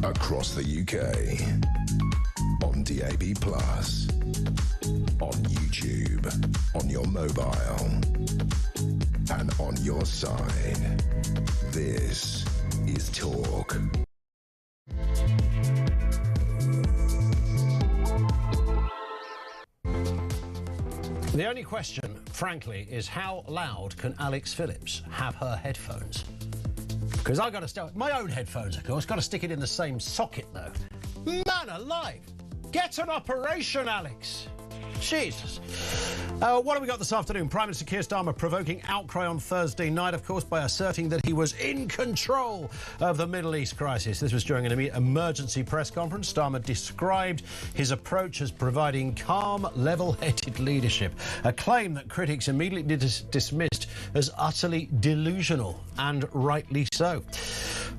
across the UK, on DAB+, on YouTube, on your mobile, and on your side. This is Talk. The only question, frankly, is how loud can Alex Phillips have her headphones? Because I've got to start my own headphones, of course. Got to stick it in the same socket, though. Man alive! Get an operation, Alex! Jesus. What have we got this afternoon? Prime Minister Keir Starmer provoking outcry on Thursday night, of course, by asserting that he was in control of the Middle East crisis. This was during an emergency press conference. Starmer described his approach as providing calm, level-headed leadership, a claim that critics immediately dismissed as utterly delusional, and rightly so.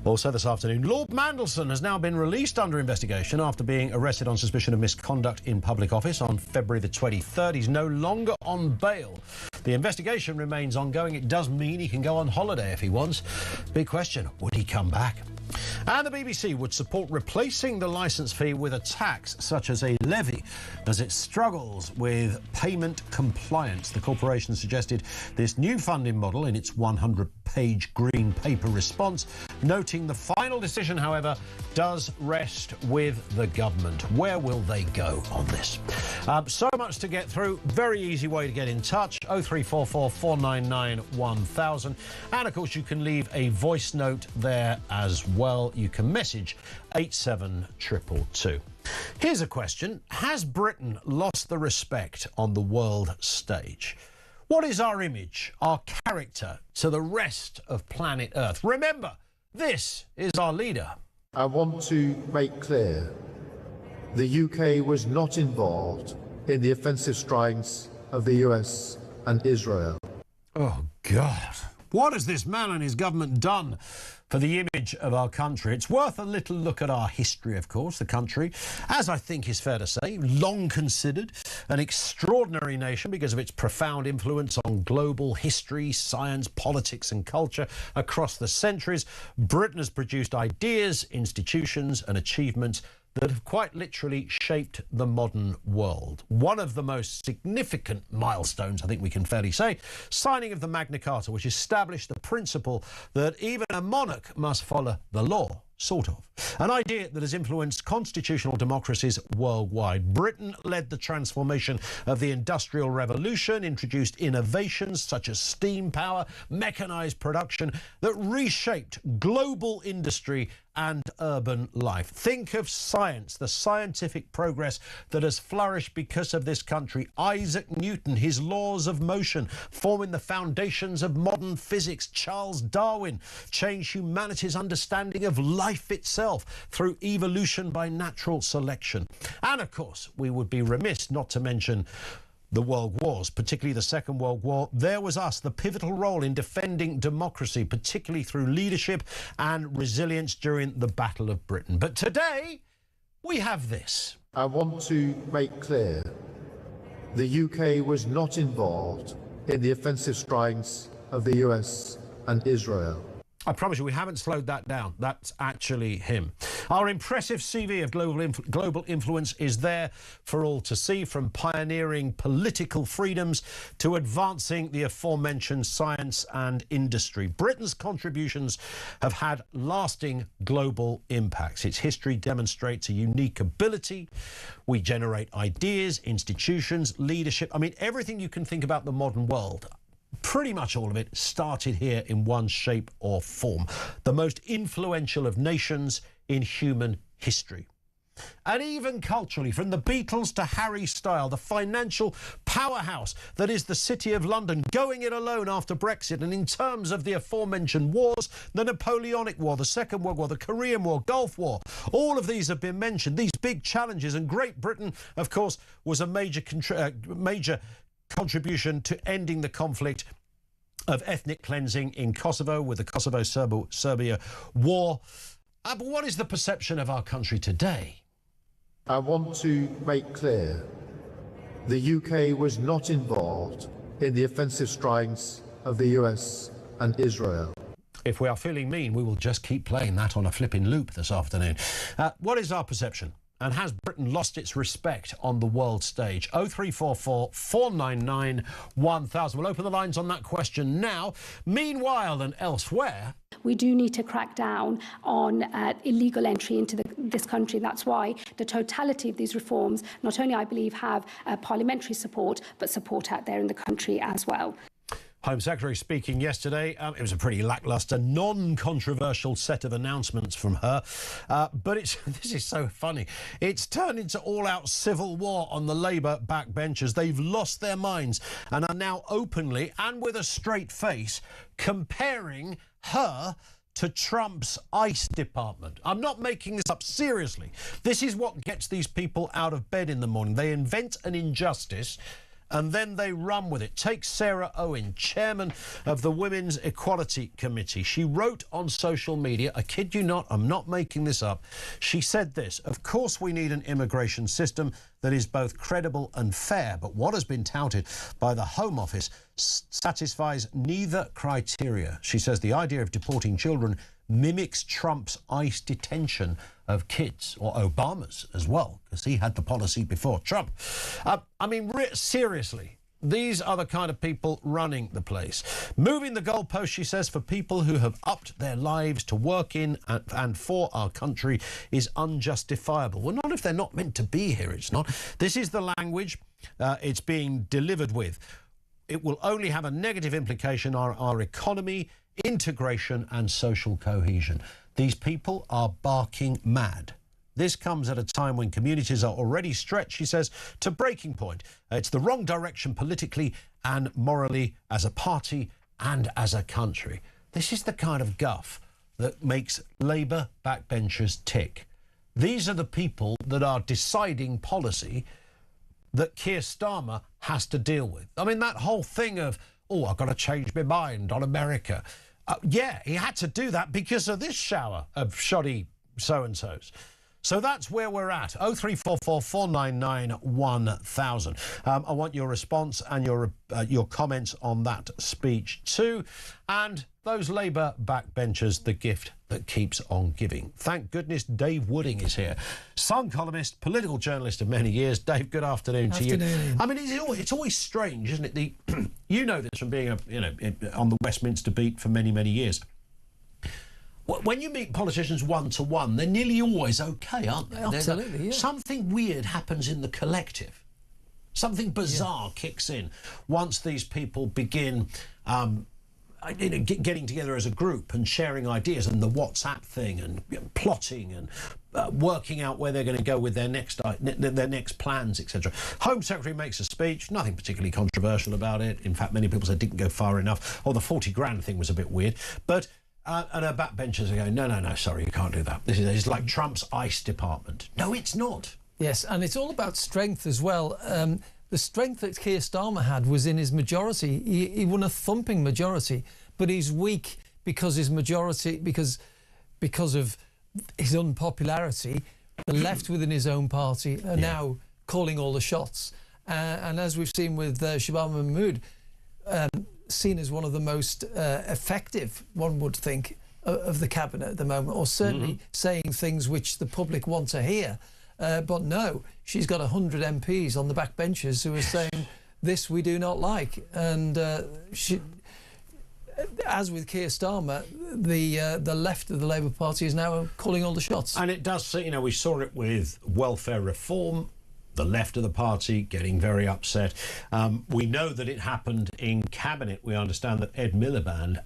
Also this afternoon, Lord Mandelson has now been released under investigation after being arrested on suspicion of misconduct in public office on February the 23rd. He's no longer on bail. The investigation remains ongoing. It does mean he can go on holiday if he wants. Big question, would he come back? And the BBC would support replacing the licence fee with a tax, such as a levy, as it struggles with payment compliance. The corporation suggested this new funding model in its 100-page green paper response, noting the final decision, however, does rest with the government. Where will they go on this? So much to get through. Very easy way to get in touch, 0344 499 1000. And, of course, you can leave a voice note there as well. You can message 87222. Here's a question. Has Britain lost the respect on the world stage? What is our image, our character to the rest of planet Earth? Remember, this is our leader. I want to make clear the UK was not involved in the offensive strikes of the US and Israel. Oh, God. What has this man and his government done for the image of our country? It's worth a little look at our history, of course. The country, as I think is fair to say, long considered an extraordinary nation because of its profound influence on global history, science, politics and culture across the centuries. Britain has produced ideas, institutions and achievements that have quite literally shaped the modern world. One of the most significant milestones, I think we can fairly say, signing of the Magna Carta, which established the principle that even a monarch must follow the law, sort of. An idea that has influenced constitutional democracies worldwide. Britain led the transformation of the Industrial Revolution, introduced innovations such as steam power, mechanised production that reshaped global industry and urban life. Think of science, the scientific progress that has flourished because of this country. Isaac Newton, his laws of motion, forming the foundations of modern physics. Charles Darwin changed humanity's understanding of life itself through evolution by natural selection. And of course, we would be remiss not to mention the world wars, particularly the Second World War. There was us, the pivotal role in defending democracy, particularly through leadership and resilience during the Battle of Britain. But today, we have this. I want to make clear the UK was not involved in the offensive strikes of the US and Israel. I promise you, we haven't slowed that down. That's actually him. Our impressive CV of global influence is there for all to see, from pioneering political freedoms to advancing the aforementioned science and industry. Britain's contributions have had lasting global impacts. Its history demonstrates a unique ability. We generate ideas, institutions, leadership. I mean, everything you can think about the modern world, pretty much all of it started here in one shape or form. The most influential of nations in human history. And even culturally, from the Beatles to Harry Styles, the financial powerhouse that is the City of London, going it alone after Brexit. And in terms of the aforementioned wars, the Napoleonic War, the Second World War, the Korean War, Gulf War, all of these have been mentioned, these big challenges. And Great Britain, of course, was a major contribution to ending the conflict of ethnic cleansing in Kosovo with the Kosovo-Serbia war. But what is the perception of our country today? I want to make clear the UK was not involved in the offensive strikes of the US and Israel. If we are feeling mean, we will just keep playing that on a flipping loop this afternoon. What is our perception? And has Britain lost its respect on the world stage? 0344 499 1000. We'll open the lines on that question now. Meanwhile and elsewhere, we do need to crack down on illegal entry into this country. That's why the totality of these reforms not only, I believe, have parliamentary support, but support out there in the country as well. Home Secretary speaking yesterday. It was a pretty lacklustre, non-controversial set of announcements from her. But this is so funny. It's turned into all-out civil war on the Labour backbenchers. They've lost their minds and are now openly and with a straight face comparing her to Trump's ICE department. I'm not making this up, seriously. This is what gets these people out of bed in the morning. They invent an injustice and then they run with it. Take Sarah Owen, chairman of the Women's Equality Committee. She wrote on social media, I kid you not, I'm not making this up. She said this: of course we need an immigration system that is both credible and fair, but what has been touted by the Home Office satisfies neither criteria. She says the idea of deporting children mimics Trump's ICE detention of kids, or Obama's as well, because he had the policy before Trump. I mean, seriously, these are the kind of people running the place. Moving the goalpost, she says, for people who have upped their lives to work in and for our country is unjustifiable. Well, not if they're not meant to be here, it's not. This is the language it's being delivered with. It will only have a negative implication on our economy, integration and social cohesion. These people are barking mad. This comes at a time when communities are already stretched, she says, to breaking point. It's the wrong direction politically and morally, as a party and as a country. This is the kind of guff that makes Labour backbenchers tick. These are the people that are deciding policy that Keir Starmer has to deal with. I mean, that whole thing of, oh, I've got to change my mind on America. Yeah, he had to do that because of this shower of shoddy so-and-sos. So that's where we're at. 0344 499 1000. I want your response and your comments on that speech too. And those Labour backbenchers, the gift that keeps on giving. Thank goodness Dave Wooding is here. Sun columnist, political journalist of many years. Dave, good afternoon to you. I mean, it's always strange, isn't it? You know this from being on the Westminster beat for many, many years. When you meet politicians one-to-one, they're nearly always okay, aren't they? Absolutely, yeah. Something weird happens in the collective. Something bizarre kicks in once these people begin getting together as a group and sharing ideas, and the WhatsApp thing and plotting and working out where they're going to go with their next plans, etc. Home Secretary makes a speech, nothing particularly controversial about it. In fact, many people said it didn't go far enough. Or the 40 grand thing was a bit weird. But and our backbenchers are going, no, sorry, you can't do that. This is like Trump's ICE department. No, it's not. Yes, and it's all about strength as well. The strength that Keir Starmer had was in his majority. He won a thumping majority, but he's weak because his majority, because of his unpopularity. The left within his own party are now calling all the shots. And as we've seen with Shabab Mahmood, seen as one of the most effective, one would think, of the cabinet at the moment, or certainly saying things which the public want to hear. But no, she's got 100 MPs on the backbenchers who are saying, this we do not like. And as with Keir Starmer, the left of the Labour Party is now calling all the shots. And it does, we saw it with welfare reform. The left of the party getting very upset. We know that it happened in Cabinet. We understand that Ed Miliband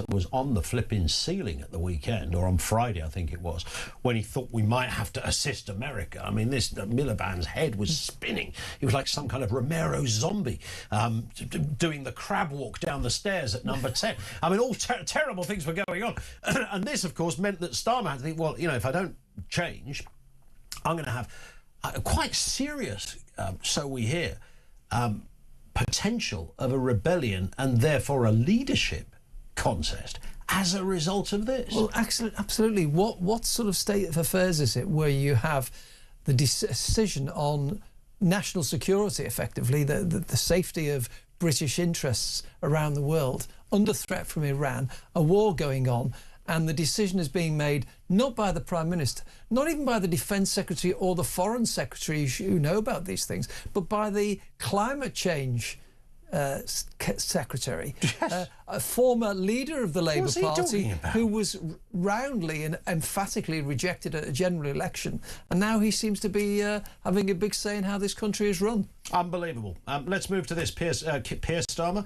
was on the flipping ceiling at the weekend, or on Friday, I think it was, when he thought we might have to assist America. I mean, Miliband's head was spinning. He was like some kind of Romero zombie doing the crab walk down the stairs at number 10. I mean, all terrible things were going on. And this, of course, meant that Starmer had to think, well, if I don't change, I'm going to have quite serious, so we hear, potential of a rebellion and therefore a leadership contest as a result of this. Well, absolutely. What sort of state of affairs is it where you have the decision on national security, effectively, the safety of British interests around the world, under threat from Iran, a war going on, and the decision is being made not by the Prime Minister, not even by the Defence Secretary or the Foreign Secretary who know about these things, but by the Climate Change Secretary, Yes. a former leader of the Labour What's he Party talking about? who was roundly and emphatically rejected at a general election, and now he seems to be having a big say in how this country is run. Unbelievable. Let's move to this. Keir Starmer.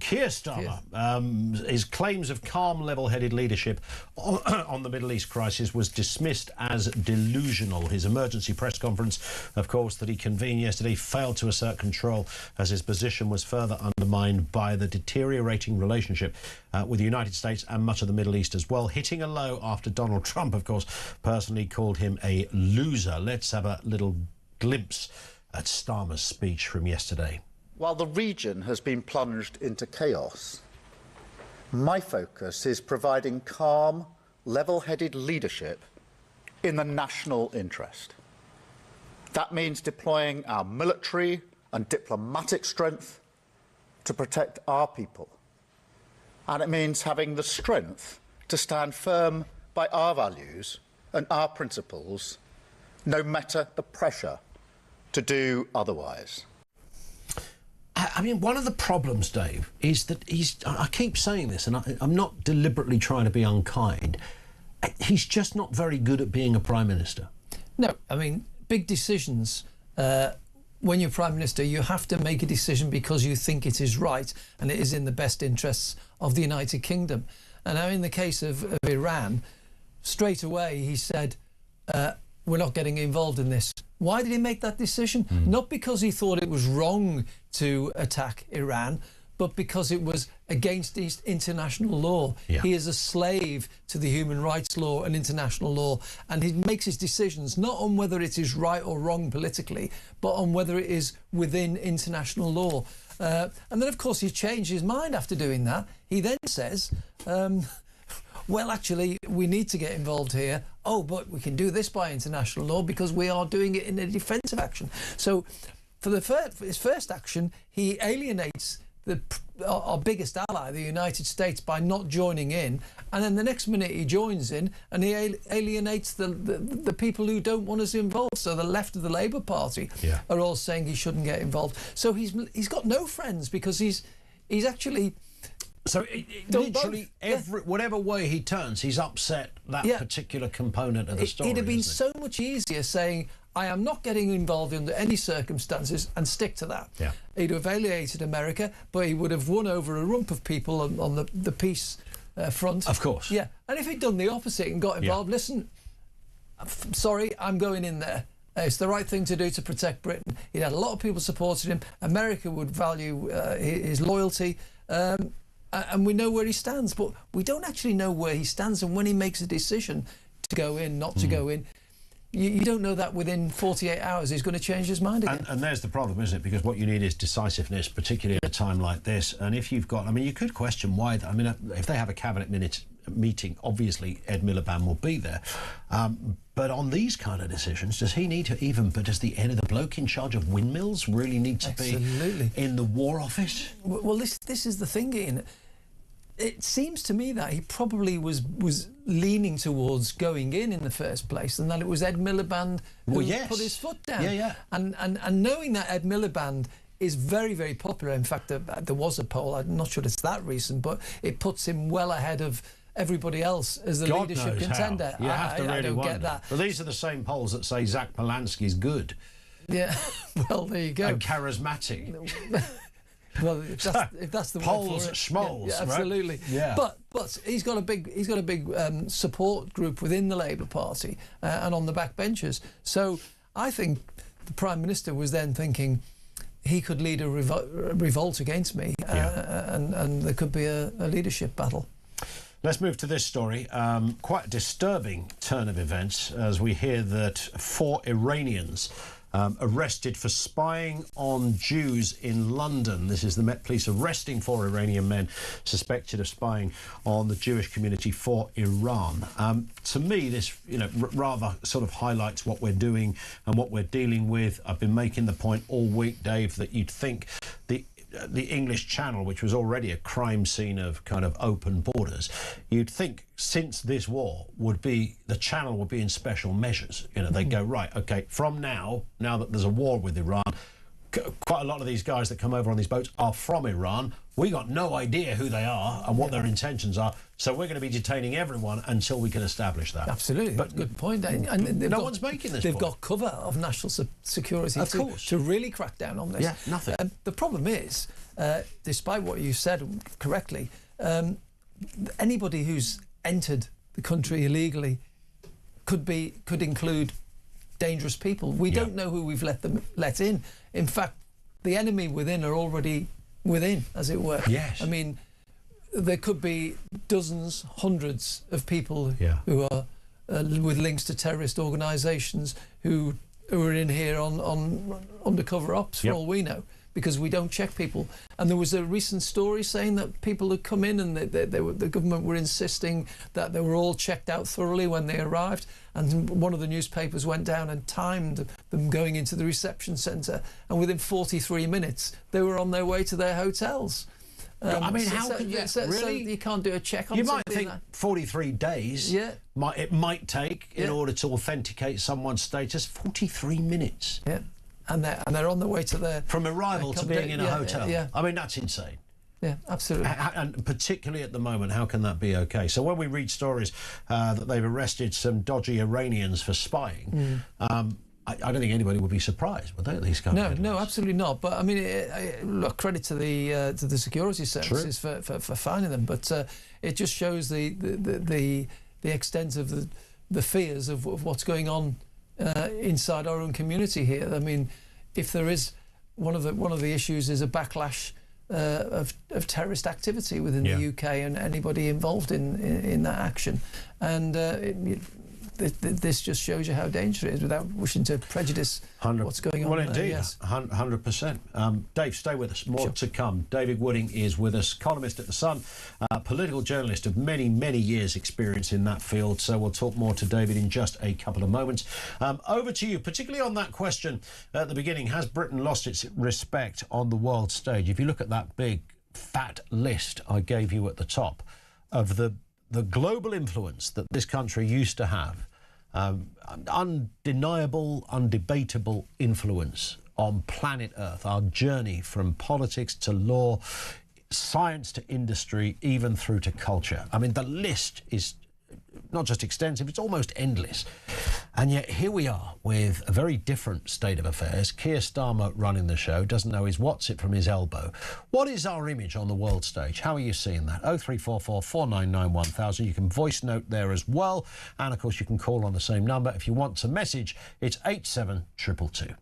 Keir Starmer, his claims of calm, level-headed leadership on the Middle East crisis was dismissed as delusional. His emergency press conference, of course, that he convened yesterday failed to assert control as his position was further undermined by the deteriorating relationship with the United States and much of the Middle East as well, hitting a low after Donald Trump, of course, personally called him a loser. Let's have a little glimpse at Starmer's speech from yesterday. While the region has been plunged into chaos, my focus is providing calm, level-headed leadership in the national interest. That means deploying our military and diplomatic strength to protect our people. And it means having the strength to stand firm by our values and our principles, no matter the pressure to do otherwise. I mean, one of the problems, Dave, is that I keep saying this, and I'm not deliberately trying to be unkind, he's just not very good at being a Prime Minister. No, I mean, big decisions, when you're Prime Minister, you have to make a decision because you think it is right and it is in the best interests of the United Kingdom. And now in the case of Iran, straight away he said, we're not getting involved in this. Why did he make that decision? Not because he thought it was wrong to attack Iran, but because it was against international law. Yeah. He is a slave to the human rights law and international law, and he makes his decisions not on whether it is right or wrong politically, but on whether it is within international law. And then, of course, he changed his mind after doing that. He then says, well, actually, we need to get involved here. Oh, but we can do this by international law because we are doing it in a defensive action. So for his first action, he alienates our biggest ally, the United States, by not joining in. And then the next minute he joins in and he alienates the people who don't want us involved. So the left of the Labour Party are all saying he shouldn't get involved. So he's got no friends because he's actually... So literally whatever way he turns, he's upset that particular component of the story. It'd have been so much easier saying, I am not getting involved under any circumstances, and stick to that. Yeah. He'd have alienated America, but he would have won over a rump of people on the peace front. Of course. Yeah. And if he'd done the opposite and got involved, listen, sorry, I'm going in there. It's the right thing to do to protect Britain. He'd had a lot of people supporting him. America would value his loyalty. And we know where he stands, but we don't actually know where he stands. And when he makes a decision to go in, not to go in, you don't know that within 48 hours he's going to change his mind again. And there's the problem, isn't it? Because what you need is decisiveness, particularly at a time like this. And if you've got, I mean, you could question why. I mean, if they have a cabinet meeting, obviously Ed Miliband will be there. But on these kind of decisions, does he need to even? But does the bloke in charge of windmills really need to be in the War Office? Well, this is the thing, Ian. It seems to me that he probably was leaning towards going in the first place, and that it was Ed Miliband who put his foot down. Yeah. And knowing that Ed Miliband is very, very popular. In fact, there was a poll. I'm not sure it's that recent, but it puts him well ahead of everybody else as the leadership contender. You have to really I don't wonder. get that. But these are the same polls that say Zach Polanski's good. Yeah. Well, there you go. And charismatic. Well, if that's the polls word for it. schmoles, yeah, absolutely. Right? Yeah. But he's got a big support group within the Labour Party and on the backbenchers. So I think the Prime Minister was then thinking he could lead a revolt against me, and there could be a leadership battle. Let's move to this story. Quite a disturbing turn of events as we hear that 4 Iranians arrested for spying on Jews in London. This is the Met Police arresting 4 Iranian men suspected of spying on the Jewish community for Iran. To me, this rather sort of highlights what we're doing and what we're dealing with. I've been making the point all week, Dave, that you'd think the the English Channel, which was already a crime scene of kind of open borders, you'd think since this war the Channel would be in special measures. You know, they'd go, right, okay, from now that there's a war with Iran, quite a lot of these guys that come over on these boats are from Iran. We got no idea who they are and what their intentions are, so we're going to be detaining everyone until we can establish that. Absolutely, but good point. And no one's making this. They've got cover of national security to really crack down on this. Yeah, nothing. The problem is, despite what you said correctly, anybody who's entered the country illegally could include dangerous people. We don't know who we've let in. In fact, the enemy within are already within, as it were. Yes. I mean, there could be dozens, hundreds of people who are with links to terrorist organisations who are in here on undercover ops, for all we know, because we don't check people. And there was a recent story saying that people had come in and the government were insisting that they were all checked out thoroughly when they arrived. And one of the newspapers went down and timed them going into the reception centre, and within 43 minutes they were on their way to their hotels. I mean, how can you really? So you can't do a check on you something. You might think 43 days. Yeah. It might take in order to authenticate someone's status. 43 minutes. Yeah. And they're on their way to their... From arrival to being in a hotel. Yeah. I mean, that's insane. Yeah, absolutely. And particularly at the moment, how can that be okay? So when we read stories that they've arrested some dodgy Iranians for spying, I don't think anybody would be surprised, would they, at these kind of headlines? No, absolutely not. But I mean, look, credit to the security services for finding them. But it just shows the extent of the fears of what's going on inside our own community here. I mean, if there is one of the issues is a backlash of terrorist activity within the UK and anybody involved in that action, and this just shows you how dangerous it is, without wishing to prejudice what's going on. Well, indeed, 100%. Dave, stay with us. More to come. David Wooding is with us, columnist at The Sun, political journalist of many, many years' experience in that field. So we'll talk more to David in just a couple of moments. Over to you, particularly on that question at the beginning, has Britain lost its respect on the world stage? If you look at that big, fat list I gave you at the top of the global influence that this country used to have, undeniable, undebatable influence on planet Earth, our journey from politics to law, science to industry, even through to culture. I mean, the list is not just extensive, it's almost endless. And yet here we are with a very different state of affairs. Keir Starmer running the show, doesn't know his what's it from his elbow. What is our image on the world stage? How are you seeing that? 0344 499 1000. You can voice note there as well. And of course you can call on the same number. If you want to message, it's 87222.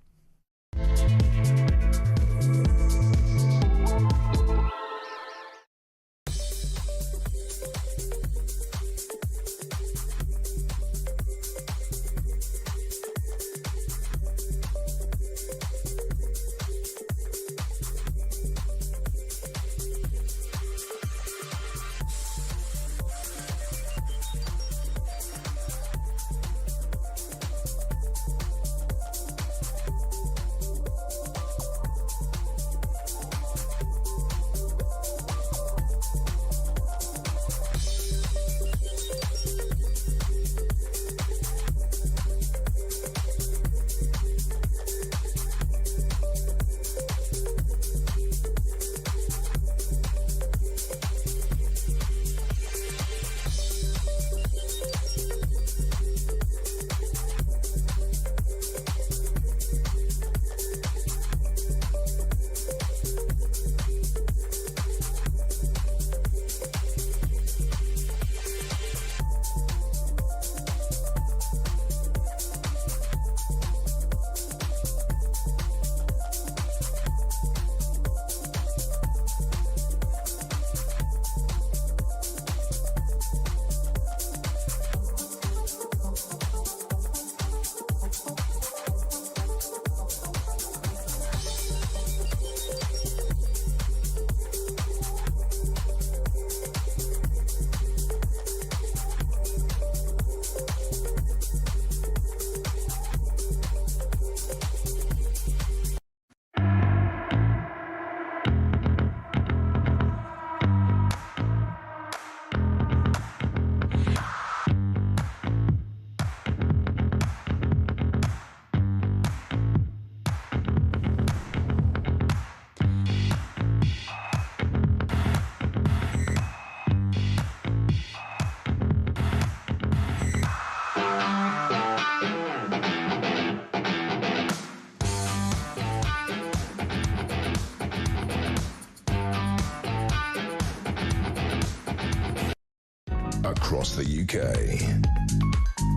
UK.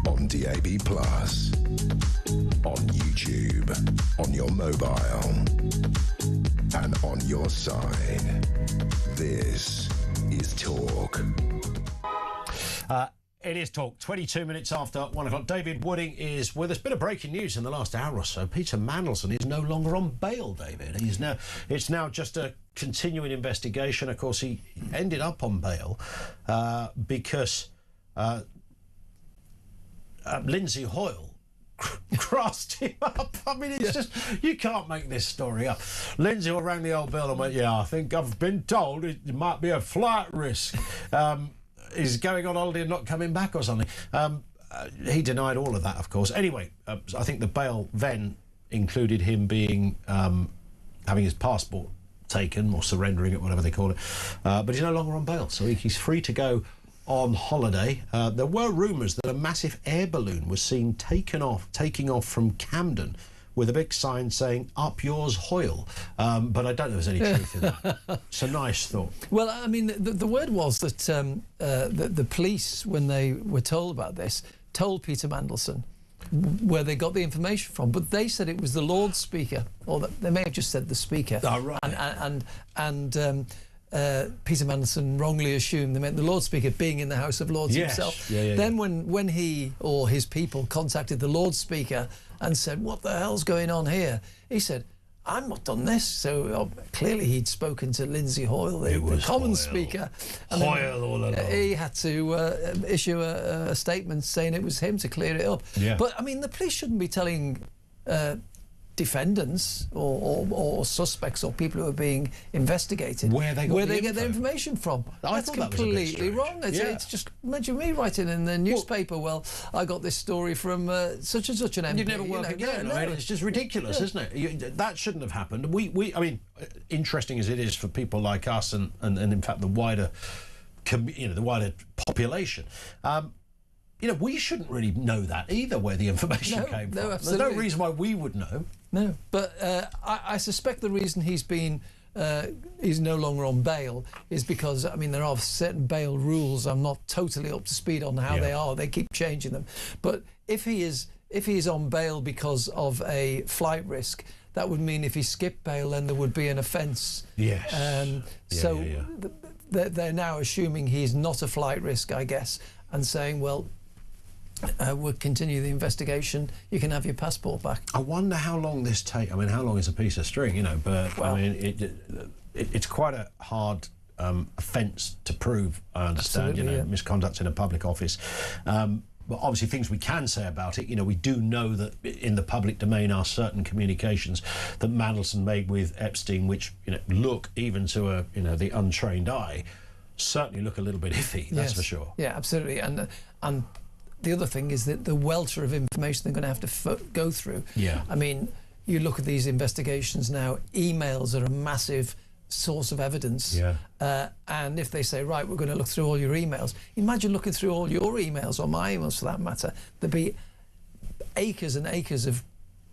On DAB+, on YouTube, on your mobile, and on your side. This is Talk. It is Talk, 22 minutes after 1 o'clock. David Wooding is with us. Bit of breaking news in the last hour or so. Peter Mandelson is no longer on bail, David. It's now just a continuing investigation. Of course, he ended up on bail because Lindsay Hoyle crossed him up. I mean, it's just, you can't make this story up. Lindsay Hoyle rang the old bell and went, yeah, I think I've been told it might be a flight risk. Is going on holiday and not coming back or something. He denied all of that, of course. Anyway, I think the bail then included him being having his passport taken or surrendering it, whatever they call it. But he's no longer on bail, so he's free to go on holiday. There were rumours that a massive air balloon was seen taking off from Camden with a big sign saying, "Up yours, Hoyle." But I don't know if there's any truth in that. It's a nice thought. Well, I mean, the word was that the police, when they were told about this, told Peter Mandelson where they got the information from, but they said it was the Lord Speaker, or they may have just said the Speaker. Oh, right. And Peter Mandelson wrongly assumed they meant the Lord Speaker being in the House of Lords himself. Then when he or his people contacted the Lord Speaker and said, "What the hell's going on here?" he said, "I've not done this." So clearly he'd spoken to Lindsay Hoyle, the Commons Speaker. And Hoyle all along. He had to issue a statement saying it was him to clear it up. Yeah. But, I mean, the police shouldn't be telling defendants or suspects or people who are being investigated where they get their information from. That's completely wrong. It's just, imagine me writing in the newspaper, well, I got this story from such and such an MP. You'd never work again. No. I mean, it's just ridiculous, isn't it? That shouldn't have happened. I mean, interesting as it is for people like us and in fact the wider population. We shouldn't really know that either, where the information came from. Absolutely. There's no reason why we would know. No, but I suspect the reason he's no longer on bail is because, I mean, there are certain bail rules. I'm not totally up to speed on how they are. They keep changing them. But if he is on bail because of a flight risk, that would mean if he skipped bail, then there would be an offence. Yes. They're now assuming he's not a flight risk, I guess, and saying, well, we'll continue the investigation. You can have your passport back. I wonder how long this takes. I mean, how long is a piece of string, But well, I mean, it's quite a hard offence to prove. I understand, misconduct in a public office. But obviously, things we can say about it. We do know that in the public domain are certain communications that Mandelson made with Epstein, which look, even to the untrained eye, certainly look a little bit iffy. That's for sure. Yeah, absolutely. And the other thing is that the welter of information they're going to have to go through. Yeah. I mean, you look at these investigations now, emails are a massive source of evidence. Yeah. And if they say, right, we're going to look through all your emails, imagine looking through all your emails, or my emails for that matter. There'd be acres and acres of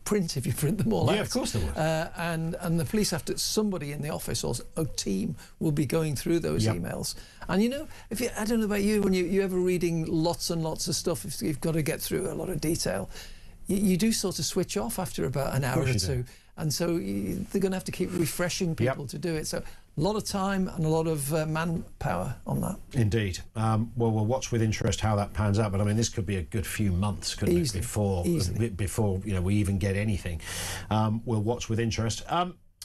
print if you print them all out. Yeah, of course there would. And the police have to, somebody in the office or a team will be going through those emails. And I don't know about you, when you're ever reading lots and lots of stuff, if you've got to get through a lot of detail, you do sort of switch off after about an hour or two. And so they're going to have to keep refreshing people to do it. So a lot of time and a lot of manpower on that. Indeed. Well, we'll watch with interest how that pans out. But I mean, this could be a good few months, couldn't it, before we even get anything. We'll watch with interest.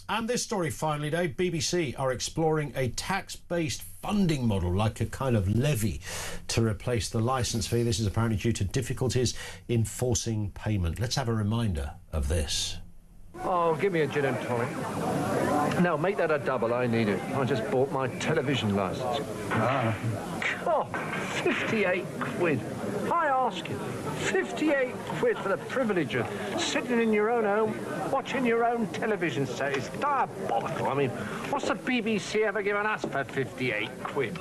And this story, finally, Dave, BBC are exploring a tax-based funding model, like a kind of levy, to replace the licence fee. This is apparently due to difficulties in forcing payment. Let's have a reminder of this. Oh, give me a gin and tonic. No, make that a double. I need it. I just bought my television licence. God, 58 quid. I ask you, 58 quid for the privilege of sitting in your own home, watching your own television set. It's diabolical. I mean, what's the BBC ever given us for 58 quid?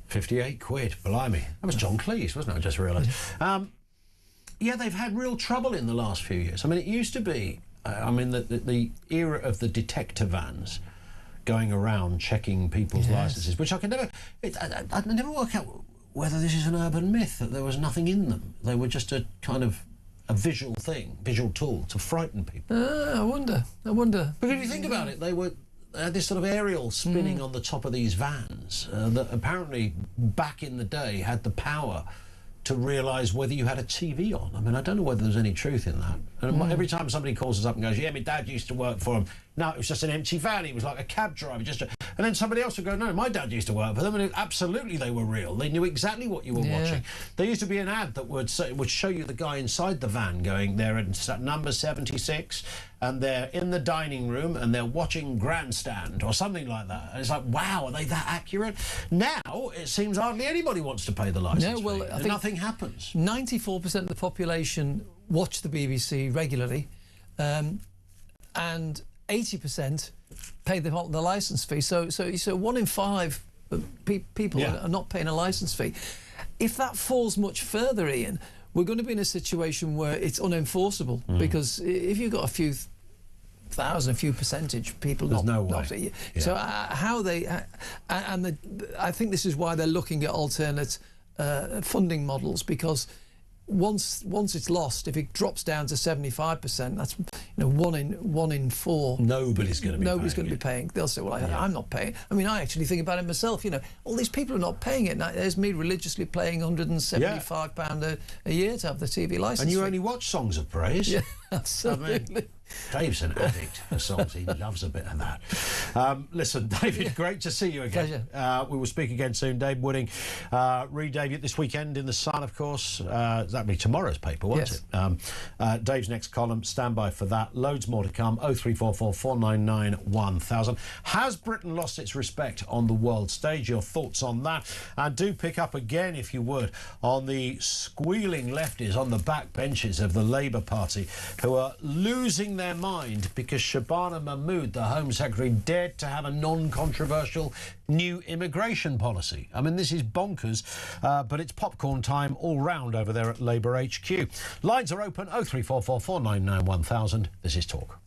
58 quid, blimey. That was John Cleese, wasn't it? I just realised. Yeah, they've had real trouble in the last few years. I mean, it used to be, the era of the detector vans going around checking people's licences, which I never work out whether this is an urban myth, that there was nothing in them. They were just a kind of a visual thing, visual tool to frighten people. I wonder. Because if you think about it, they had this sort of aerial spinning on the top of these vans that apparently back in the day had the power to realise whether you had a TV on. I mean, I don't know whether there's any truth in that. And every time somebody calls us up and goes, yeah, my dad used to work for him. No, it was just an empty van. He was like a cab driver. And then somebody else would go, no, my dad used to work for them. And absolutely they were real. They knew exactly what you were watching. There used to be an ad that would show you the guy inside the van going, they're at number 76 and they're in the dining room and they're watching Grandstand or something like that. And it's like, wow, are they that accurate? Now, it seems hardly anybody wants to pay the licence fee. I think nothing happens. 94% of the population watch the BBC regularly, and 80% pay the licence fee. So 1 in 5 people are not paying a licence fee. If that falls much further, Ian, we're going to be in a situation where it's unenforceable, because if you've got a few thousand, a few percentage people, there's no way. So how they I think this is why they're looking at alternate funding models, because once it's lost, if it drops down to 75%, that's one in 4. Nobody's going to be paying. They'll say, well, I'm not paying. I mean, I actually think about it myself. All these people are not paying it. Now, there's me religiously paying £175 a year to have the TV licence. And you only watch Songs of Praise. Yeah, absolutely. I mean, Dave's an addict for songs. He loves a bit of that. Listen, David, great to see you again. Pleasure. We will speak again soon. Dave Wooding, re-debut this weekend in The Sun, of course. That'll be tomorrow's paper, won't it? Dave's next column, stand by for that. Loads more to come. 0344 499 1000. Has Britain lost its respect on the world stage? Your thoughts on that? And do pick up again, if you would, on the squealing lefties on the back benches of the Labour Party who are losing their mind because Shabana Mahmood, the Home Secretary, dared to have a non-controversial new immigration policy. I mean, this is bonkers, but it's popcorn time all round over there at Labour HQ. Lines are open, 0344 499 1000. This is Talk.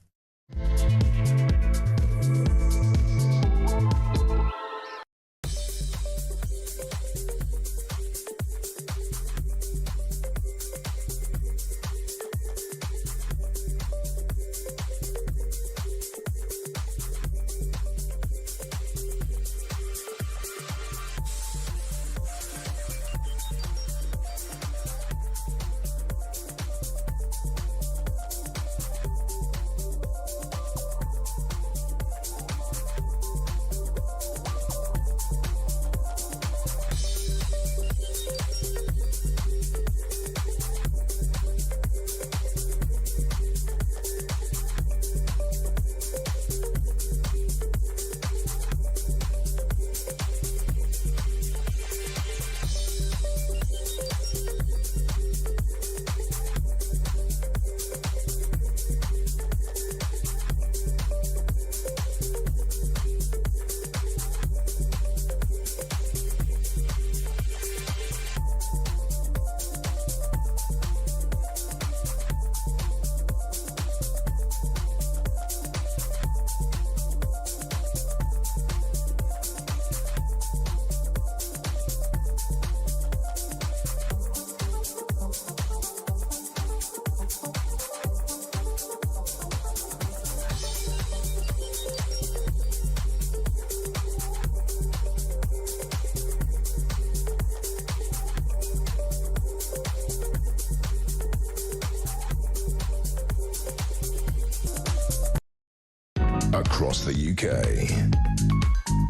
Across the UK,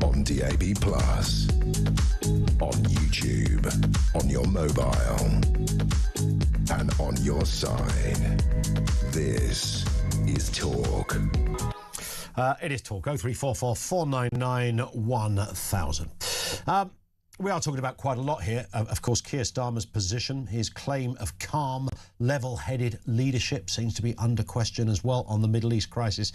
on DAB+, on YouTube, on your mobile, and on your side. This is Talk. It is Talk, 0344 499 1000. We are talking about quite a lot here. Of course, Keir Starmer's position, his claim of calm, level-headed leadership seems to be under question as well on the Middle East crisis.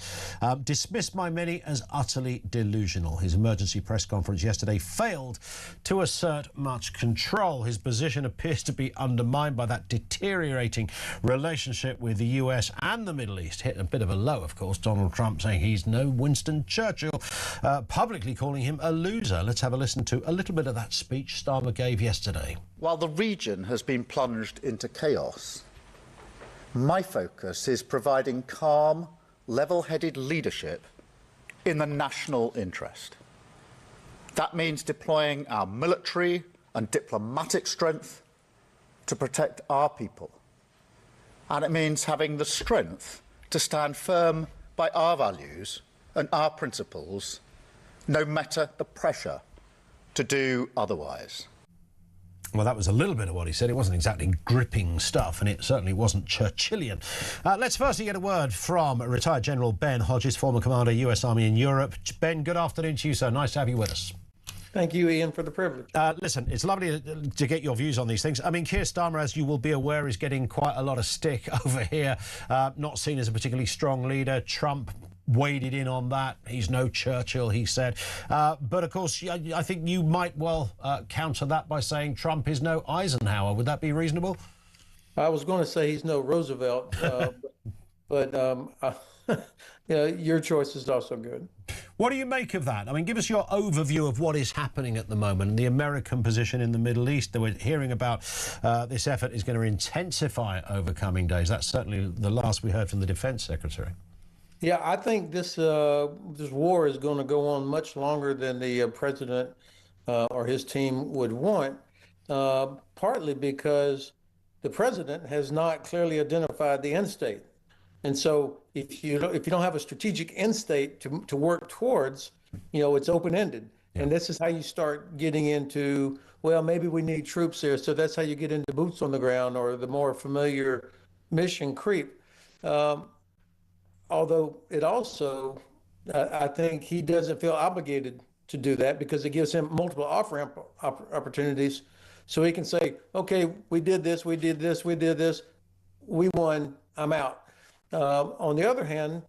Dismissed by many as utterly delusional. His emergency press conference yesterday failed to assert much control. His position appears to be undermined by that deteriorating relationship with the US and the Middle East. Hit a bit of a low, of course. Donald Trump saying he's no Winston Churchill, publicly calling him a loser. Let's have a listen to a little bit of that that speech Starmer gave yesterday. While the region has been plunged into chaos, my focus is providing calm, level-headed leadership in the national interest. That means deploying our military and diplomatic strength to protect our people. And it means having the strength to stand firm by our values and our principles, no matter the pressure to do otherwise. Well, that was a little bit of what he said. It wasn't exactly gripping stuff, and it certainly wasn't Churchillian. Let's firstly get a word from retired General Ben Hodges, former commander, US Army in Europe. Ben, good afternoon to you, sir. Nice to have you with us. Thank you, Ian, for the privilege. Listen, it's lovely to get your views on these things. I mean, Keir Starmer, as you will be aware, is getting quite a lot of stick over here. Not seen as a particularly strong leader. Trump waded in on that. He's no Churchill, he said. But, of course, I think you might well counter that by saying Trump is no Eisenhower. Would that be reasonable? I was going to say he's no Roosevelt, but your choice is also good. What do you make of that? I mean, give us your overview of what is happening at the moment, the American position in the Middle East. We're hearing about this effort is going to intensify over coming days. That's certainly the last we heard from the Defense Secretary. Yeah, I think this war is going to go on much longer than the president or his team would want, partly because the president has not clearly identified the end state. And so if you don't have a strategic end state to work towards, it's open-ended. Yeah. And this is how you start getting into, well, maybe we need troops there. So that's how you get into boots on the ground or the more familiar mission creep. Although it also, I think he doesn't feel obligated to do that because it gives him multiple off-ramp opportunities. So he can say, okay, we did this, we did this, we did this, we won, I'm out. On the other hand,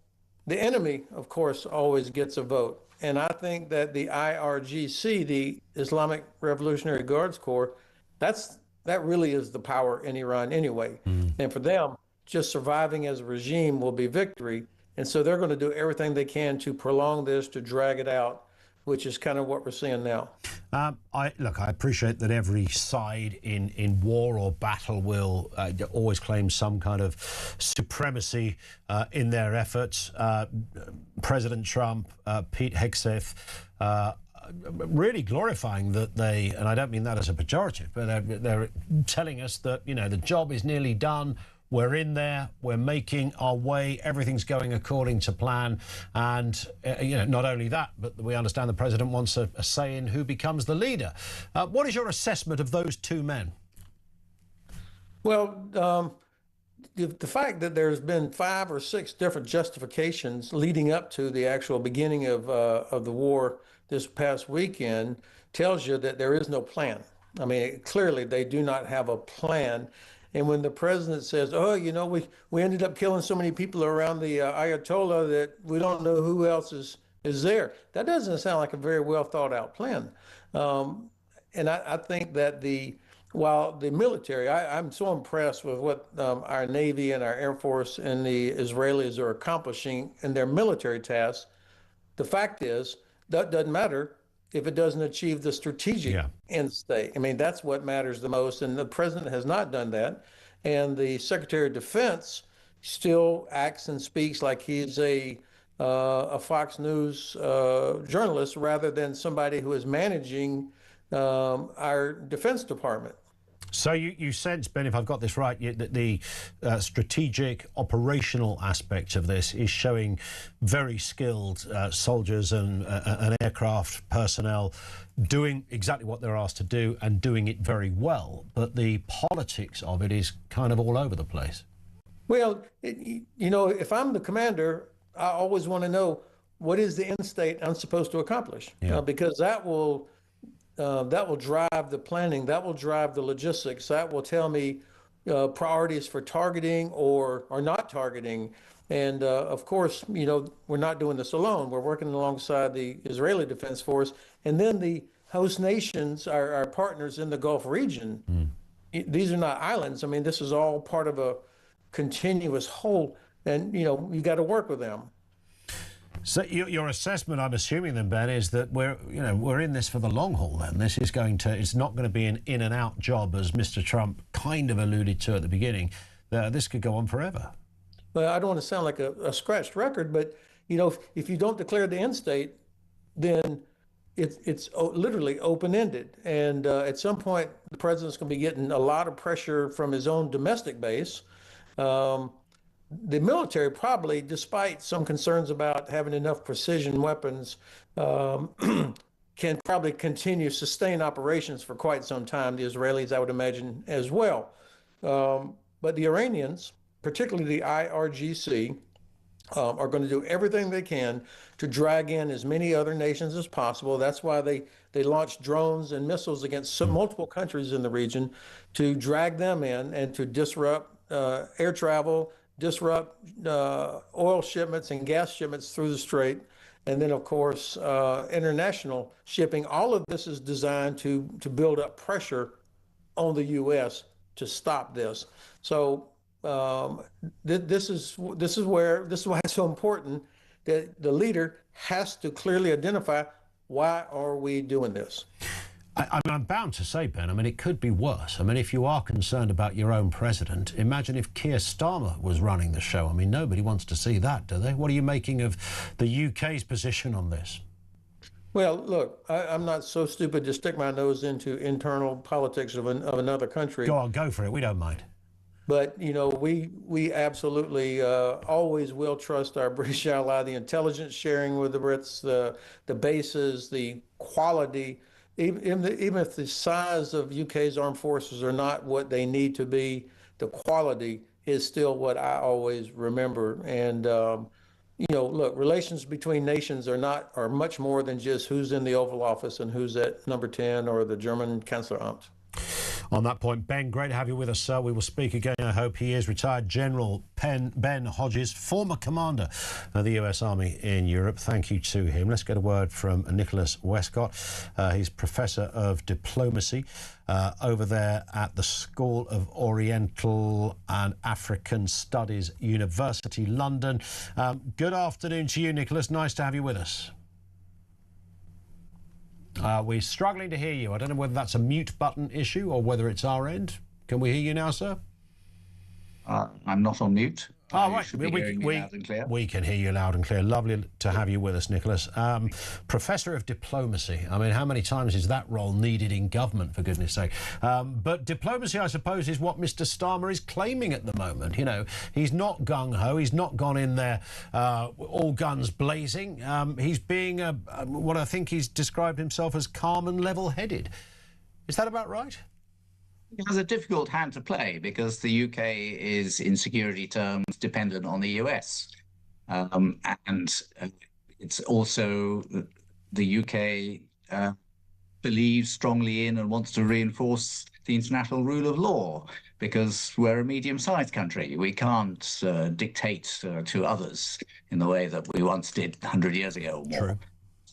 the enemy, of course, always gets a vote. And I think that the IRGC, the Islamic Revolutionary Guards Corps, that really is the power in Iran anyway. And for them, just surviving as a regime will be victory. And so they're going to do everything they can to prolong this, to drag it out, which is kind of what we're seeing now. I appreciate that every side in war or battle will always claim some kind of supremacy in their efforts. President Trump, Pete Hegseth, really glorifying that they, and I don't mean that as a pejorative, but they're telling us that, the job is nearly done. We're in there, we're making our way, everything's going according to plan. And, not only that, but we understand the president wants a say in who becomes the leader. What is your assessment of those two men? Well, the fact that there's been 5 or 6 different justifications leading up to the actual beginning of the war this past weekend tells you that there is no plan. I mean, clearly they do not have a plan. And when the president says, we ended up killing so many people around the Ayatollah that we don't know who else is there, that doesn't sound like a very well thought out plan. And I think that while the military, I'm so impressed with what our Navy and our Air Force and the Israelis are accomplishing in their military tasks, the fact is that doesn't matter if it doesn't achieve the strategic end state. I mean, that's what matters the most. And the president has not done that. And the Secretary of Defense still acts and speaks like he's a Fox News journalist rather than somebody who is managing our Defense Department. So you sense, Ben, if I've got this right, that the strategic, operational aspect of this is showing very skilled soldiers and aircraft personnel doing exactly what they're asked to do and doing it very well. But the politics of it is kind of all over the place. Well, if I'm the commander, I always want to know what is the end state I'm supposed to accomplish, because that will drive the planning, that will drive the logistics, that will tell me priorities for targeting or not targeting. And of course, we're not doing this alone. We're working alongside the Israeli Defense Force and then the host nations, our partners in the Gulf region. These are not islands. I mean, this is all part of a continuous whole, and you got to work with them. So your assessment, I'm assuming then, Ben, is that we're in this for the long haul. Then it's not going to be an in and out job, as Mr. Trump kind of alluded to at the beginning. This could go on forever. Well, I don't want to sound like a scratched record, but if you don't declare the end state, then it's literally open-ended. And at some point, the president's going to be getting a lot of pressure from his own domestic base. The military probably, despite some concerns about having enough precision weapons, can probably continue sustain operations for quite some time. The Israelis, I would imagine, as well. But the Iranians, particularly the IRGC, are going to do everything they can to drag in as many other nations as possible. That's why they launched drones and missiles against multiple countries in the region, to drag them in and to disrupt air travel, disrupt oil shipments and gas shipments through the strait, and then, of course, international shipping. All of this is designed to build up pressure on the U.S. to stop this. So this is why it's so important that the leader has to clearly identify, why are we doing this? I'm bound to say, Ben, it could be worse. If you are concerned about your own president, imagine if Keir Starmer was running the show. Nobody wants to see that, do they? What are you making of the UK's position on this? Well, look, I'm not so stupid to stick my nose into internal politics of another country. Go on, go for it. We don't mind. But, we absolutely always will trust our British ally, the intelligence sharing with the Brits, the bases, the quality. Even if the size of UK's armed forces are not what they need to be, the quality is still what I always remember. And, look, relations between nations are much more than just who's in the Oval Office and who's at number 10 or the German Kanzleramt. On that point, Ben, great to have you with us, sir. We will speak again, I hope. He is retired General Ben Hodges, former commander of the US Army in Europe. Thank you to him. Let's get a word from Nicholas Westcott. He's Professor of Diplomacy over there at the School of Oriental and African Studies, University London. Good afternoon to you, Nicholas. Nice to have you with us. We're struggling to hear you. I don't know whether that's a mute button issue or whether it's our end. Can we hear you now, sir? I'm not on mute. Oh, right. We can hear you loud and clear. Lovely to have you with us, Nicholas. Professor of Diplomacy. How many times is that role needed in government, for goodness sake? But diplomacy, I suppose, is what Mr. Starmer is claiming at the moment. He's not gung-ho. He's not gone in there all guns blazing. He's being what I think he's described himself as calm and level-headed. Is that about right? It has a difficult hand to play because the UK is, in security terms, dependent on the US. And it's also the UK believes strongly in and wants to reinforce the international rule of law because we're a medium-sized country. We can't dictate to others in the way that we once did 100 years ago or more. True.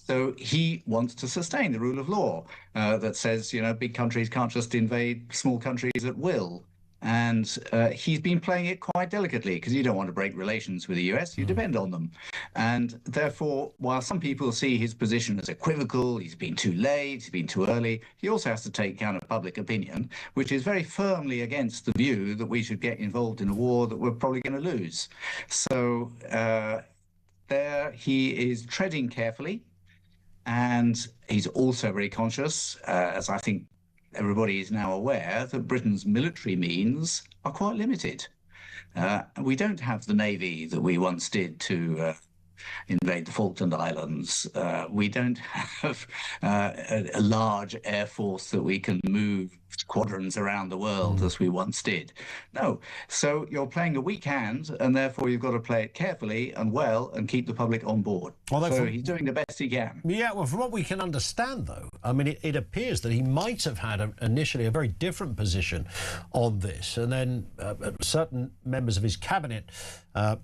So he wants to sustain the rule of law that says, big countries can't just invade small countries at will. And he's been playing it quite delicately because you don't want to break relations with the US, you depend on them. And therefore, while some people see his position as equivocal, he's been too late, he's been too early, he also has to take account of public opinion, which is very firmly against the view that we should get involved in a war that we're probably going to lose. So there he is treading carefully. And he's also very conscious, as I think everybody is now aware, that Britain's military means are quite limited. We don't have the navy that we once did to invade the Falkland Islands. We don't have a large air force that we can move squadrons around the world as we once did. No. So you're playing a weak hand, and therefore you've got to play it carefully and well and keep the public on board. So he's doing the best he can. Yeah, well, from what we can understand, though, it appears that he might have had initially a very different position on this. And then certain members of his cabinet,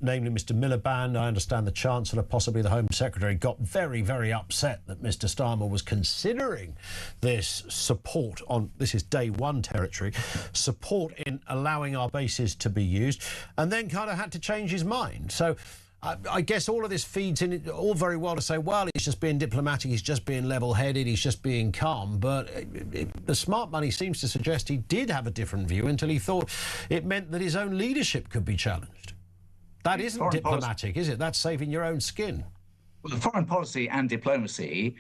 namely Mr. Miliband, I understand the Chancellor, possibly the Home Secretary, got very, very upset that Mr. Starmer was considering this support on, this is day one territory, support in allowing our bases to be used, and then kind of had to change his mind. So I guess all of this feeds in, all very well to say, well, he's just being diplomatic, he's just being level-headed, he's just being calm. But the smart money seems to suggest he did have a different view until he thought it meant that his own leadership could be challenged. That isn't diplomatic, is it? That's saving your own skin. Well, foreign policy and diplomacy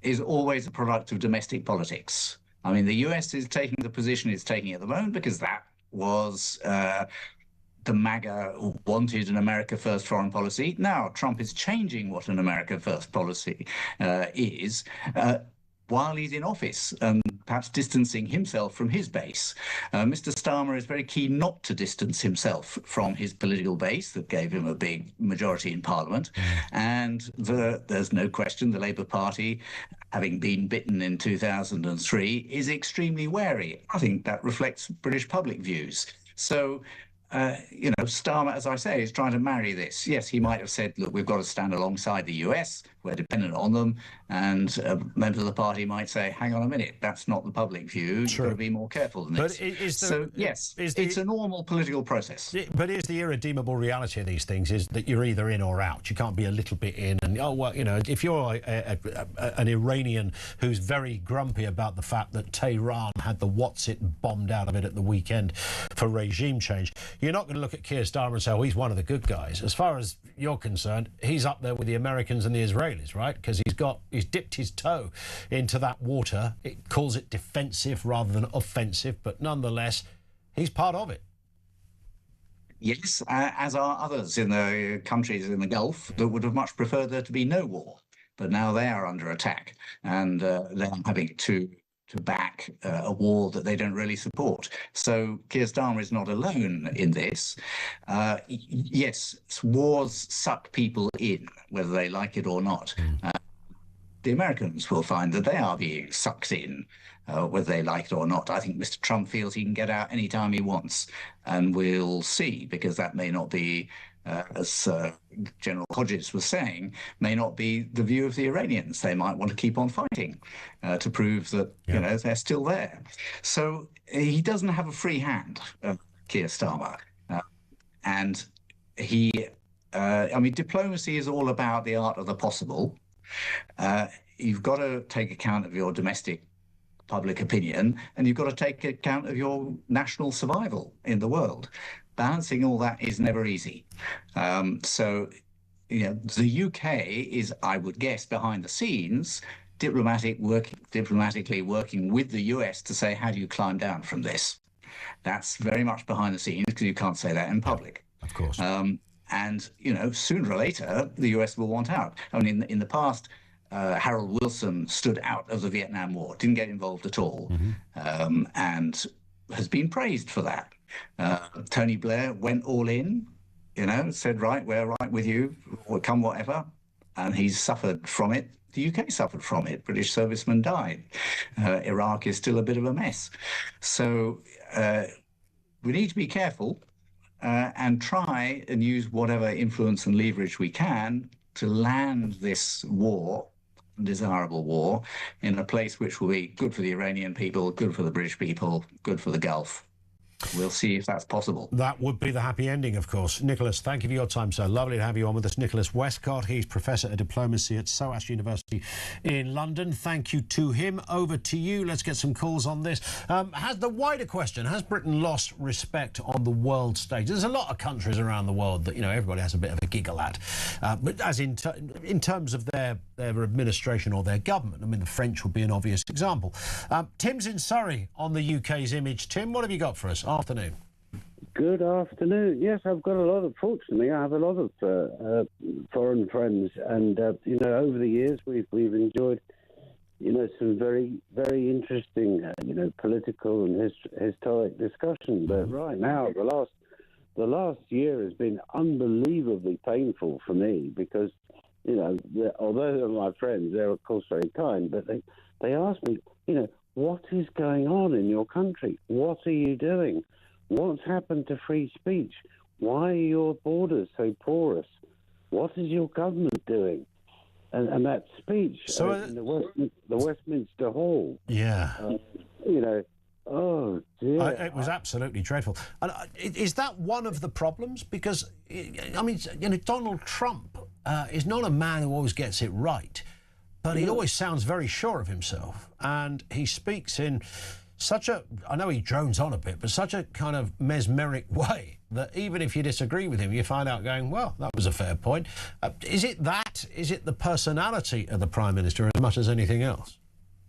is always a product of domestic politics. I mean, the US is taking the position it's taking at the moment because that was the MAGA wanted an America First foreign policy. Now Trump is changing what an America First policy is while he's in office and perhaps distancing himself from his base. Mr. Starmer is very keen not to distance himself from his political base that gave him a big majority in Parliament. And there's no question the Labour Party, having been bitten in 2003, is extremely wary. I think that reflects British public views. So, you know, Starmer, as I say, is trying to marry this. Yes, he might have said, look, we've got to stand alongside the US, we're dependent on them, and members of the party might say, hang on a minute, that's not the public view, you've got to be more careful than this. So, yes, it's a normal political process. But is the irredeemable reality of these things is that you're either in or out. You can't be a little bit in and, oh, well, you know, if you're an Iranian who's very grumpy about the fact that Tehran had the what's-it bombed out of it at the weekend for regime change, you're not going to look at Keir Starmer and say, oh, he's one of the good guys. As far as you're concerned, he's up there with the Americans and the Israelis, right? Because he's dipped his toe into that water. It calls it defensive rather than offensive, but nonetheless, he's part of it. Yes, as are others in the countries in the Gulf that would have much preferred there to be no war. But now they are under attack, and they're having to back a war that they don't really support. So Keir Starmer is not alone in this. Yes, wars suck people in, whether they like it or not. The Americans will find that they are being sucked in, whether they like it or not. I think Mr. Trump feels he can get out anytime he wants, and we'll see, because that may not be, as General Hodges was saying, may not be the view of the Iranians. They might want to keep on fighting to prove that, you know, they're still there. So he doesn't have a free hand, Keir Starmer. And he, I mean, diplomacy is all about the art of the possible. You've got to take account of your domestic public opinion, and you've got to take account of your national survival in the world. Balancing all that is never easy. So, you know, the UK is, I would guess, behind the scenes, diplomatically working with the US to say, how do you climb down from this? That's very much behind the scenes, because you can't say that in public. Of course. And, you know, sooner or later, the US will want out. I mean, in the past, Harold Wilson stood out of the Vietnam War, didn't get involved at all, and has been praised for that. Tony Blair went all in, you know, said, right, we're right with you, come whatever, and he's suffered from it. The UK suffered from it. British servicemen died. Iraq is still a bit of a mess. So we need to be careful and try and use whatever influence and leverage we can to land this war, undesirable war, in a place which will be good for the Iranian people, good for the British people, good for the Gulf. We'll see if that's possible. That would be the happy ending, of course. Nicholas, thank you for your time, sir. Lovely to have you on with us. Nicholas Westcott, he's Professor of Diplomacy at SOAS University in London. Thank you to him. Over to you. Let's get some calls on this. Has the wider question, has Britain lost respect on the world stage? There's a lot of countries around the world that, you know, everybody has a bit of a giggle at. But as in terms of their administration or their government, I mean, the French would be an obvious example. Tim's in Surrey on the UK's image. Tim, what have you got for us? Afternoon. Good afternoon. Yes, I've got a lot of, fortunately, I have a lot of foreign friends, and you know, over the years we've enjoyed, you know, some very, very interesting, you know, political and historic discussion. But right now, the last year has been unbelievably painful for me, because, you know, although they're my friends, they're of course very kind, but they ask me, you know, what is going on in your country? What are you doing? What's happened to free speech? Why are your borders so porous? What is your government doing? And that speech in the Westminster Hall, yeah, you know, Oh, dear. It was absolutely dreadful. And is that one of the problems? Because, I mean, you know, Donald Trump is not a man who always gets it right, but he always sounds very sure of himself. And he speaks in such a, I know he drones on a bit, but such a kind of mesmeric way that even if you disagree with him, you find out going, well, that was a fair point. Is it that? Is it the personality of the Prime Minister as much as anything else?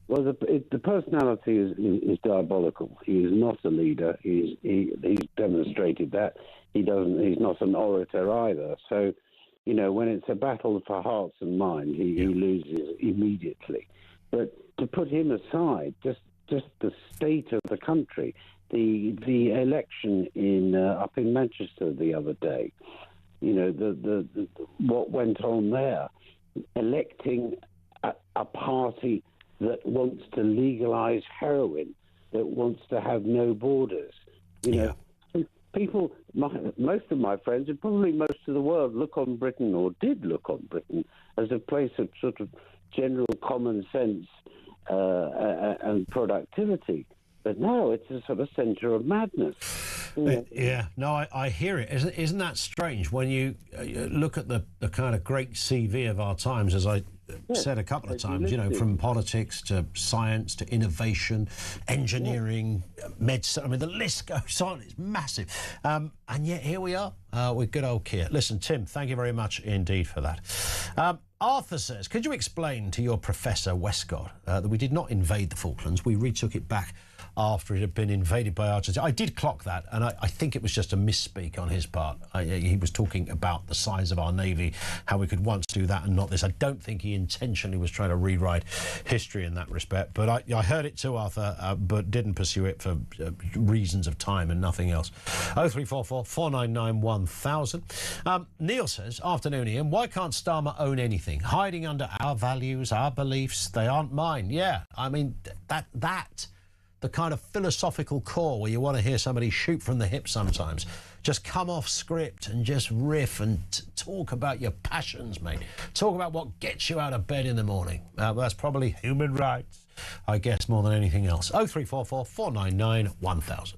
Well, the personality is diabolical. He is not a leader. He's demonstrated that. He's not an orator either. So, you know, when it's a battle for hearts and minds, he loses immediately. But to put him aside, just the state of the country, the election up in Manchester the other day, you know, the what went on there, electing a party that wants to legalise heroin, that wants to have no borders. You know, people, most of my friends, and probably most of the world, look on Britain, or did look on Britain, as a place of sort of general common sense and productivity. But now it's a sort of centre of madness. Yeah, no, I hear it. Isn't that strange when you look at the kind of great CV of our times, as I said a couple of times, you know, from politics to science to innovation, engineering, medicine. I mean, the list goes on. It's massive. And yet here we are with good old Keir. Listen, Tim, thank you very much indeed for that. Arthur says, could you explain to your Professor Westcott that we did not invade the Falklands? We retook it back after it had been invaded by Argentina. I did clock that, and I think it was just a misspeak on his part. He was talking about the size of our navy, how we could once do that and not this. I don't think he intentionally was trying to rewrite history in that respect, but I heard it too, Arthur, but didn't pursue it for reasons of time and nothing else. 0344 499 1000. Neil says, afternoon, Ian, why can't Starmer own anything? Hiding under our values, our beliefs, they aren't mine. Yeah, I mean, that the kind of philosophical core where you want to hear somebody shoot from the hip sometimes. Just come off script and just riff and talk about your passions, mate. Talk about what gets you out of bed in the morning. That's probably human rights, I guess, more than anything else. 0344 499 1000.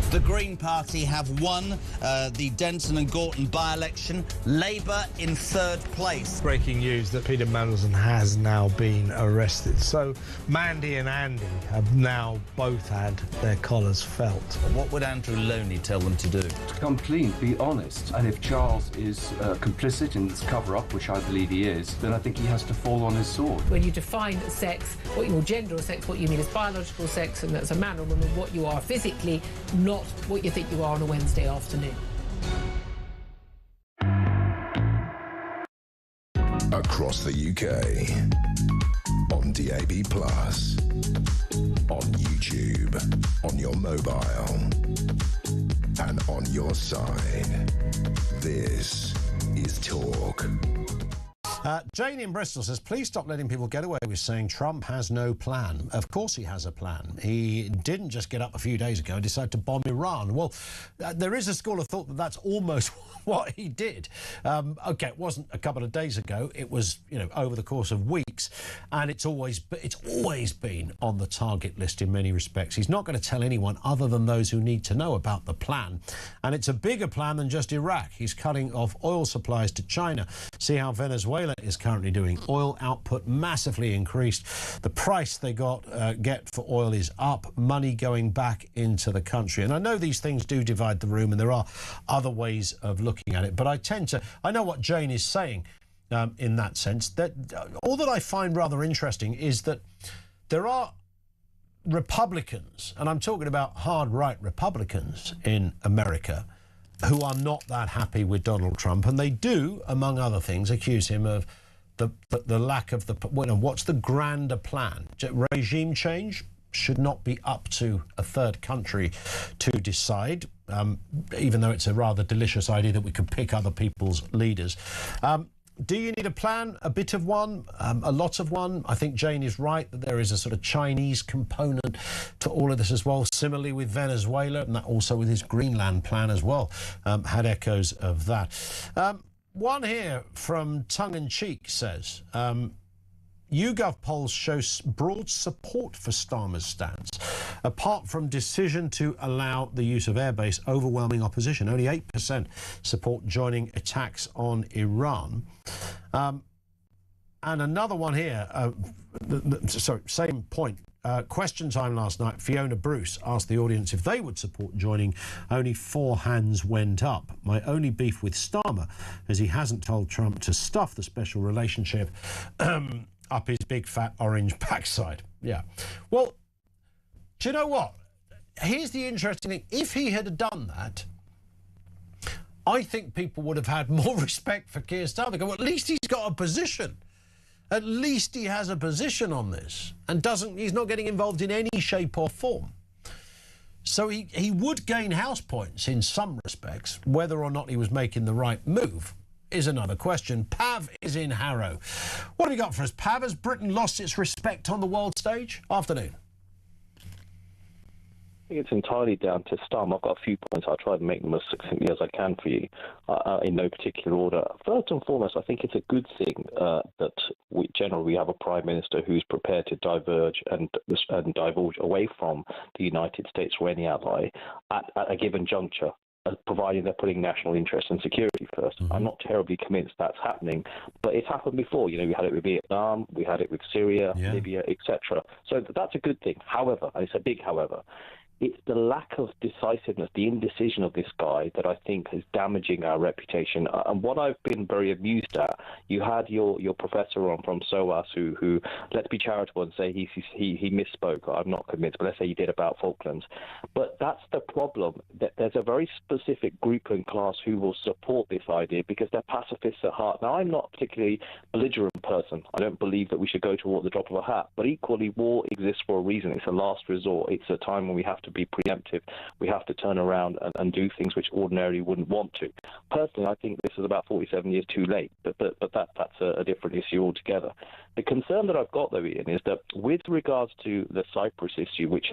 The Green Party have won the Denton and Gorton by-election. Labour in third place. Breaking news that Peter Mandelson has now been arrested. So Mandy and Andy have now both had their collars felt. What would Andrew Loney tell them to do? To come clean, be honest. And if Charles is complicit in this cover-up, which I believe he is, then I think he has to fall on his sword. When you define sex, what your gender or sex, what you mean is biological sex, and that's a man or woman, what you are physically, not what you think you are on a Wednesday afternoon. Across the UK, on DAB+, on YouTube, on your mobile, and on your side. This is Talk. Jane in Bristol says, please stop letting people get away with saying Trump has no plan. Of course he has a plan. He didn't just get up a few days ago and decide to bomb Iran. Well, there is a school of thought that that's almost what he did. OK, it wasn't a couple of days ago. It was, you know, over the course of weeks. And it's always been on the target list in many respects. He's not going to tell anyone other than those who need to know about the plan. And it's a bigger plan than just Iraq. He's cutting off oil supplies to China. See how Venezuela is currently doing. Oil output massively increased. The price they get for oil is up. Money going back into the country. And I know these things do divide the room, and there are other ways of looking at it. But I know what Jane is saying in that sense. That all that I find rather interesting is that there are Republicans, and I'm talking about hard right Republicans in America, who are not that happy with Donald Trump, and they do, among other things, accuse him of the lack of what's the grander plan? Regime change should not be up to a third country to decide, even though it's a rather delicious idea that we could pick other people's leaders. Do you need a plan? A bit of one? A lot of one? I think Jane is right that there is a sort of Chinese component to all of this as well. Similarly with Venezuela, and that also with his Greenland plan as well, had echoes of that. One here from Tongue in Cheek says, YouGov polls show broad support for Starmer's stance. Apart from decision to allow the use of airbase, overwhelming opposition. Only 8% support joining attacks on Iran. And another one here, sorry, same point. Question time last night, Fiona Bruce asked the audience if they would support joining. Only 4 hands went up. My only beef with Starmer is he hasn't told Trump to stuff the special relationship up his big fat orange backside. Yeah. Well, do you know what? Here's the interesting thing. If he had done that, I think people would have had more respect for Keir Starmer. They go, well, at least he's got a position. At least he has a position on this and he's not getting involved in any shape or form. So he would gain house points in some respects. Whether or not he was making the right move is another question. Pav is in Harrow. What have you got for us, Pav? Has Britain lost its respect on the world stage? Afternoon. I think it's entirely down to Starmer. I've got a few points. I'll try to make them as succinctly as I can for you, in no particular order. First and foremost, I think it's a good thing that we generally have a Prime Minister who's prepared to diverge and divulge away from the United States or any ally at a given juncture, providing they're putting national interest and security first. I'm not terribly convinced that's happening, but it's happened before. You know, we had it with Vietnam, we had it with Syria, Libya, etc. So that's a good thing. However, and it's a big however, it's the lack of decisiveness, the indecision of this guy that I think is damaging our reputation. And what I've been very amused at, you had your professor on from SOAS who let's be charitable and say he misspoke. I'm not convinced, but let's say he did about Falklands. But that's the problem. That there's a very specific group and class who will support this idea because they're pacifists at heart. Now, I'm not a particularly belligerent person. I don't believe that we should go to war at the drop of a hat. But equally, war exists for a reason. It's a last resort. It's a time when we have to be preemptive. We have to turn around and do things which ordinarily wouldn't want to. Personally, I think this is about 47 years too late, but that's a different issue altogether. The concern that I've got, though, Ian, is that with regards to the Cyprus issue, which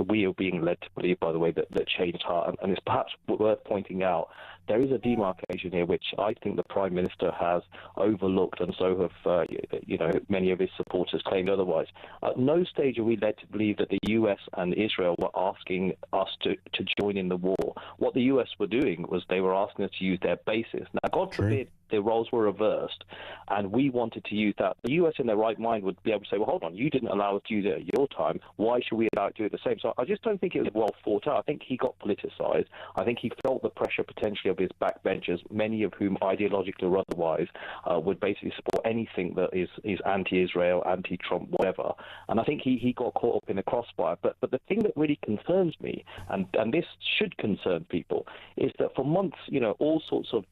we are being led to believe, by the way, that changed heart, and it's perhaps worth pointing out, there is a demarcation here which I think the Prime Minister has overlooked, and so have many of his supporters claimed otherwise. At no stage are we led to believe that the US and Israel were asking us to join in the war. What the US were doing was they were asking us to use their bases. Now, God forbid the roles were reversed, and we wanted to use that, the US in their right mind would be able to say, well, hold on, you didn't allow us to use it at your time. Why should we allow it to do it the same? So I just don't think it was well thought out. I think he got politicized. I think he felt the pressure potentially of his backbenchers, many of whom ideologically or otherwise would basically support anything that is anti-Israel, anti-Trump, whatever. And I think he got caught up in the crossfire. But the thing that really concerns me, and this should concern people, is that for months, all sorts of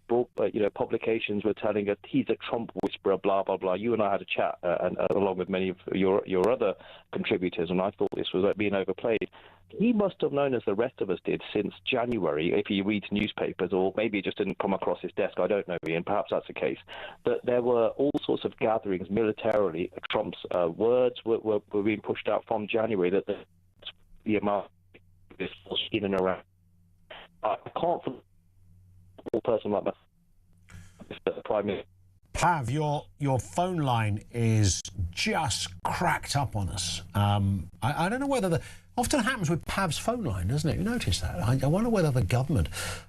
publications were telling us he's a Trump whisperer, blah, blah, blah. You and I had a chat, and along with many of your other contributors, and I thought this was being overplayed. He must have known, as the rest of us did, since January, if he reads newspapers, or maybe it just didn't come across his desk, I don't know, Ian, perhaps that's the case, that there were all sorts of gatherings militarily. Trump's words were being pushed out from January, that the amount of this was in and around. I can't, for a person like the Prime Minister. Pav, your phone line is just cracked up on us. I don't know whether often happens with Pav's phone line, doesn't it? You notice that? I wonder whether the government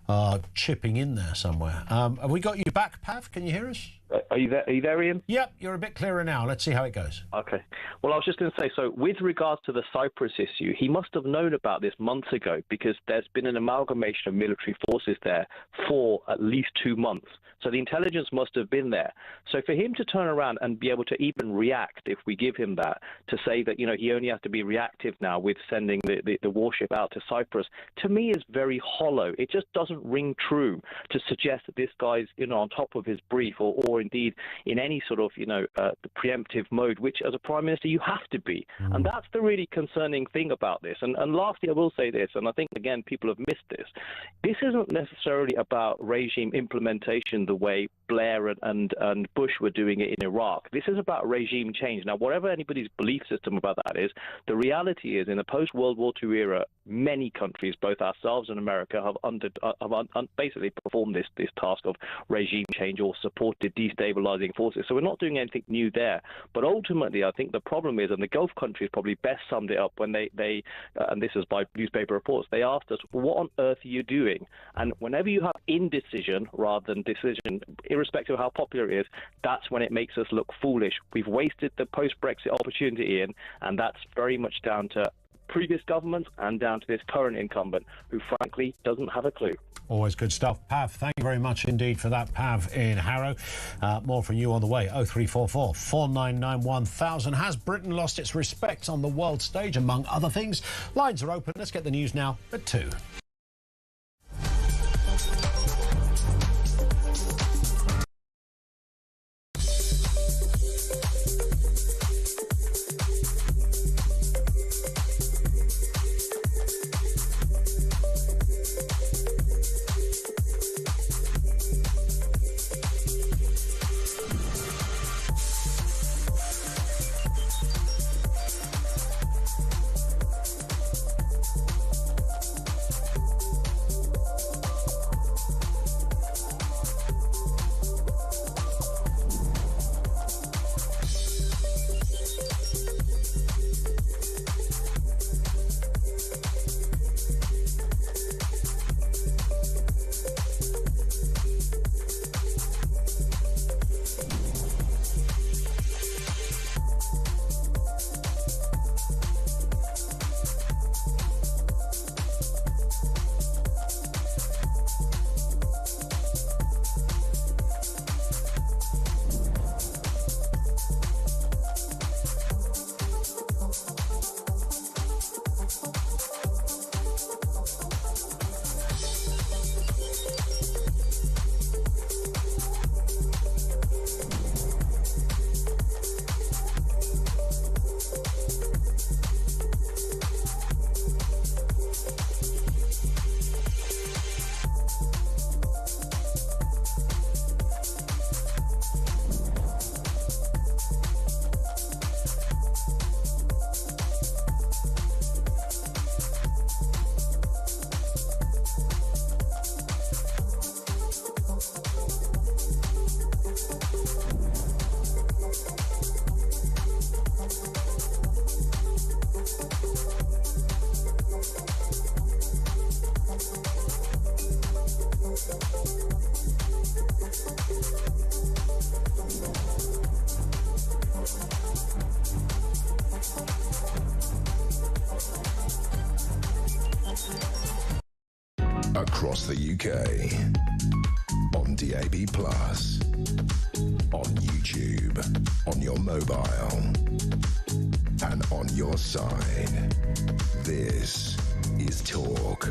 are chipping in there somewhere. Have we got you back, Pav? Can you hear us? Are you there, Ian? Yep, you're a bit clearer now. Let's see how it goes. Okay. Well, I was just going to say, so with regards to the Cyprus issue, he must have known about this months ago, because there's been an amalgamation of military forces there for at least 2 months. So the intelligence must have been there. So for him to turn around and be able to even react, if we give him that, to say that, he only has to be reactive now with sending the warship out to Cyprus, to me is very hollow. It just doesn't ring true to suggest that this guy's, on top of his brief, or indeed in any sort of, the preemptive mode, which as a Prime Minister you have to be. And that's the really concerning thing about this. And lastly, I will say this, and I think, again, people have missed this. This isn't necessarily about regime implementation the way Blair and Bush were doing it in Iraq. This is about regime change. Now, whatever anybody's belief system about that is, the reality is, in the post-World War II era, many countries, both ourselves and America, have basically performed this task of regime change or supported destabilizing forces. So we're not doing anything new there. But ultimately, I think the problem is, and the Gulf countries probably best summed it up when they and this is by newspaper reports, they asked us, what on earth are you doing? And whenever you have indecision rather than decision, irrespective of how popular it is, that's when it makes us look foolish. We've wasted the post-Brexit opportunity, Ian, and that's very much down to previous governments and down to this current incumbent, who frankly doesn't have a clue. Always good stuff. Pav, thank you very much indeed for that, Pav in Harrow. More from you on the way. 0344 499 1000. Has Britain lost its respect on the world stage, among other things? Lines are open. Let's get the news now at 2. across the UK. On DAB+, on YouTube, on your mobile, and on your side. This is Talk.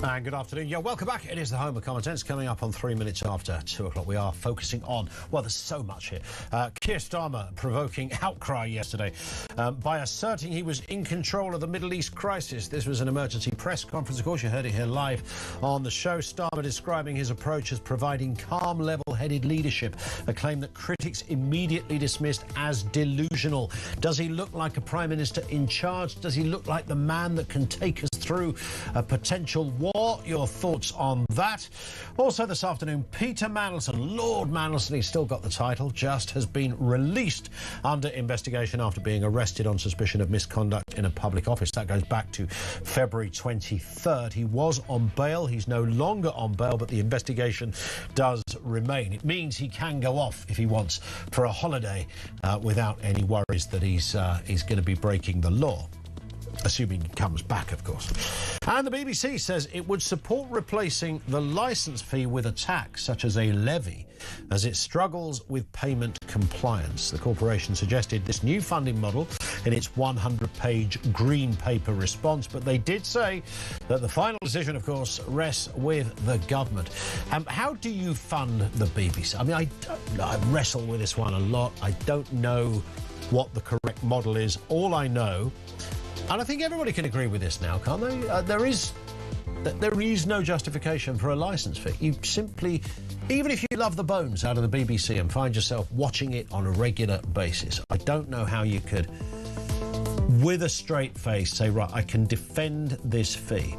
And good afternoon. Yeah, welcome back. It is the Home of Common Sense. Coming up on 3 minutes after 2 o'clock, we are focusing on, well, there's so much here. Keir Starmer provoking outcry yesterday by asserting he was in control of the Middle East crisis. This was an emergency press conference. Of course, you heard it here live on the show. Starmer describing his approach as providing calm, level-headed leadership, a claim that critics immediately dismissed as delusional. Does he look like a Prime Minister in charge? Does he look like the man that can take us through a potential war? Your thoughts on that? Also this afternoon, Peter Mandelson, Lord Mandelson, he's still got the title, just has been released under investigation after being arrested on suspicion of misconduct in a public office. That goes back to February 23rd. He was on bail. He's no longer on bail, but the investigation does remain. It means he can go off if he wants for a holiday without any worries that he's going to be breaking the law. Assuming he comes back, of course. And the BBC says it would support replacing the licence fee with a tax, such as a levy, as it struggles with payment compliance. The corporation suggested this new funding model in its 100-page green paper response, but they did say that the final decision, of course, rests with the government. How do you fund the BBC? I mean, I wrestle with this one a lot. I don't know what the correct model is. All I know, and I think everybody can agree with this now, can't they? There is no justification for a licence fee. You simply, even if you love the bones out of the BBC and find yourself watching it on a regular basis, I don't know how you could, with a straight face, say, right, I can defend this fee.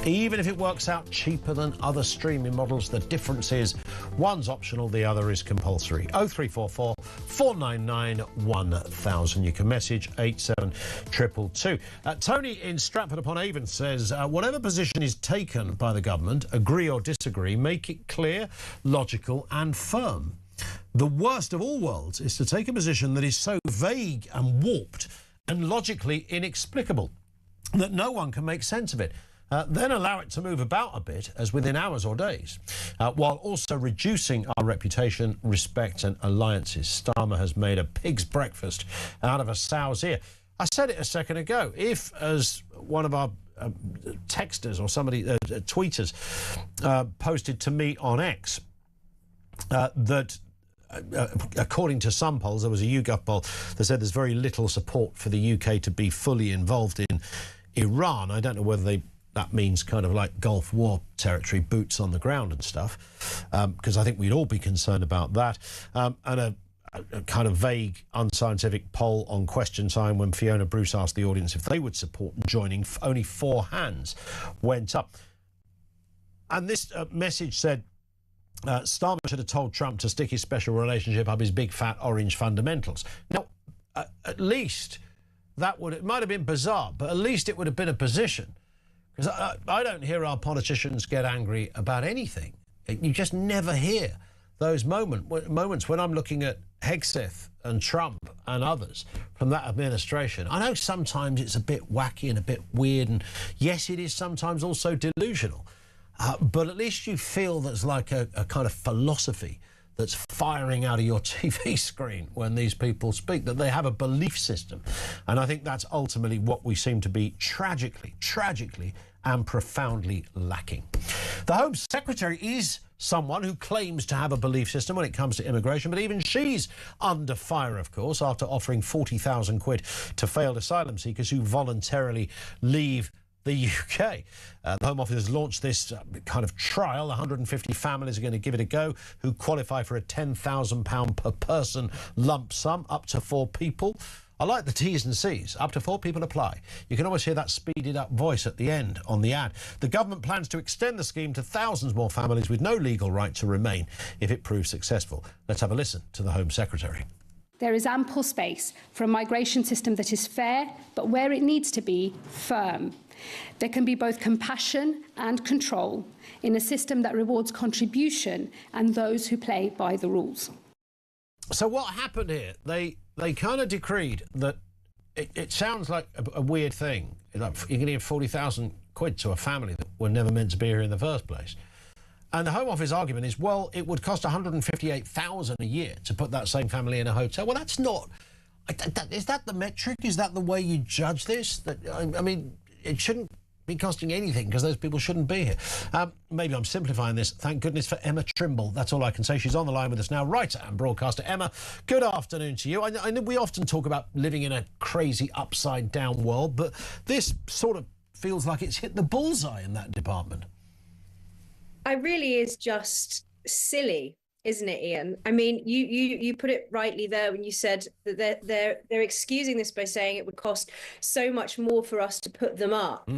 Even if it works out cheaper than other streaming models, the difference is one's optional, the other is compulsory. 0344 499 1000. You can message 87222. Tony in Stratford-upon-Avon says, whatever position is taken by the government, agree or disagree, make it clear, logical and firm. The worst of all worlds is to take a position that is so vague and warped and logically inexplicable that no one can make sense of it. Then allow it to move about a bit, as within hours or days, while also reducing our reputation, respect and alliances. Starmer has made a pig's breakfast out of a sow's ear. I said it a second ago. If, as one of our texters or somebody, tweeters, posted to me on X, that according to some polls, there was a YouGov poll that said there's very little support for the UK to be fully involved in Iran. I don't know whether that means kind of like Gulf War territory, boots on the ground and stuff, because I think we'd all be concerned about that. And a kind of vague, unscientific poll on Question Time when Fiona Bruce asked the audience if they would support joining, only 4 hands went up. And this message said, Starmer should have told Trump to stick his special relationship up his big fat orange fundamentals. Now, at least that would, it might have been bizarre, but at least it would have been a position. Because I don't hear our politicians get angry about anything. You just never hear those moments when I'm looking at Hegseth and Trump and others from that administration. I know sometimes it's a bit wacky and a bit weird, and yes, it is sometimes also delusional. But at least you feel there's like a kind of philosophy that's firing out of your TV screen when these people speak, that they have a belief system. And I think that's ultimately what we seem to be tragically and profoundly lacking. The Home Secretary is someone who claims to have a belief system when it comes to immigration, but even she's under fire, of course, after offering 40,000 quid to failed asylum seekers who voluntarily leave the UK. The Home Office has launched this kind of trial. 150 families are going to give it a go who qualify for a £10,000 per person lump sum, up to 4 people. I like the T's and C's. Up to 4 people apply. You can always hear that speeded up voice at the end on the ad. The government plans to extend the scheme to thousands more families with no legal right to remain if it proves successful. Let's have a listen to the Home Secretary. There is ample space for a migration system that is fair, but where it needs to be, firm. There can be both compassion and control in a system that rewards contribution and those who play by the rules. So what happened here? They kind of decreed that it sounds like a weird thing. Like you're going to give 40,000 quid to a family that were never meant to be here in the first place. And the Home Office argument is, well, it would cost 158,000 a year to put that same family in a hotel. Well, that's not... Is that the metric? Is that the way you judge this? I mean, it shouldn't be costing anything because those people shouldn't be here. Maybe I'm simplifying this. Thank goodness for Emma Trimble. That's all I can say. She's on the line with us now, writer and broadcaster. Emma, good afternoon to you. I know we often talk about living in a crazy upside-down world, but this sort of feels like it's hit the bullseye in that department. It really is just silly, isn't it, Ian? I mean, you put it rightly there when you said that they're excusing this by saying it would cost so much more for us to put them up.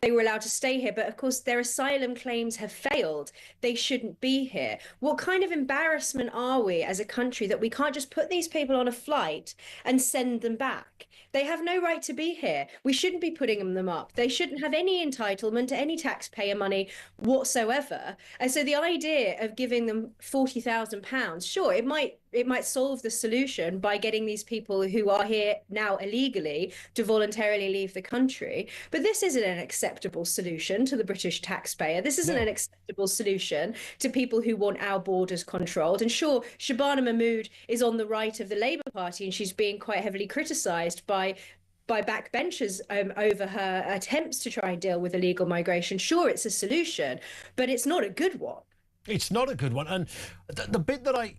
They were allowed to stay here, but of course their asylum claims have failed. They shouldn't be here. What kind of embarrassment are we as a country that we can't just put these people on a flight and send them back? They have no right to be here. We shouldn't be putting them up. They shouldn't have any entitlement to any taxpayer money whatsoever. And so the idea of giving them £40,000, sure, it might solve the solution by getting these people who are here now illegally to voluntarily leave the country. But this isn't an acceptable solution to the British taxpayer. This isn't an acceptable solution to people who want our borders controlled. And sure, Shabana Mahmood is on the right of the Labour Party, and she's being quite heavily criticised by backbenchers over her attempts to try and deal with illegal migration. Sure, it's a solution, but it's not a good one. It's not a good one. And the bit that I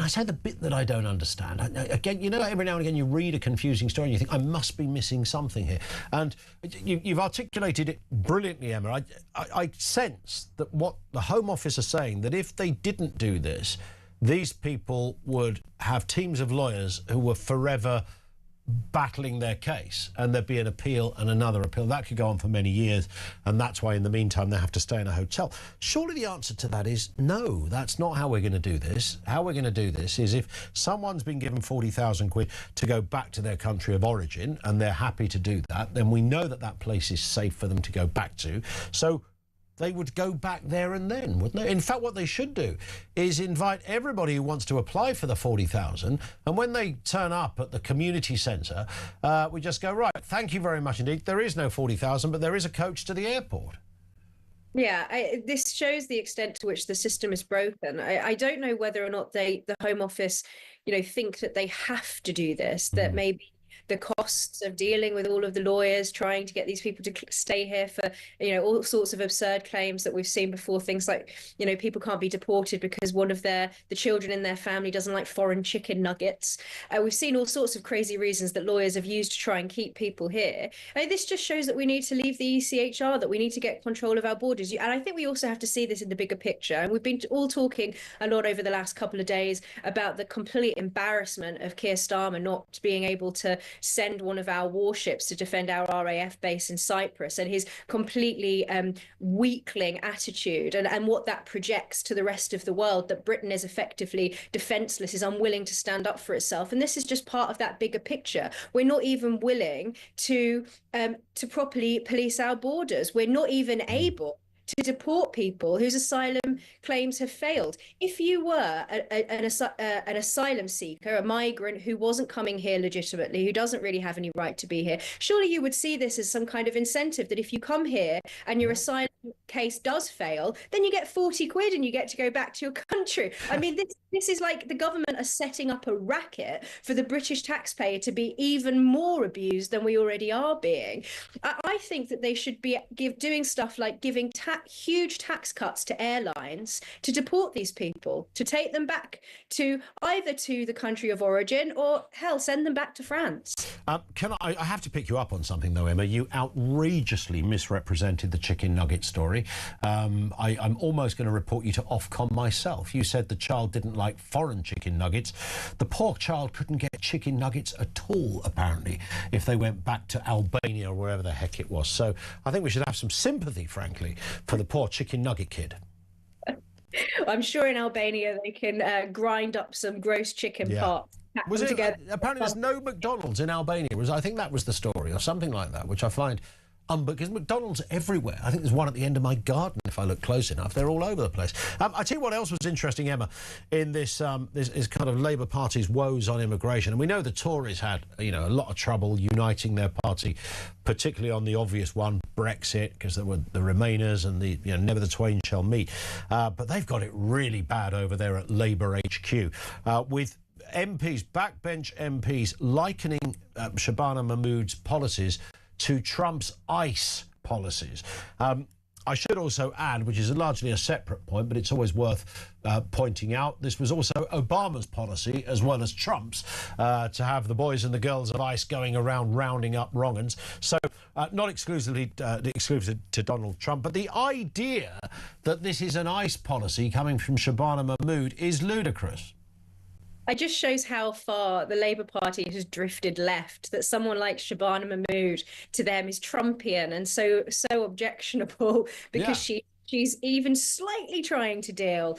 say the bit that I don't understand. Again, you know, every now and again you read a confusing story and you think, I must be missing something here. And you've articulated it brilliantly, Emma. I sense that what the Home Office are saying, that if they didn't do this, these people would have teams of lawyers who were forever battling their case, and there'd be an appeal and another appeal. That could go on for many years, and that's why in the meantime they have to stay in a hotel. Surely the answer to that is no, that's not how we're going to do this. How we're going to do this is if someone's been given 40,000 quid to go back to their country of origin and they're happy to do that, then we know that that place is safe for them to go back to. So they would go back there and then, wouldn't they? In fact, what they should do is invite everybody who wants to apply for the 40,000, and when they turn up at the community centre, we just go, right, thank you very much indeed. There is no 40,000, but there is a coach to the airport. Yeah, this shows the extent to which the system is broken. I don't know whether or not the Home Office, think that they have to do this, that maybe the costs of dealing with all of the lawyers trying to get these people to stay here for, all sorts of absurd claims that we've seen before. Things like, people can't be deported because one of the children in their family doesn't like foreign chicken nuggets. We've seen all sorts of crazy reasons that lawyers have used to try and keep people here. This just shows that we need to leave the ECHR, that we need to get control of our borders. And I think we also have to see this in the bigger picture. And we've been all talking a lot over the last couple of days about the complete embarrassment of Keir Starmer not being able to send one of our warships to defend our RAF base in Cyprus, and his completely weakling attitude and what that projects to the rest of the world, that Britain is effectively defenseless, is unwilling to stand up for itself. And this is just part of that bigger picture. We're not even willing to properly police our borders. We're not even able to deport people whose asylum claims have failed. If you were an asylum seeker, a migrant who wasn't coming here legitimately, who doesn't really have any right to be here, surely you would see this as some kind of incentive that if you come here and your asylum case does fail, then you get 40 quid and you get to go back to your country. I mean, this is like the government are setting up a racket for the British taxpayer to be even more abused than we already are being. I think that they should be doing stuff like giving huge tax cuts to airlines to deport these people, to take them back to either to the country of origin or, hell, send them back to France. I have to pick you up on something, though, Emma. You outrageously misrepresented the chicken nugget story. I'm almost going to report you to Ofcom myself. You said the child didn't like foreign chicken nuggets. The poor child couldn't get chicken nuggets at all, apparently, if they went back to Albania or wherever the heck it was. So I think we should have some sympathy, frankly, for the poor chicken nugget kid. I'm sure in Albania they can grind up some gross chicken parts. Was it? Apparently there's no McDonald's in Albania. I think that was the story or something like that, which I find because McDonald's are everywhere. I think there's one at the end of my garden if I look close enough. They're all over the place. I tell you what else was interesting, Emma, in this this kind of Labour Party's woes on immigration. And we know the Tories had, a lot of trouble uniting their party, particularly on the obvious one, Brexit, because there were the Remainers and the never the twain shall meet. But they've got it really bad over there at Labour HQ, with MPs, backbench MPs, likening Shabana Mahmood's policies to Trump's ICE policies. I should also add, which is largely a separate point, but it's always worth pointing out, this was also Obama's policy, as well as Trump's, to have the boys and the girls of ICE going around rounding up wrong-uns. So not exclusively exclusive to Donald Trump, but the idea that this is an ICE policy coming from Shabana Mahmood is ludicrous. It just shows how far the Labour Party has drifted left, that someone like Shabana Mahmood to them is Trumpian and so objectionable because she's even slightly trying to deal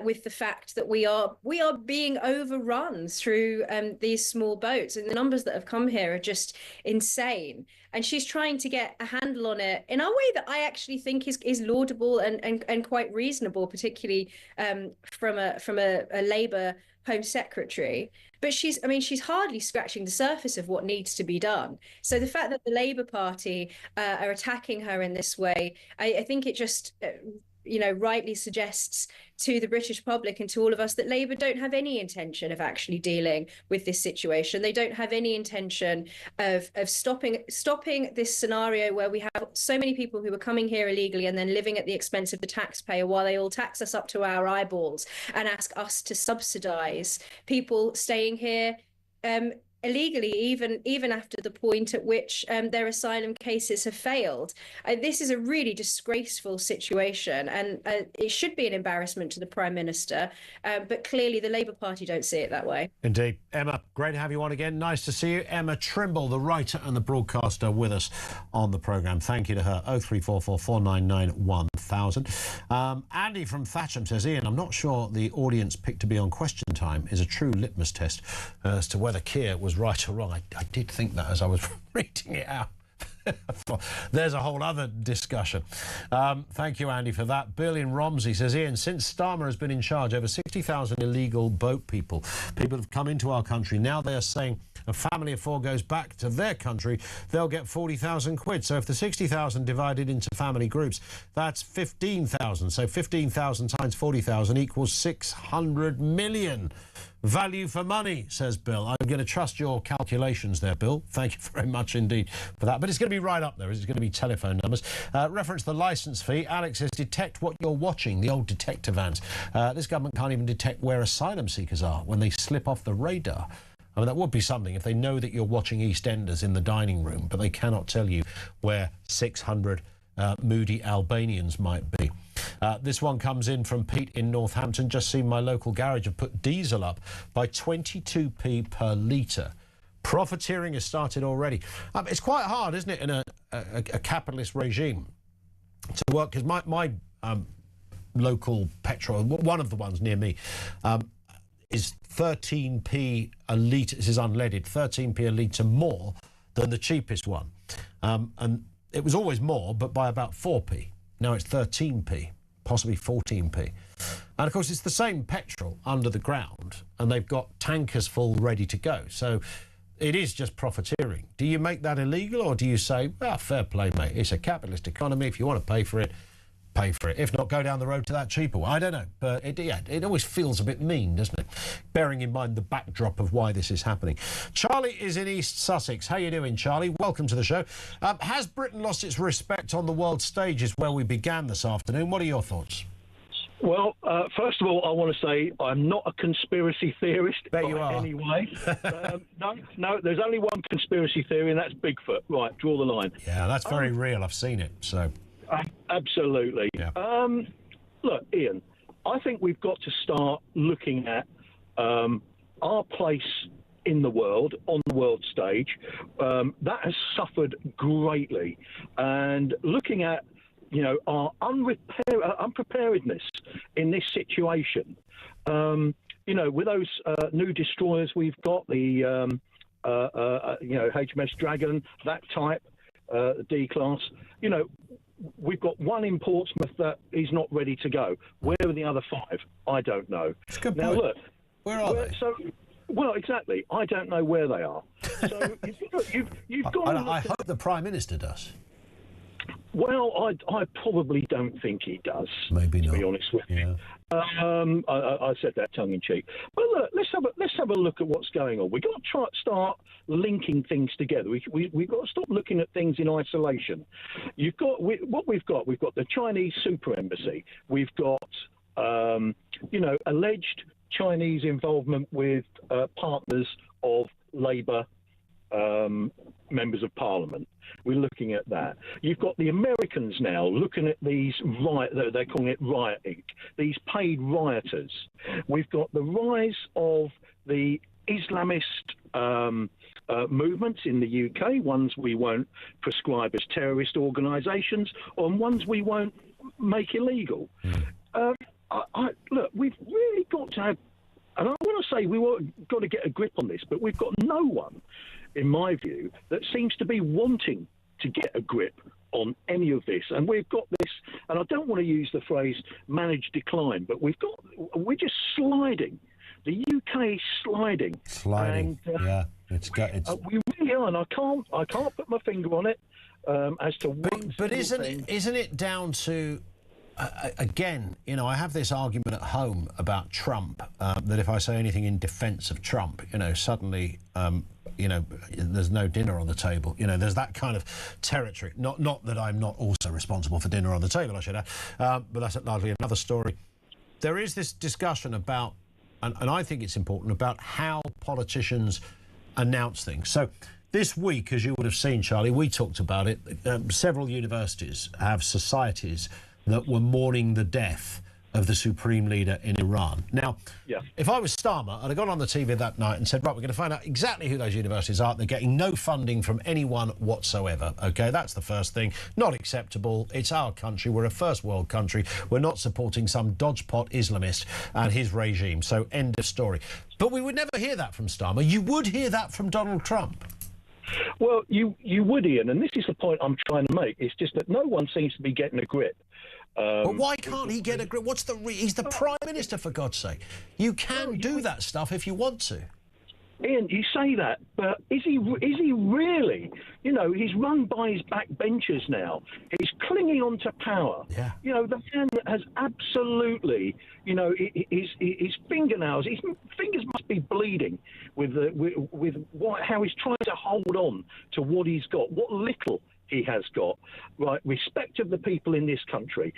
with the fact that we are being overrun through these small boats, and the numbers that have come here are just insane. And she's trying to get a handle on it in a way that I actually think is laudable and quite reasonable, particularly from a Labour Home Secretary. But she's hardly scratching the surface of what needs to be done. So the fact that the Labour Party are attacking her in this way, I think it just rightly suggests to the British public and to all of us that Labour don't have any intention of actually dealing with this situation. They don't have any intention of stopping this scenario where we have so many people who are coming here illegally and then living at the expense of the taxpayer, while they all tax us up to our eyeballs and ask us to subsidise people staying here illegally, even after the point at which their asylum cases have failed. This is a really disgraceful situation, and it should be an embarrassment to the Prime Minister, but clearly the Labour Party don't see it that way. Indeed. Emma, great to have you on again. Nice to see you. Emma Trimble, the writer and the broadcaster, with us on the programme. Thank you to her. 0344 499 1000. Andy from Thatcham says, Ian, I'm not sure the audience picked to be on Question Time is a true litmus test as to whether Keir was right or wrong. I did think that as I was reading it out. There's a whole other discussion. Thank you, Andy, for that. Bill in Romsey says, Ian, since Starmer has been in charge, over 60,000 illegal boat people have come into our country. Now they are saying a family of four goes back to their country, they'll get 40,000 quid. So if the 60,000 divided into family groups, that's 15,000. So 15,000 times 40,000 equals 600 million. Value for money, says Bill. I'm going to trust your calculations there, Bill. Thank you very much indeed for that. But it's going to be right up there. It's going to be telephone numbers. Reference the licence fee. Alex says, detect what you're watching, the old detector vans. This government can't even detect where asylum seekers are when they slip off the radar. I mean, that would be something if they know that you're watching EastEnders in the dining room, but they cannot tell you where 600 moody Albanians might be. This one comes in from Pete in Northampton. Just seen my local garage have put diesel up by 22p per litre. Profiteering has started already. It's quite hard, isn't it, in a capitalist regime to work, because my local petrol, one of the ones near me, is 13p a litre. This is unleaded, 13p a litre more than the cheapest one. And it was always more, but by about 4p. Now it's 13p, possibly 14p. And of course, it's the same petrol under the ground, and they've got tankers full ready to go. So it is just profiteering. Do you make that illegal, or do you say, well, fair play, mate, it's a capitalist economy. If you want to pay for it, pay for it. If not, go down the road to that cheaper one. I don't know, but it always feels a bit mean, doesn't it? Bearing in mind the backdrop of why this is happening. Charlie is in East Sussex. How you doing, Charlie? Welcome to the show. Has Britain lost its respect on the world stage, is where we began this afternoon. What are your thoughts? Well, first of all, I want to say I'm not a conspiracy theorist. Bet you are. Anyway. No, there's only one conspiracy theory, and that's Bigfoot. Right, draw the line. Yeah, that's very real. I've seen it, so... Absolutely. Yeah. Look, Ian, I think we've got to start looking at our place in the world, on the world stage. That has suffered greatly. And looking at, our unpreparedness in this situation, with those new destroyers we've got, the, HMS Dragon, that type, D-class. You know, we've got one in Portsmouth that is not ready to go. Where are the other 5? I don't know. It's a good now, point. look, where are they? So, well, exactly. I don't know where they are. So you've got. I hope the Prime Minister does. Well, I probably don't think he does. Maybe not. To be honest with you. I said that tongue in cheek. But look, let's have a look at what's going on. We've got to start linking things together. We've got to stop looking at things in isolation. We've got the Chinese super embassy. We've got alleged Chinese involvement with partners of Labour members of Parliament. We're looking at that. You've got the Americans now looking at these they're calling it rioting, these paid rioters. We've got the rise of the Islamist movements in the UK, ones we won't prescribe as terrorist organisations, and ones we won't make illegal. Look, we've really got to have, and I want to say we've got to get a grip on this, but we've got no one, in my view, that seems to be wanting to get a grip on any of this. And we've got this, and I don't want to use the phrase managed decline, but we're just sliding. The UK is sliding. Sliding, and, we really are, and I can't put my finger on it as to what. But isn't it down to? Again, I have this argument at home about Trump, that if I say anything in defence of Trump, suddenly, there's no dinner on the table. There's that kind of territory. Not that I'm not also responsible for dinner on the table, I should add, but that's largely another story. There is this discussion about, and I think it's important, about how politicians announce things. So this week, as you would have seen, Charlie, we talked about it. Several universities have societies that were mourning the death of the supreme leader in Iran. Now, if I was Starmer, I'd have gone on the TV that night and said, right, we're going to find out exactly who those universities are. They're getting no funding from anyone whatsoever. OK, that's the first thing. Not acceptable. It's our country. We're a first world country. We're not supporting some dodgepot Islamist and his regime. So end of story. But we would never hear that from Starmer. You would hear that from Donald Trump. Well, you would, Ian, and this is the point I'm trying to make. It's just that no one seems to be getting a grip. But why can't he get a grip? He's the Prime Minister, for God's sake. You can do that stuff if you want to. Ian, you say that, but is he really? He's run by his backbenchers now. He's clinging on to power. Yeah. The man has absolutely, his fingernails, his fingers must be bleeding with how he's trying to hold on to what he's got, what little he has got. Right, respect of the people in this country,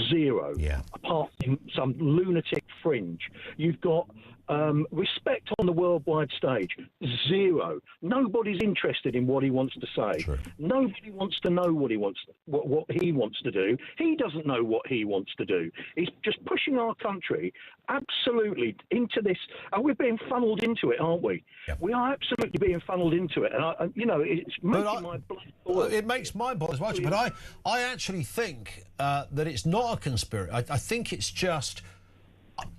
zero. Yeah. Apart from some lunatic fringe, you've got respect on the worldwide stage, zero. Nobody's interested in what he wants to say. True. Nobody wants to know what he wants to do. He doesn't know what he wants to do. He's just pushing our country absolutely into this, and we're being funneled into it, aren't we? Yep. We are absolutely being funneled into it, and it's making my blood boil. It makes my blood boil, but I actually think that it's not a conspiracy. I think it's just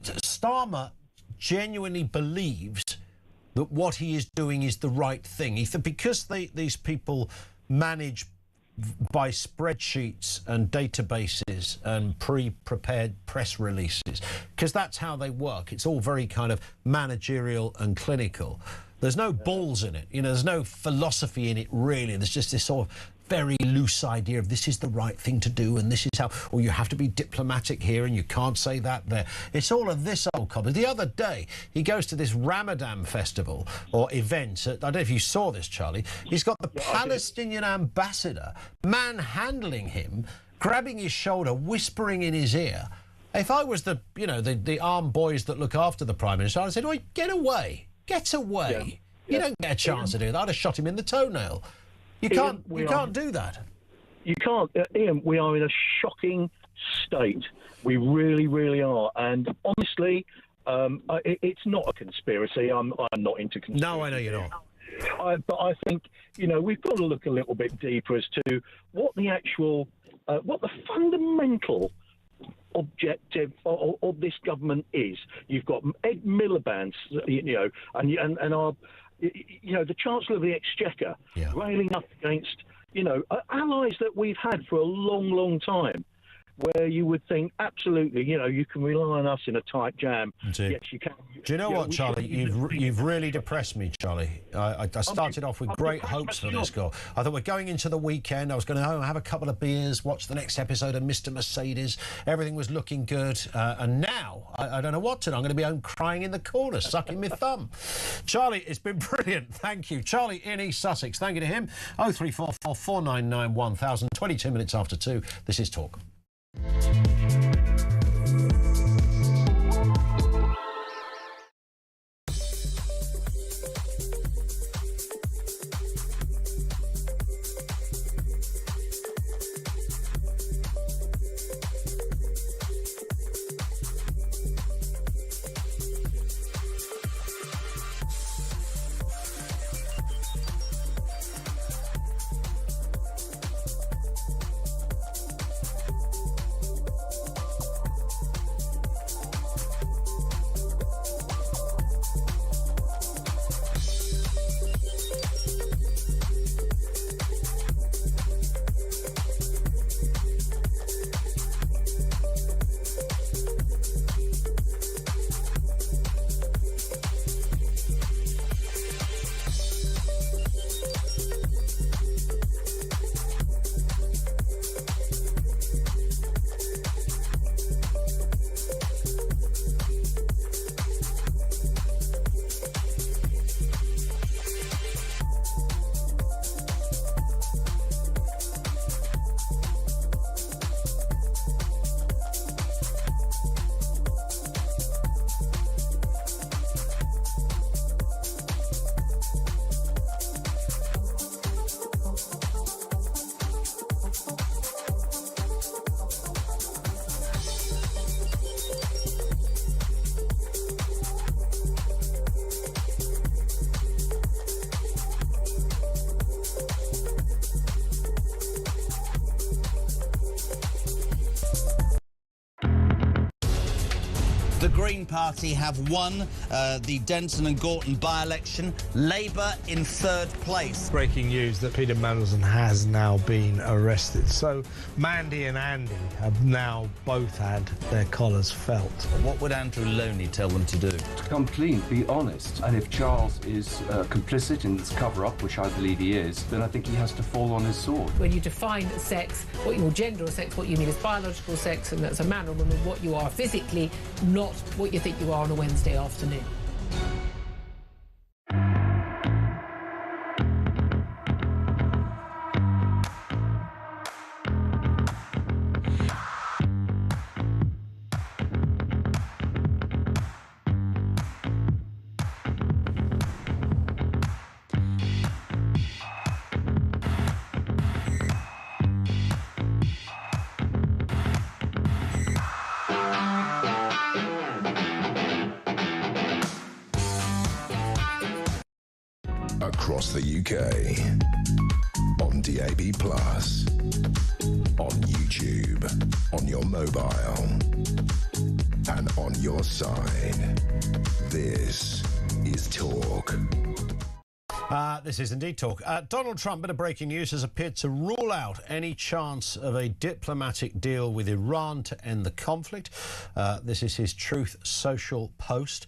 Starmer genuinely believes that what he is doing is the right thing. Because these people manage by spreadsheets and databases and pre-prepared press releases, because that's how they work. It's all very kind of managerial and clinical. There's no balls in it. There's no philosophy in it, really. There's just this sort of very loose idea of this is the right thing to do and this is how, or you have to be diplomatic here and you can't say that there. It's all of this old cobble. The other day, he goes to this Ramadan festival or event. I don't know if you saw this, Charlie. He's got the Palestinian ambassador manhandling him, grabbing his shoulder, whispering in his ear. If I was the armed boys that look after the Prime Minister, I'd say, "Oh, get away. Get away. You don't get a chance to do that. I'd have shot him in the toenail." You can't do that. You can't. Ian, we are in a shocking state. We really, really are. And honestly, it's not a conspiracy. I'm not into conspiracy. No, I know you're not. But I think, we've got to look a little bit deeper as to what the actual, what the fundamental objective of this government is. You've got Ed Miliband, and our... the Chancellor of the Exchequer railing up against, allies that we've had for a long, long time, where you would think, absolutely, you can rely on us in a tight jam. Indeed. Yes, you can. Do you know what, Charlie? You've really depressed me, Charlie. I started off with great hopes for this goal. I thought we're going into the weekend. I was going to have a couple of beers, watch the next episode of Mr. Mercedes. Everything was looking good. And now, I don't know what to do. I'm going to be home crying in the corner, sucking my thumb. Charlie, it's been brilliant. Thank you. Charlie in East Sussex. Thank you to him. 0344 499 1000. 22 minutes after 2. This is Talk. The Green Party have won the Denton and Gorton by-election. Labour in third place. Breaking news that Peter Mandelson has now been arrested. So Mandy and Andy have now both had their collars felt. What would Andrew Loney tell them to do? To come clean, be honest. And if Charles is complicit in this cover-up, which I believe he is, then I think he has to fall on his sword. When you define sex, what your gender or sex, what you mean is biological sex, and that's a man or woman, what you are physically, not what you think you are on a Wednesday afternoon. Across the UK, on DAB+, on YouTube, on your mobile, and on your side. This is Talk. This is indeed Talk. Donald Trump, bit of breaking news, has appeared to rule out any chance of a diplomatic deal with Iran to end the conflict. This is his Truth Social post.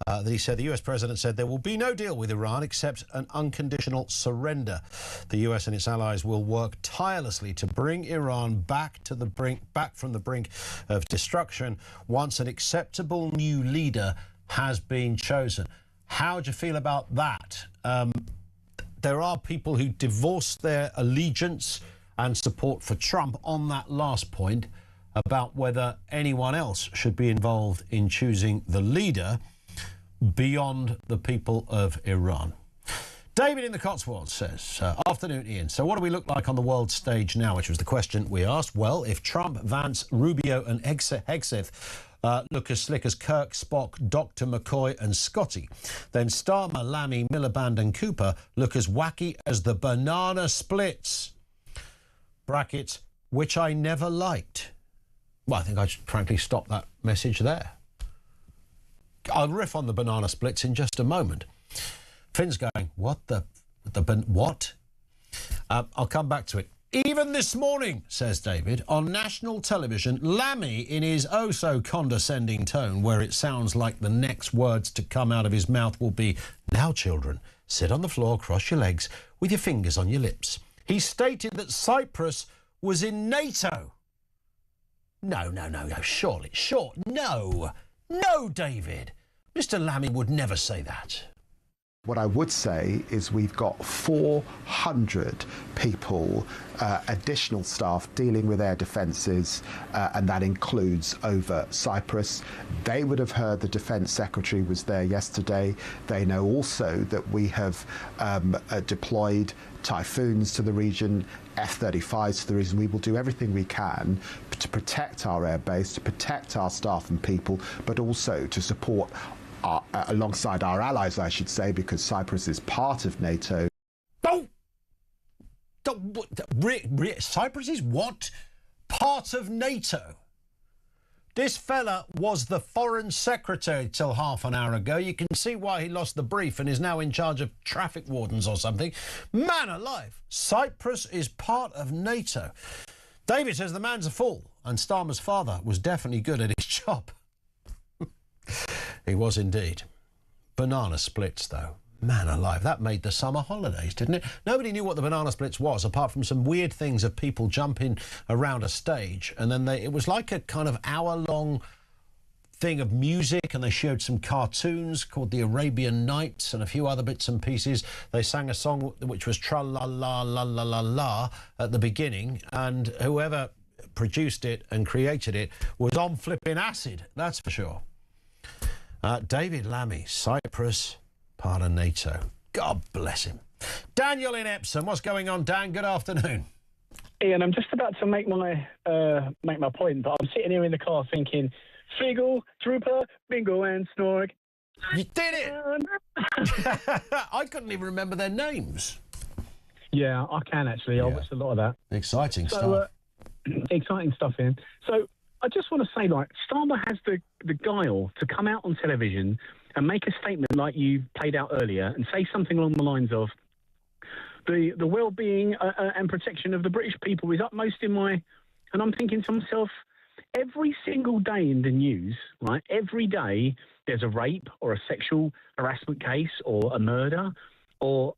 That he said the US president said there will be no deal with Iran except an unconditional surrender. The US and its allies will work tirelessly to bring Iran back from the brink of destruction once an acceptable new leader has been chosen. How do you feel about that? There are people who divorce their allegiance and support for Trump on that last point about whether anyone else should be involved in choosing the leader beyond the people of Iran. David in the Cotswolds says, afternoon, Ian. So what do we look like on the world stage now, which was the question we asked? Well, if Trump, Vance, Rubio and Hegseth look as slick as Kirk, Spock, Dr. McCoy and Scotty, then Starmer, Lammy, Miliband and Cooper look as wacky as the banana splits. Brackets, which I never liked. Well, I think I should frankly stop that message there. I'll riff on the banana splits in just a moment. Finn's going, what? I'll come back to it. Even this morning, says David, on national television, Lammy, in his oh-so-condescending tone, where it sounds like the next words to come out of his mouth will be, "Now, children, sit on the floor, cross your legs, with your fingers on your lips." He stated that Cyprus was in NATO. No, surely, no, David. Mr. Lammy would never say that. What I would say is we've got 400 people, additional staff dealing with air defences, and that includes over Cyprus. They would have heard the Defence Secretary was there yesterday. They know also that we have deployed Typhoons to the region, F-35s to the region. We will do everything we can to protect our airbase, to protect our staff and people, but also to support alongside our allies, I should say, because Cyprus is part of NATO. Cyprus is what? Part of NATO? This fella was the Foreign Secretary till half an hour ago. You can see why he lost the brief and is now in charge of traffic wardens or something. Man alive, Cyprus is part of NATO. David says the man's a fool, and Starmer's father was definitely good at his job. He was indeed. Banana splits, though. Man alive, that made the summer holidays, didn't it? Nobody knew what the banana splits was, apart from some weird things of people jumping around a stage. And then it was like a kind of hour-long thing of music, and they showed some cartoons called the Arabian Nights and a few other bits and pieces. They sang a song which was tra-la-la-la-la-la-la at the beginning, and whoever produced it and created it was on flipping acid, that's for sure. David Lammy, Cyprus, part of NATO. God bless him. Daniel in Epsom, what's going on, Dan? Good afternoon. Ian, I'm just about to make my point, but I'm sitting here in the car thinking, Figgle, Drooper, Bingo and Snorg. You did it! I couldn't even remember their names. Yeah, I can actually. I watched a lot of that. Exciting stuff. Exciting stuff, Ian. So I just want to say, like, Starmer has the guile to come out on television and make a statement like you played out earlier and say something along the lines of the well-being and protection of the British people is utmost in my... And I'm thinking to myself, every single day in the news, right, every day there's a rape or a sexual harassment case or a murder or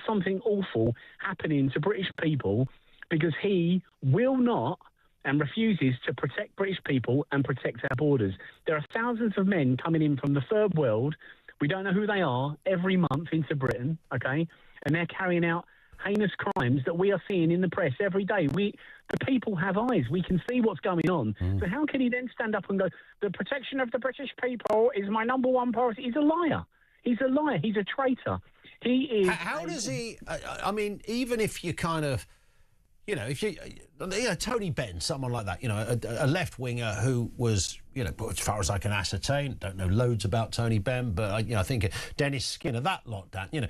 something awful happening to British people because he will not and refuses to protect British people and protect our borders. There are thousands of men coming in from the third world. We don't know who they are every month into Britain, okay? And they're carrying out heinous crimes that we are seeing in the press every day. The people have eyes. We can see what's going on. So how can he then stand up and go, the protection of the British people is my number one priority? He's a liar. He's a liar. He's a traitor. He is... How does he... I mean, even if you kind of... You know, Tony Benn, someone like that, a left-winger who was, as far as I can ascertain, don't know loads about Tony Benn, but, I think Dennis Skinner, that lot, Dan,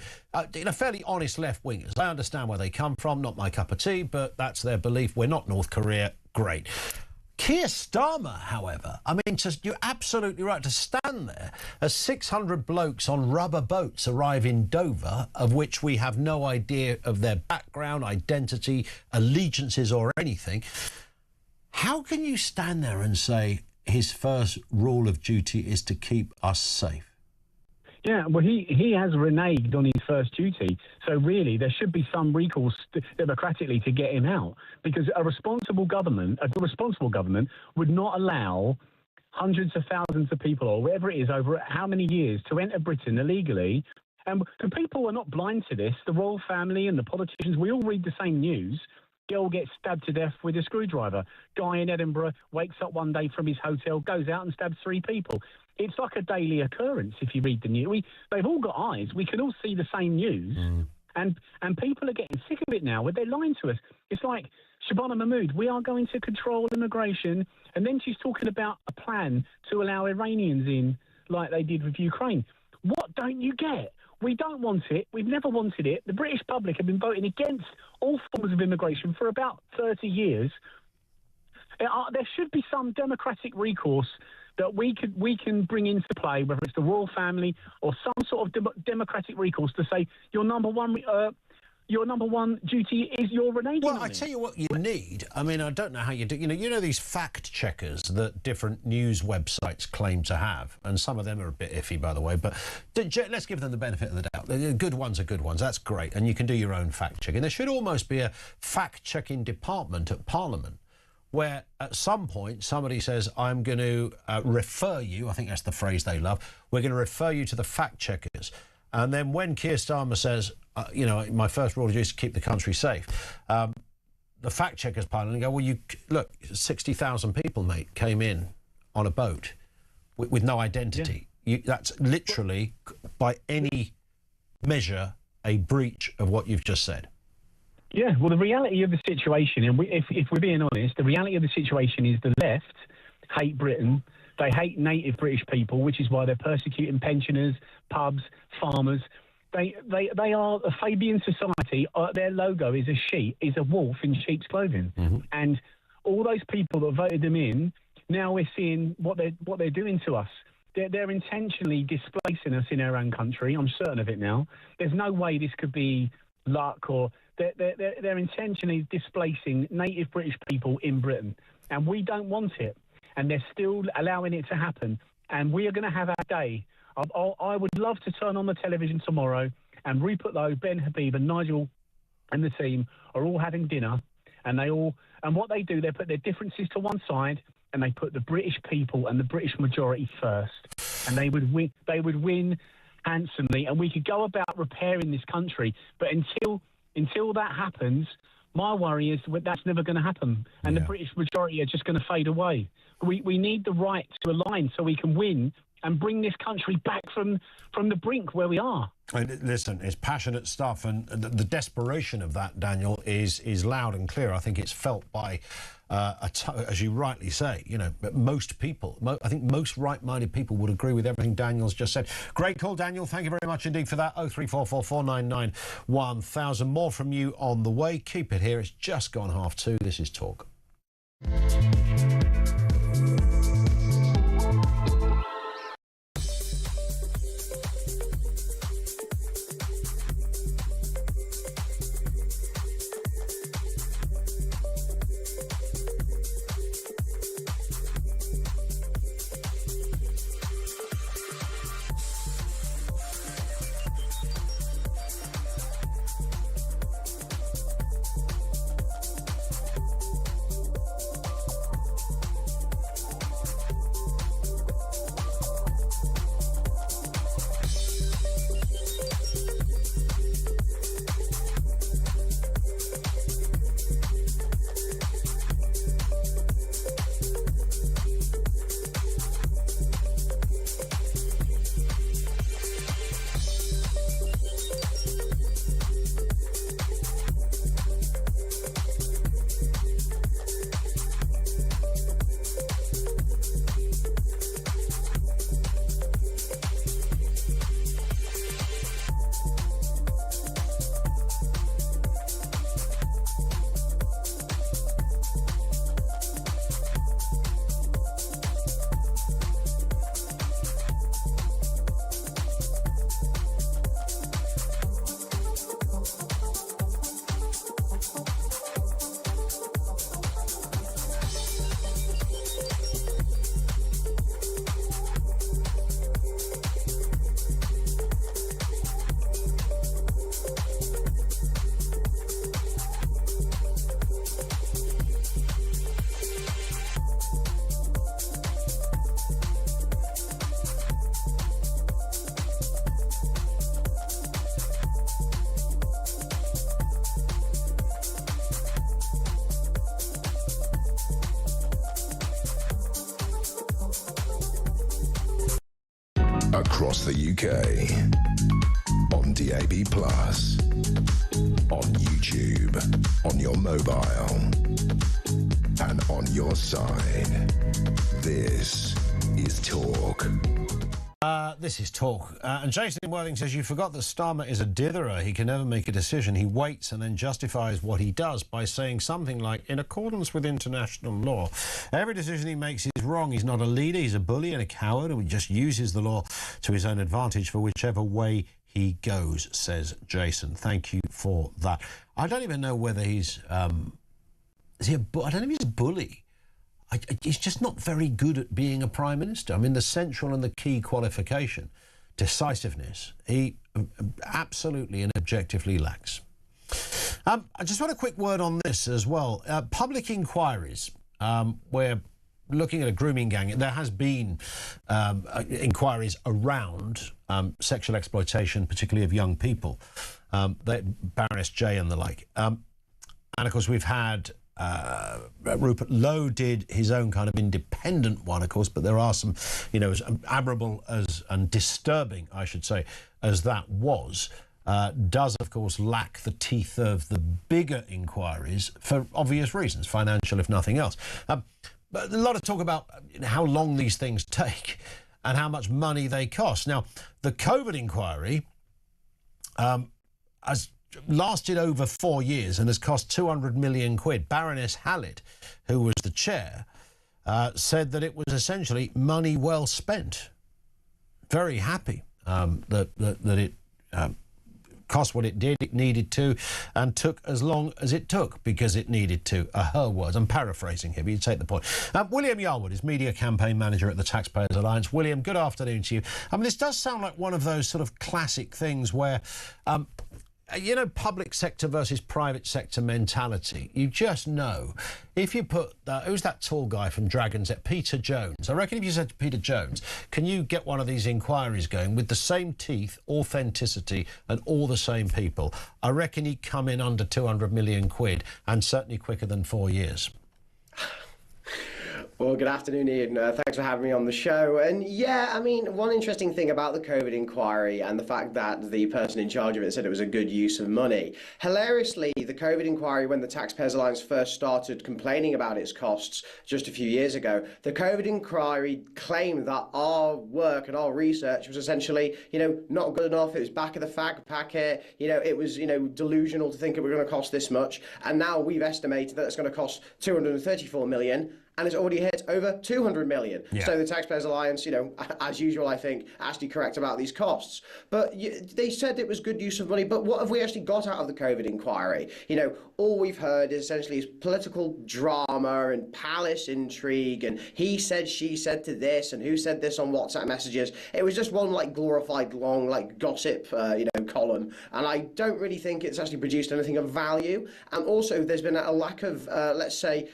fairly honest left-wingers. I understand where they come from, not my cup of tea, but that's their belief. We're not North Korea. Great. Keir Starmer, however, you're absolutely right to stand there as 600 blokes on rubber boats arrive in Dover, of which we have no idea of their background, identity, allegiances or anything. How can you stand there and say his first rule of duty is to keep us safe? Yeah, well, he has reneged on his first duty. So really, there should be some recourse democratically to get him out, because a responsible government would not allow hundreds of thousands of people, or whatever it is, over how many years, to enter Britain illegally. And the people are not blind to this. The royal family and the politicians, we all read the same news. Girl gets stabbed to death with a screwdriver. Guy in Edinburgh wakes up one day from his hotel, goes out and stabs 3 people. It's like a daily occurrence if you read the news. They've all got eyes. We can all see the same news. And people are getting sick of it now where they're lying to us. It's like Shabana Mahmood, we are going to control immigration. And then she's talking about a plan to allow Iranians in like they did with Ukraine. What don't you get? We don't want it. We've never wanted it. The British public have been voting against all forms of immigration for about 30 years. There should be some democratic recourse that we can bring into play, whether it's the royal family or some sort of democratic recourse to say your number one your number one duty is your reneging. Well, I tell you what you need. I mean, I don't know how you do. You know these fact checkers that different news websites claim to have, and some of them are a bit iffy, by the way. But let's give them the benefit of the doubt. The good ones are good ones. That's great, and you can do your own fact checking. There should almost be a fact checking department at Parliament, where at some point somebody says, I'm going to refer you, I think that's the phrase they love, we're going to refer you to the fact checkers. And then when Keir Starmer says, you know, my first rule is to keep the country safe, the fact checkers pile in and go, well, look, 60,000 people, mate, came in on a boat with no identity. Yeah. That's literally, by any measure, a breach of what you've just said. Yeah, well, the reality of the situation, and if we're being honest, the reality of the situation is the left hate Britain. They hate native British people, which is why they're persecuting pensioners, pubs, farmers. They are a Fabian society. Their logo is a wolf in sheep's clothing. Mm-hmm. And all those people that voted them in, now we're seeing what they're doing to us. They're intentionally displacing us in our own country. I'm certain of it now. There's no way this could be luck, or they're intentionally displacing native British people in Britain, and we don't want it. And they're still allowing it to happen. And we are going to have our day. I would love to turn on the television tomorrow and Rupert Lowe, Ben Habib and Nigel and the team are all having dinner, and what they do, they put their differences to one side and they put the British people and the British majority first. And they would win handsomely, and we could go about repairing this country. But until that happens, my worry is that's never going to happen, and the British majority are just going to fade away. We need the right to align so we can win and bring this country back from the brink where we are. Listen, it's passionate stuff, and the desperation of that, Daniel, is loud and clear. I think it's felt by, as you rightly say, you know, most people. I think most right-minded people would agree with everything Daniel's just said. Great call, Daniel. Thank you very much indeed for that. 0344 499 1000. More from you on the way. Keep it here. It's just gone 2:30. This is Talk. Across the UK, on DAB+, on YouTube, on your mobile, and on your side. This is Talk. This is Talk. And Jason in Worthing says, you forgot that Starmer is a ditherer. He can never make a decision. He waits and then justifies what he does by saying something like, in accordance with international law, every decision he makes is wrong. He's not a leader. He's a bully and a coward, and he just uses the law to his own advantage for whichever way he goes, says Jason. Thank you for that. I don't even know whether he's... is he I don't know if he's a bully. He's just not very good at being a Prime Minister. I mean, the central and the key qualification, decisiveness, he absolutely and objectively lacks. I just want a quick word on this as well. Public inquiries, we're looking at a grooming gang. There has been inquiries around sexual exploitation, particularly of young people, Baroness J and the like. And of course, we've had Rupert Lowe did his own kind of independent one, of course, but there are some, you know, as admirable as and disturbing, I should say, as that was, does, of course, lack the teeth of the bigger inquiries for obvious reasons, financial if nothing else. But a lot of talk about how long these things take and how much money they cost. Now, the COVID inquiry has lasted over 4 years and has cost 200 million quid. Baroness Hallett, who was the chair, said that it was essentially money well spent. Very happy that it cost what it did, it needed to, and took as long as it took because it needed to, her words. I'm paraphrasing here, but you take the point. William Yarwood is Media Campaign Manager at the Taxpayers Alliance. William, good afternoon to you. I mean, this does sound like one of those sort of classic things where... you know, public sector versus private sector mentality. You just know. If you put, who's that tall guy from Dragon's Den? Peter Jones. I reckon if you said to Peter Jones, can you get one of these inquiries going with the same teeth, authenticity and all the same people, I reckon he'd come in under 200 million quid and certainly quicker than 4 years. Well, good afternoon, Ian. Thanks for having me on the show. And yeah, I mean, one interesting thing about the COVID inquiry and the fact that the person in charge of it said it was a good use of money. Hilariously, the COVID inquiry, when the Taxpayers Alliance first started complaining about its costs just a few years ago, the COVID inquiry claimed that our work and our research was essentially, you know, not good enough. It was back of the fact packet. You know, it was, you know, delusional to think it was going to cost this much. And now we've estimated that it's going to cost 234 million. And it's already hit over 200 million. Yeah. So the Taxpayers Alliance, you know, as usual, I think, actually correct about these costs. But they said it was good use of money. But what have we actually got out of the COVID inquiry? You know, all we've heard is essentially political drama and palace intrigue and he said, she said to this and who said this on WhatsApp messages. It was just one like glorified long like gossip, column. And I don't really think it's actually produced anything of value. And also there's been a lack of, let's say,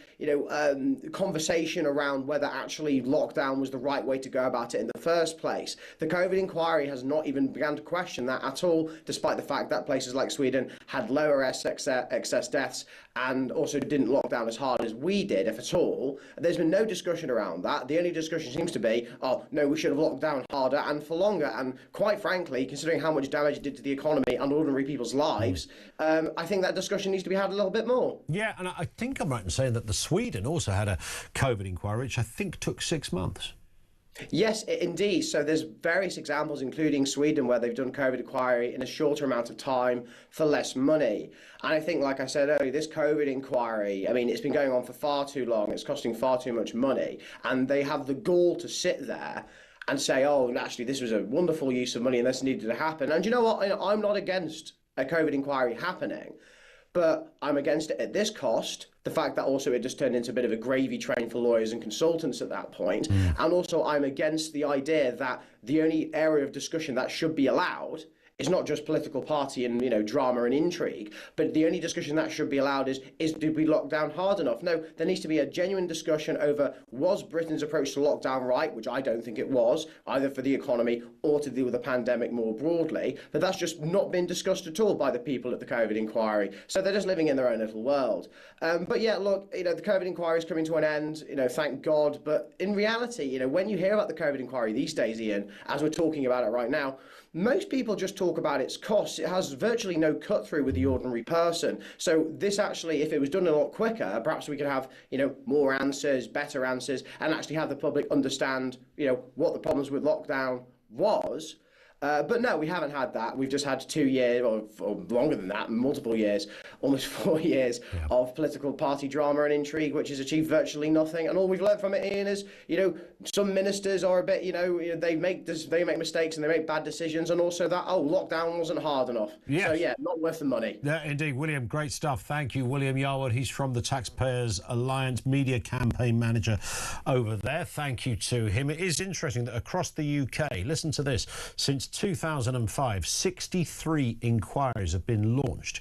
conversation around whether actually lockdown was the right way to go about it in the first place. The COVID inquiry has not even begun to question that at all, despite the fact that places like Sweden had lower excess deaths and also didn't lock down as hard as we did, if at all. There's been no discussion around that. The only discussion seems to be, oh, no, we should have locked down harder and for longer. And quite frankly, considering how much damage it did to the economy and ordinary people's lives, I think that discussion needs to be had a little bit more. Yeah, and I think I'm right in saying that Sweden also had a COVID inquiry, which I think took 6 months. Yes, indeed. So there's various examples, including Sweden, where they've done COVID inquiry in a shorter amount of time for less money. And I think, like I said earlier, this COVID inquiry, I mean, it's been going on for far too long. It's costing far too much money. And they have the gall to sit there and say, oh, actually, this was a wonderful use of money and this needed to happen. And you know what? I'm not against a COVID inquiry happening, but I'm against it at this cost. The fact that also it just turned into a bit of a gravy train for lawyers and consultants at that point. And also I'm against the idea that the only area of discussion that should be allowed is not just political party and, drama and intrigue, but the only discussion that should be allowed is did we lock down hard enough? No, there needs to be a genuine discussion over was Britain's approach to lockdown right, which I don't think it was, either for the economy or to deal with the pandemic more broadly, but that's just not been discussed at all by the people at the COVID inquiry. So they're just living in their own little world. But yeah, look, the COVID inquiry is coming to an end, thank God. But in reality, when you hear about the COVID inquiry these days, Ian, as we're talking about it right now, most people just talk about its costs. It has virtually no cut through with the ordinary person. So this actually, if it was done a lot quicker, perhaps we could have, more answers, better answers, and actually have the public understand, what the problems with lockdown was. But no, we haven't had that. We've just had 2 years, or longer than that, multiple years, almost 4 years of political party drama and intrigue, which has achieved virtually nothing. And all we've learned from it, Ian, is, some ministers are a bit, they make mistakes and they make bad decisions, and also that, lockdown wasn't hard enough. Yes. So, yeah, not worth the money. Yeah, indeed, William, great stuff. Thank you, William Yarwood. He's from the Taxpayers Alliance Media Campaign Manager over there. Thank you to him. It is interesting that across the UK, listen to this, since 2005, 63 inquiries have been launched,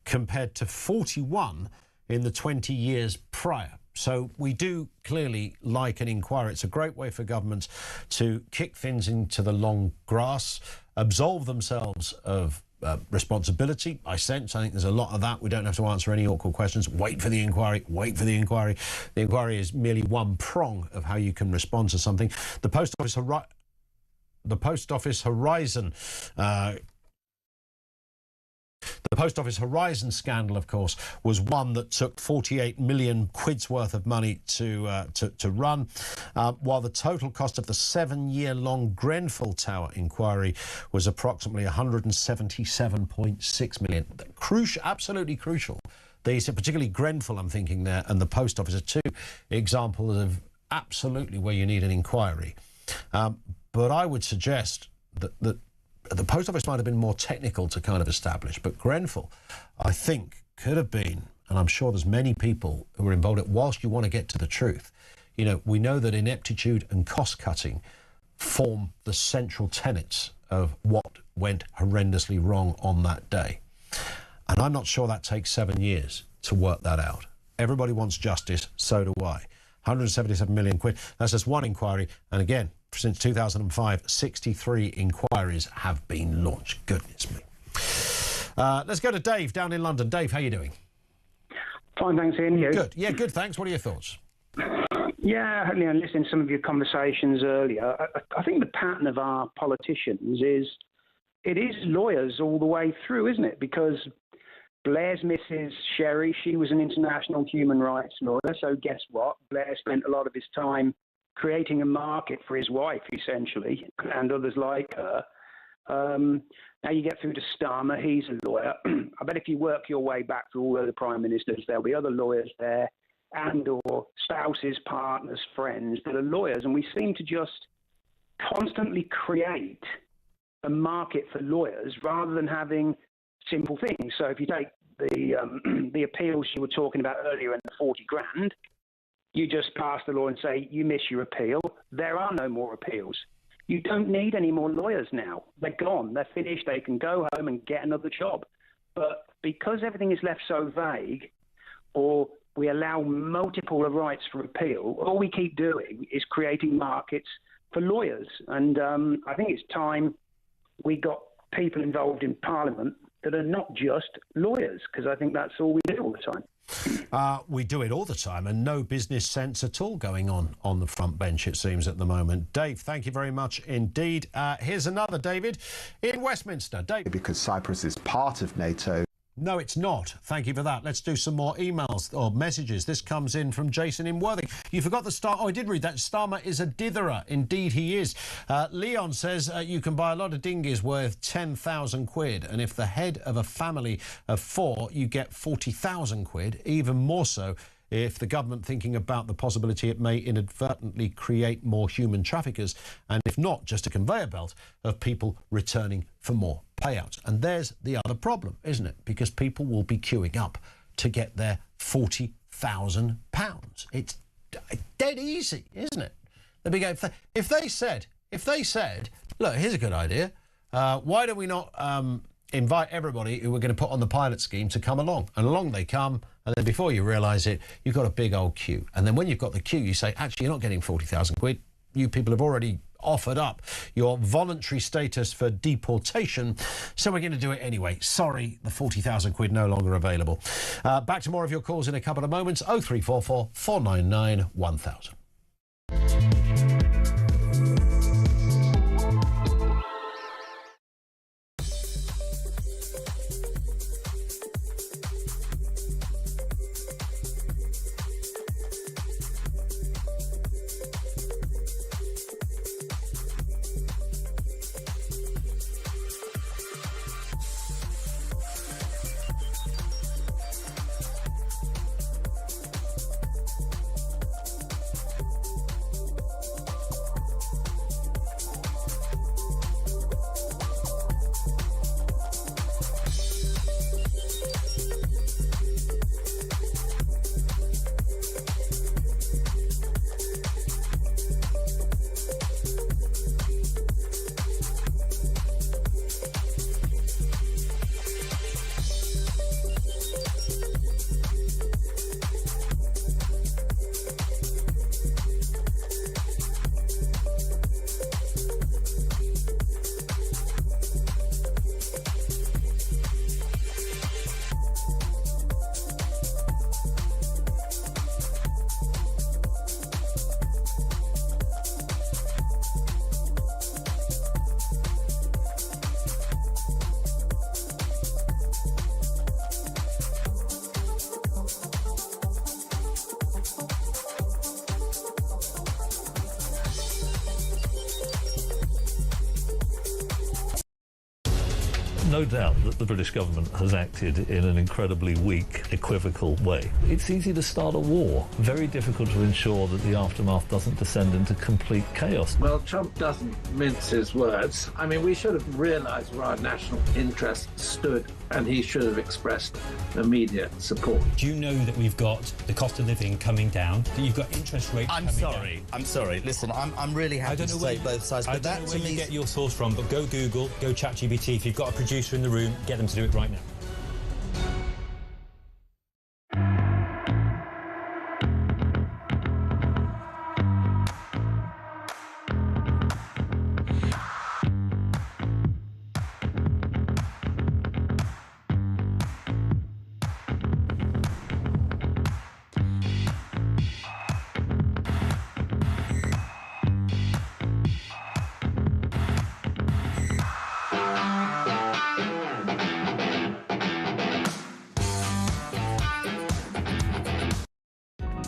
compared to 41 in the 20 years prior. So we do clearly like an inquiry. It's a great way for governments to kick things into the long grass, absolve themselves of responsibility. I think there's a lot of that. We don't have to answer any awkward questions. Wait for the inquiry. Wait for the inquiry. The inquiry is merely one prong of how you can respond to something. The Post Office Horizon scandal, of course, was one that took 48 million quid's worth of money to run, while the total cost of the 7-year-long Grenfell Tower inquiry was approximately 177.6 million. Absolutely crucial. These, particularly Grenfell, I'm thinking there, and the Post Office are two examples of absolutely where you need an inquiry. But I would suggest that the Post Office might have been more technical to kind of establish, but Grenfell, I think, could have been, and I'm sure there's many people who are involved, whilst you want to get to the truth, we know that ineptitude and cost-cutting form the central tenets of what went horrendously wrong on that day. And I'm not sure that takes 7 years to work that out. Everybody wants justice, so do I. 177 million quid, that's just one inquiry, and again, since 2005, 63 inquiries have been launched. Goodness me. Let's go to Dave down in London. Dave, how are you doing? Fine, thanks, Ian. You? Good. Yeah, good, thanks. What are your thoughts? Yeah, listening to some of your conversations earlier, I think the pattern of our politicians is lawyers all the way through, isn't it? Because Blair's Mrs. Sherry, she was an international human rights lawyer, so guess what? Blair spent a lot of his time creating a market for his wife, essentially, and others like her. Now you get through to Starmer, he's a lawyer. I bet if you work your way back through all the prime ministers, there'll be other lawyers there, and or spouses, partners, friends that are lawyers, and we seem to just constantly create a market for lawyers rather than having simple things. So if you take the appeals you were talking about earlier and the 40 grand, you just pass the law and say, you miss your appeal. There are no more appeals. You don't need any more lawyers now. They're gone. They're finished. They can go home and get another job. But because everything is left so vague, or we allow multiple rights for appeal, all we keep doing is creating markets for lawyers. And I think it's time we got people involved in Parliament that are not just lawyers, because I think that's all we do all the time. We do it all the time, and no business sense at all going on the front bench, it seems, at the moment. Dave, thank you very much indeed. Here's another David in Westminster. Dave. Because Cyprus is part of NATO. No, it's not. Thank you for that. Let's do some more emails or messages. This comes in from Jason in Worthing. You forgot the star. Oh, I did read that. Starmer is a ditherer. Indeed, he is. Leon says you can buy a lot of dinghies worth 10,000 quid. And if the head of a family of 4, you get 40,000 quid. Even more so if the government thinking about the possibility it may inadvertently create more human traffickers, and if not, just a conveyor belt of people returning for more payouts. And there's the other problem, isn't it? Because people will be queuing up to get their £40,000. It's dead easy, isn't it? They'll be going, if they said, look, here's a good idea. Why don't we not invite everybody who we're going to put on the pilot scheme to come along? And along they come, and then before you realise it, you've got a big old queue. And then when you've got the queue, you say, actually, you're not getting 40,000 quid. You people have already offered up your voluntary status for deportation, so we're going to do it anyway. Sorry, the 40,000 quid no longer available. Back to more of your calls in a couple of moments. 0344 499 1000. no doubt that the British government has acted in an incredibly weak, equivocal way. It's easy to start a war, very difficult to ensure that the aftermath doesn't descend into complete chaos. Well, Trump doesn't mince his words. I mean, we should have realised where our national interest stood, and he should have expressed immediate support. Do you know that we've got the cost of living coming down, that you've got interest rates coming down? I'm sorry. Listen, I'm really happy to say both sides, but I don't know where you get your source from, but go Google, go ChatGPT. If you've got a producer in the room, get them to do it right now.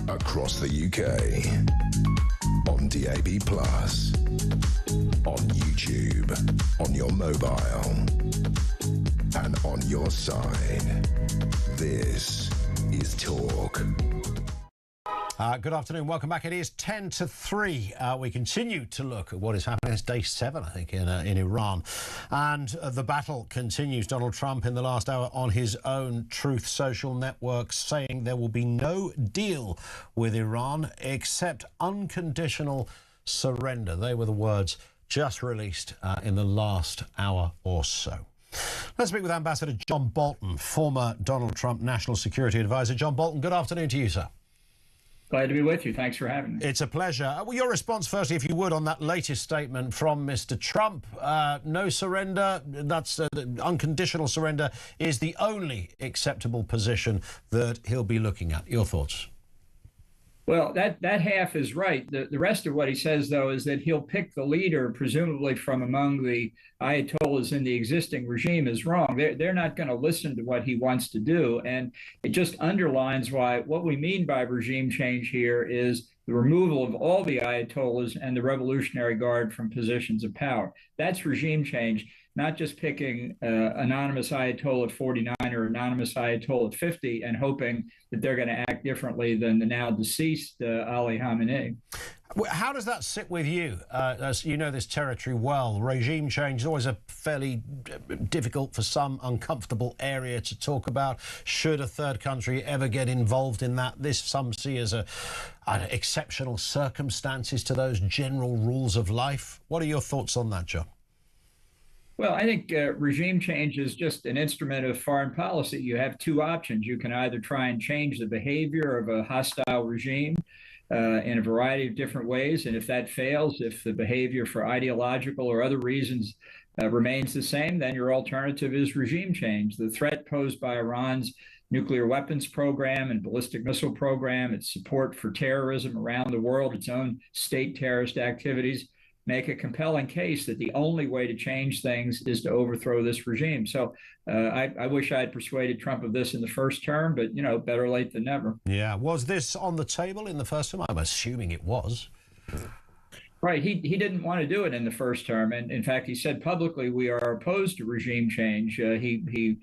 Across the UK, on DAB+, on YouTube, on your mobile, and on your side. This is Talk. Good afternoon. Welcome back. It is 10 to 3. We continue to look at what is happening. It's day 7, I think, in Iran. And the battle continues. Donald Trump in the last hour on his own Truth Social network saying there will be no deal with Iran except unconditional surrender. They were the words just released in the last hour or so. Let's speak with Ambassador John Bolton, former Donald Trump National Security Advisor. John Bolton, good afternoon to you, sir. Glad to be with you. Thanks for having me. It's a pleasure. Well, your response, firstly, if you would, on that latest statement from Mr. Trump. No surrender, that's unconditional surrender is the only acceptable position that he'll be looking at. Your thoughts? Well, that half is right. The rest of what he says, though, is that he'll pick the leader, presumably from among the Ayatollahs in the existing regime, is wrong. They're not going to listen to what he wants to do. And it just underlines why what we mean by regime change here is the removal of all the Ayatollahs and the Revolutionary Guard from positions of power. That's regime change, not just picking anonymous Ayatollah at 49 or anonymous Ayatollah at 50 and hoping that they're going to act differently than the now deceased Ali Khamenei. How does that sit with you? As you know this territory well, regime change is always a fairly difficult, for some, uncomfortable area to talk about. Should a third country ever get involved in that? This some see as exceptional circumstances to those general rules of life. What are your thoughts on that, John? Well, I think regime change is just an instrument of foreign policy. You have two options. You can either try and change the behavior of a hostile regime in a variety of different ways. And if that fails, if the behavior for ideological or other reasons remains the same, then your alternative is regime change. The threat posed by Iran's nuclear weapons program and ballistic missile program, its support for terrorism around the world, its own state terrorist activities, make a compelling case that the only way to change things is to overthrow this regime. So I wish I had persuaded Trump of this in the first term, but, you know, better late than never. Yeah. Was this on the table in the first term? I'm assuming it was. Right. He didn't want to do it in the first term. And in fact, he said publicly, we are opposed to regime change. He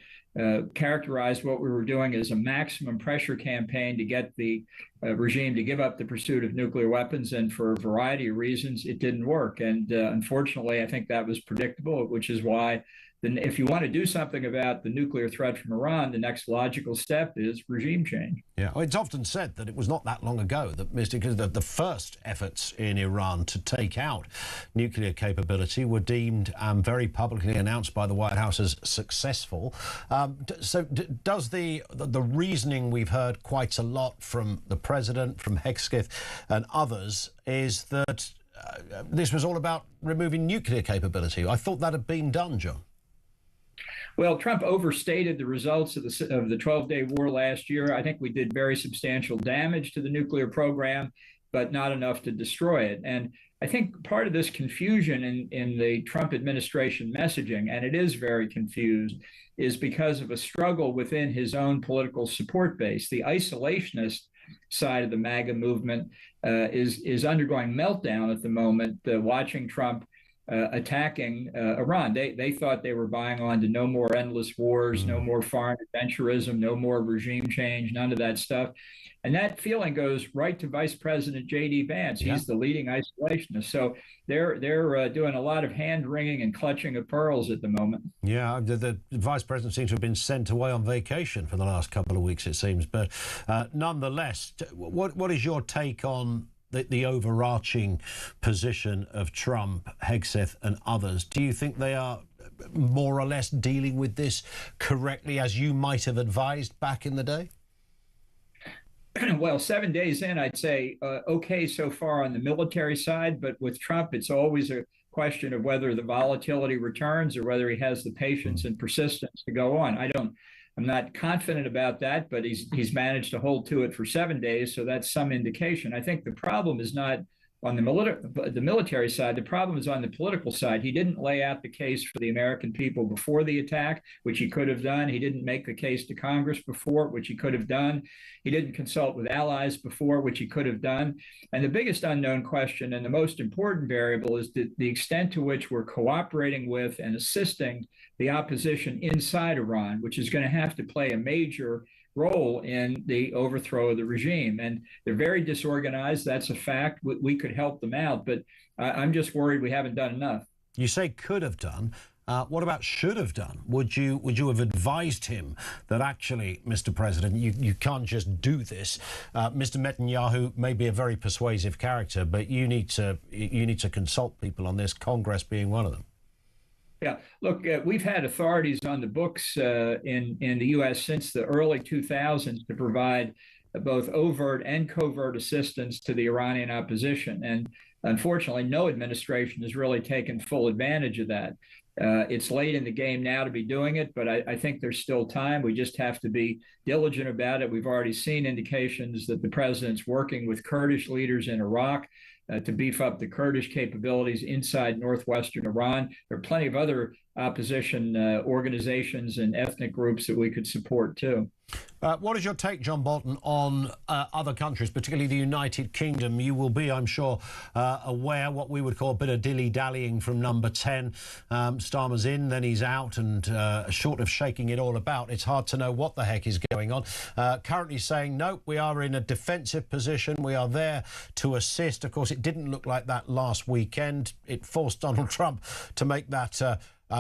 characterized what we were doing as a maximum pressure campaign to get the regime to give up the pursuit of nuclear weapons. And for a variety of reasons, it didn't work. And unfortunately, I think that was predictable, which is why if you want to do something about the nuclear threat from Iran, the next logical step is regime change. Yeah, well, it's often said that it was not that long ago that because the first efforts in Iran to take out nuclear capability were deemed very publicly announced by the White House as successful. So does the reasoning we've heard quite a lot from the president, from Hesketh and others, is that this was all about removing nuclear capability? I thought that had been done, John. Well, Trump overstated the results of the 12-day war last year. I think we did very substantial damage to the nuclear program, but not enough to destroy it. And I think part of this confusion in the Trump administration messaging, and it is very confused, is because of a struggle within his own political support base. The isolationist side of the MAGA movement is undergoing meltdown at the moment, watching Trump attacking Iran. They thought they were buying on to no more endless wars, no more foreign adventurism, no more regime change, none of that stuff. And that feeling goes right to Vice President J.D. Vance. Yeah. He's the leading isolationist. So they're doing a lot of hand wringing and clutching of pearls at the moment. Yeah, the vice president seems to have been sent away on vacation for the last couple of weeks, it seems. But nonetheless, what is your take on the overarching position of Trump, Hegseth and others? Do you think they are more or less dealing with this correctly as you might have advised back in the day? Well, 7 days in, I'd say okay so far on the military side, but with Trump, it's always a question of whether the volatility returns or whether he has the patience and persistence to go on. I'm not confident about that, but he's managed to hold to it for 7 days, so that's some indication. I think the problem is not on the military side. The problem is on the political side. He didn't lay out the case for the American people before the attack, which he could have done. He didn't make the case to Congress before, which he could have done. He didn't consult with allies before, which he could have done. And the biggest unknown question and the most important variable is the extent to which we're cooperating with and assisting the opposition inside Iran, which is going to have to play a major role in the overthrow of the regime. And they're very disorganized. That's a fact. We could help them out, but I'm just worried we haven't done enough. You say could have done. What about should have done? Would you have advised him that actually, Mr. President, you can't just do this? Mr. Netanyahu may be a very persuasive character, but you need to consult people on this, Congress being one of them. Yeah, look, we've had authorities on the books in the U.S. since the early 2000s to provide both overt and covert assistance to the Iranian opposition. And unfortunately, no administration has really taken full advantage of that. It's late in the game now to be doing it, but I think there's still time. We just have to be diligent about it. We've already seen indications that the president's working with Kurdish leaders in Iraq to beef up the Kurdish capabilities inside northwestern Iran. There are plenty of other opposition organizations and ethnic groups that we could support too. What is your take, John Bolton, on other countries, particularly the United Kingdom? You will be, I'm sure, aware what we would call a bit of dilly-dallying from number 10. Starmer's in, then he's out, and short of shaking it all about, it's hard to know what the heck is going on. Currently saying, no, we are in a defensive position. We are there to assist. Of course, it didn't look like that last weekend. It forced Donald Trump to make that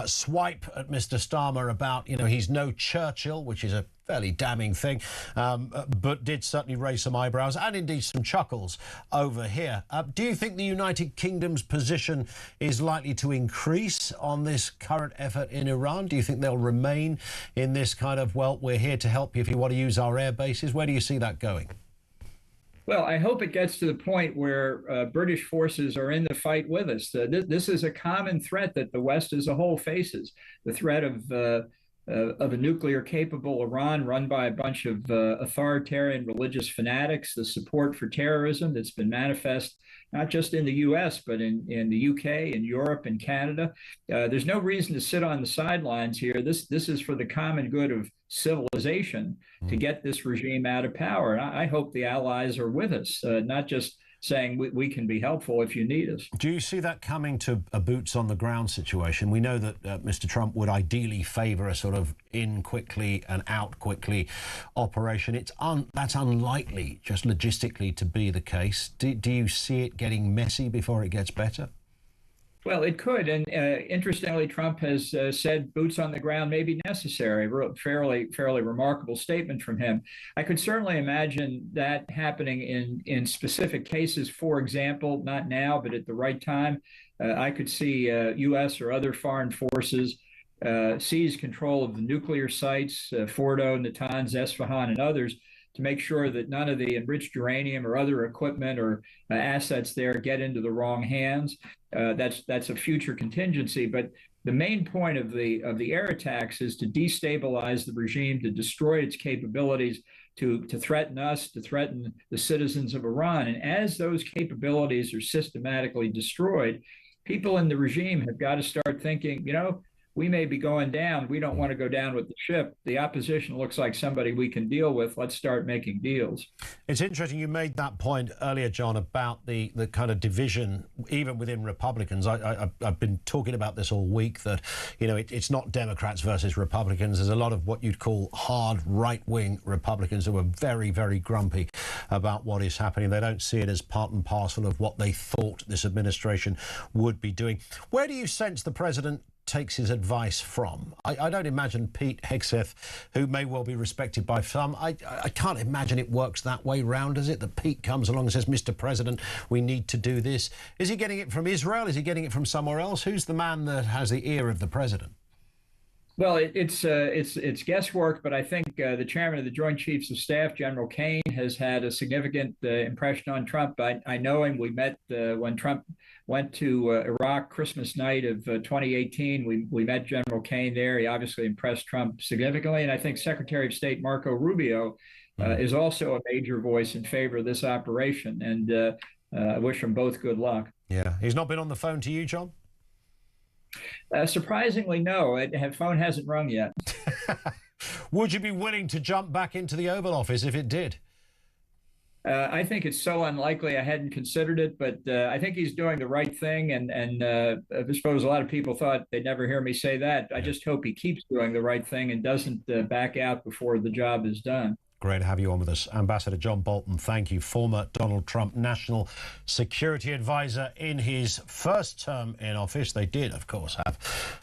swipe at Mr. Starmer about, he's no Churchill, which is a fairly damning thing, but did certainly raise some eyebrows and indeed some chuckles over here. Do you think the United Kingdom's position is likely to increase on this current effort in Iran? Do you think they'll remain in this kind of, well, we're here to help you if you want to use our air bases? Where do you see that going? Well, I hope it gets to the point where British forces are in the fight with us. This is a common threat that the West as a whole faces, the threat of a nuclear-capable Iran run by a bunch of authoritarian religious fanatics, the support for terrorism that's been manifest not just in the U.S., but in the U.K., in Europe, and Canada. There's no reason to sit on the sidelines here. This is for the common good of civilization to get this regime out of power. And I hope the allies are with us, not just saying we can be helpful if you need us. Do you see that coming to a boots-on-the-ground situation? We know that Mr. Trump would ideally favour a sort of in quickly and out quickly operation. That's unlikely, just logistically, to be the case. Do you see it getting messy before it gets better? Well, it could. And interestingly, Trump has said boots on the ground may be necessary. Fairly remarkable statement from him. I could certainly imagine that happening in specific cases. For example, not now, but at the right time, I could see U.S. or other foreign forces seize control of the nuclear sites, Fordo, Natanz, Esfahan, and others, to make sure that none of the enriched uranium or other equipment or assets there get into the wrong hands. That's a future contingency. But the main point of the air attacks is to destabilize the regime, to destroy its capabilities, to threaten us, to threaten the citizens of Iran. And as those capabilities are systematically destroyed, people in the regime have got to start thinking, we may be going down. We don't want to go down with the ship. The opposition looks like somebody we can deal with. Let's start making deals. It's interesting you made that point earlier, John, about the kind of division, even within Republicans. I've been talking about this all week, that, you know, it's not Democrats versus Republicans. There's a lot of what you'd call hard right-wing Republicans who are very, very grumpy about what is happening. They don't see it as part and parcel of what they thought this administration would be doing. Where do you sense the president takes his advice from? I don't imagine Pete Hegseth, who may well be respected by some, I can't imagine it works that way round, is it? That Pete comes along and says, Mr. President, we need to do this. Is he getting it from Israel? Is he getting it from somewhere else? Who's the man that has the ear of the president? Well, it's guesswork, but I think the chairman of the Joint Chiefs of Staff, General Kane, has had a significant impression on Trump. I know him. We met when Trump went to Iraq Christmas night of 2018. We met General Kane there. He obviously impressed Trump significantly. And I think Secretary of State Marco Rubio is also a major voice in favor of this operation. And I wish them both good luck. Yeah. He's not been on the phone to you, John? Surprisingly, no. Phone hasn't rung yet. Would you be willing to jump back into the Oval Office if it did? I think it's so unlikely. I hadn't considered it, but I think he's doing the right thing. And I suppose a lot of people thought they'd never hear me say that. I just hope he keeps doing the right thing and doesn't back out before the job is done. Great to have you on with us. Ambassador John Bolton, thank you. Former Donald Trump National Security Advisor in his first term in office. They did, of course, have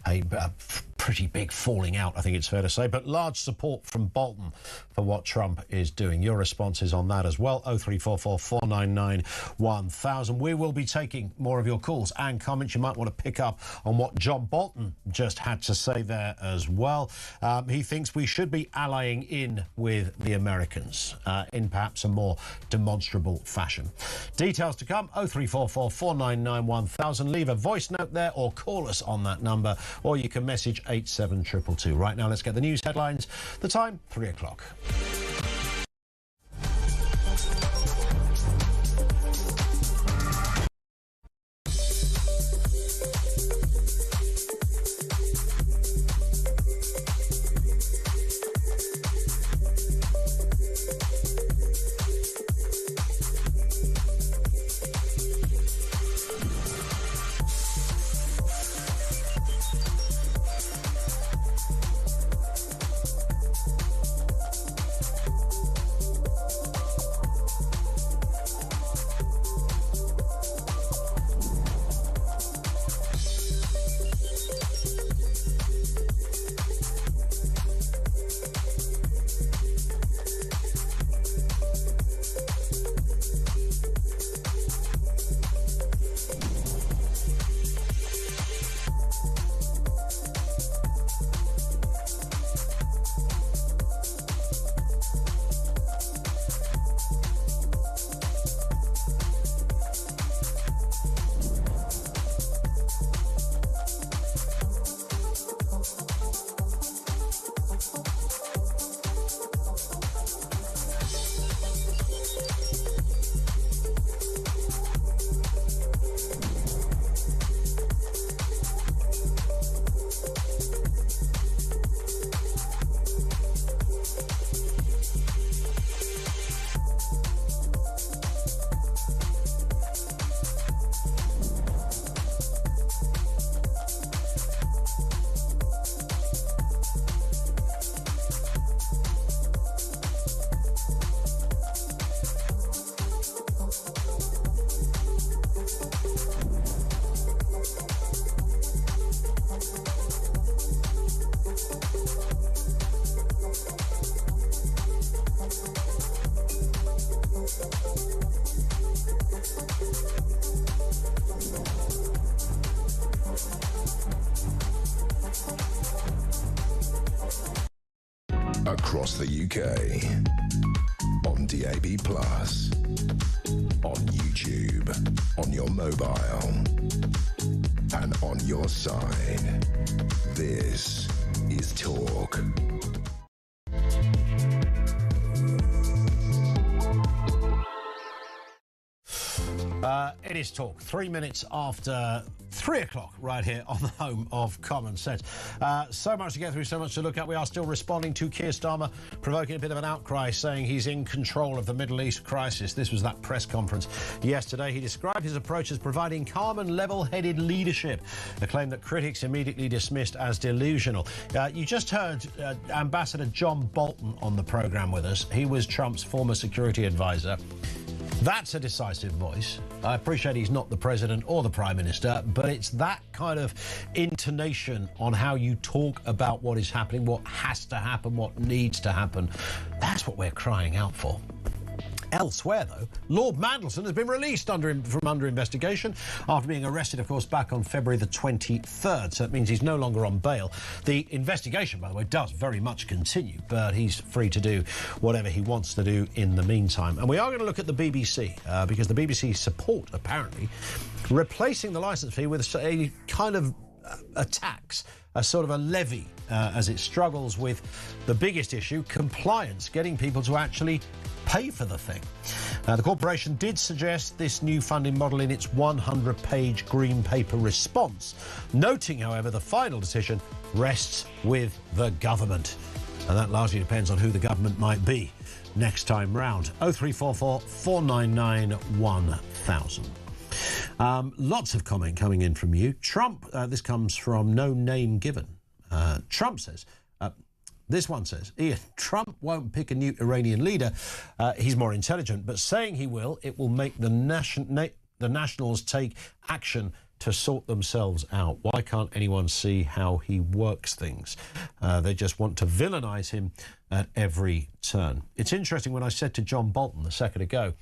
a pretty big falling out, I think it's fair to say, but large support from Bolton for what Trump is doing. Your responses on that as well, 0344 499 1000. We will be taking more of your calls and comments. You might want to pick up on what John Bolton just had to say there as well. He thinks we should be allying in with the Americans in perhaps a more demonstrable fashion. Details to come, 0344 499 1000. Leave a voice note there or call us on that number, or you can message 87222. Right now, let's get the news headlines. The time, 3 o'clock. Across the UK, on DAB+, on YouTube, on your mobile, and on your side. This is Talk. It is talk. 3 minutes after 3 o'clock right here on the home of Common Sense. So much to get through, so much to look at. We are still responding to Keir Starmer provoking a bit of an outcry, saying he's in control of the Middle East crisis. This was that press conference yesterday. He described his approach as providing calm and level-headed leadership, a claim that critics immediately dismissed as delusional. You just heard Ambassador John Bolton on the programme with us. He was Trump's former security advisor. That's a decisive voice. I appreciate he's not the president or the prime minister, but it's that kind of intonation on how you talk about what is happening, what has to happen, what needs to happen. That's what we're crying out for. Elsewhere, though, Lord Mandelson has been released from under investigation after being arrested, of course, back on February the 23rd. So it means he's no longer on bail. The investigation, by the way, does very much continue, but he's free to do whatever he wants to do in the meantime. And we are going to look at the BBC, because the BBC support, apparently, replacing the licence fee with a kind of a tax, a sort of a levy, as it struggles with the biggest issue, compliance, getting people to actually pay for the thing. The corporation did suggest this new funding model in its 100-page green paper response, noting, however, the final decision rests with the government. And that largely depends on who the government might be next time round. 0344 499 1000. Lots of comment coming in from you. Trump, this comes from No Name Given. Trump says, this one says, Ian, Trump won't pick a new Iranian leader. He's more intelligent, but saying he will, it will make the nationals take action to sort themselves out. Why can't anyone see how he works things? They just want to villainize him at every turn. It's interesting, when I said to John Bolton a second ago,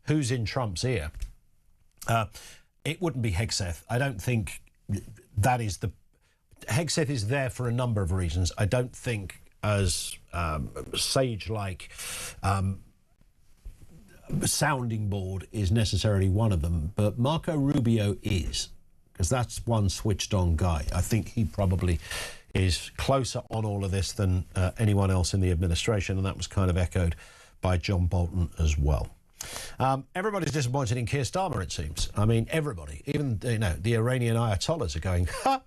who's in Trump's ear? It wouldn't be Hegseth. I don't think that is the... Hegseth is there for a number of reasons. I don't think as sage-like sounding board is necessarily one of them, but Marco Rubio is, because that's one switched-on guy. I think he probably is closer on all of this than anyone else in the administration, and that was kind of echoed by John Bolton as well. Everybody's disappointed in Keir Starmer, it seems. I mean, everybody, even the Iranian Ayatollahs are going ha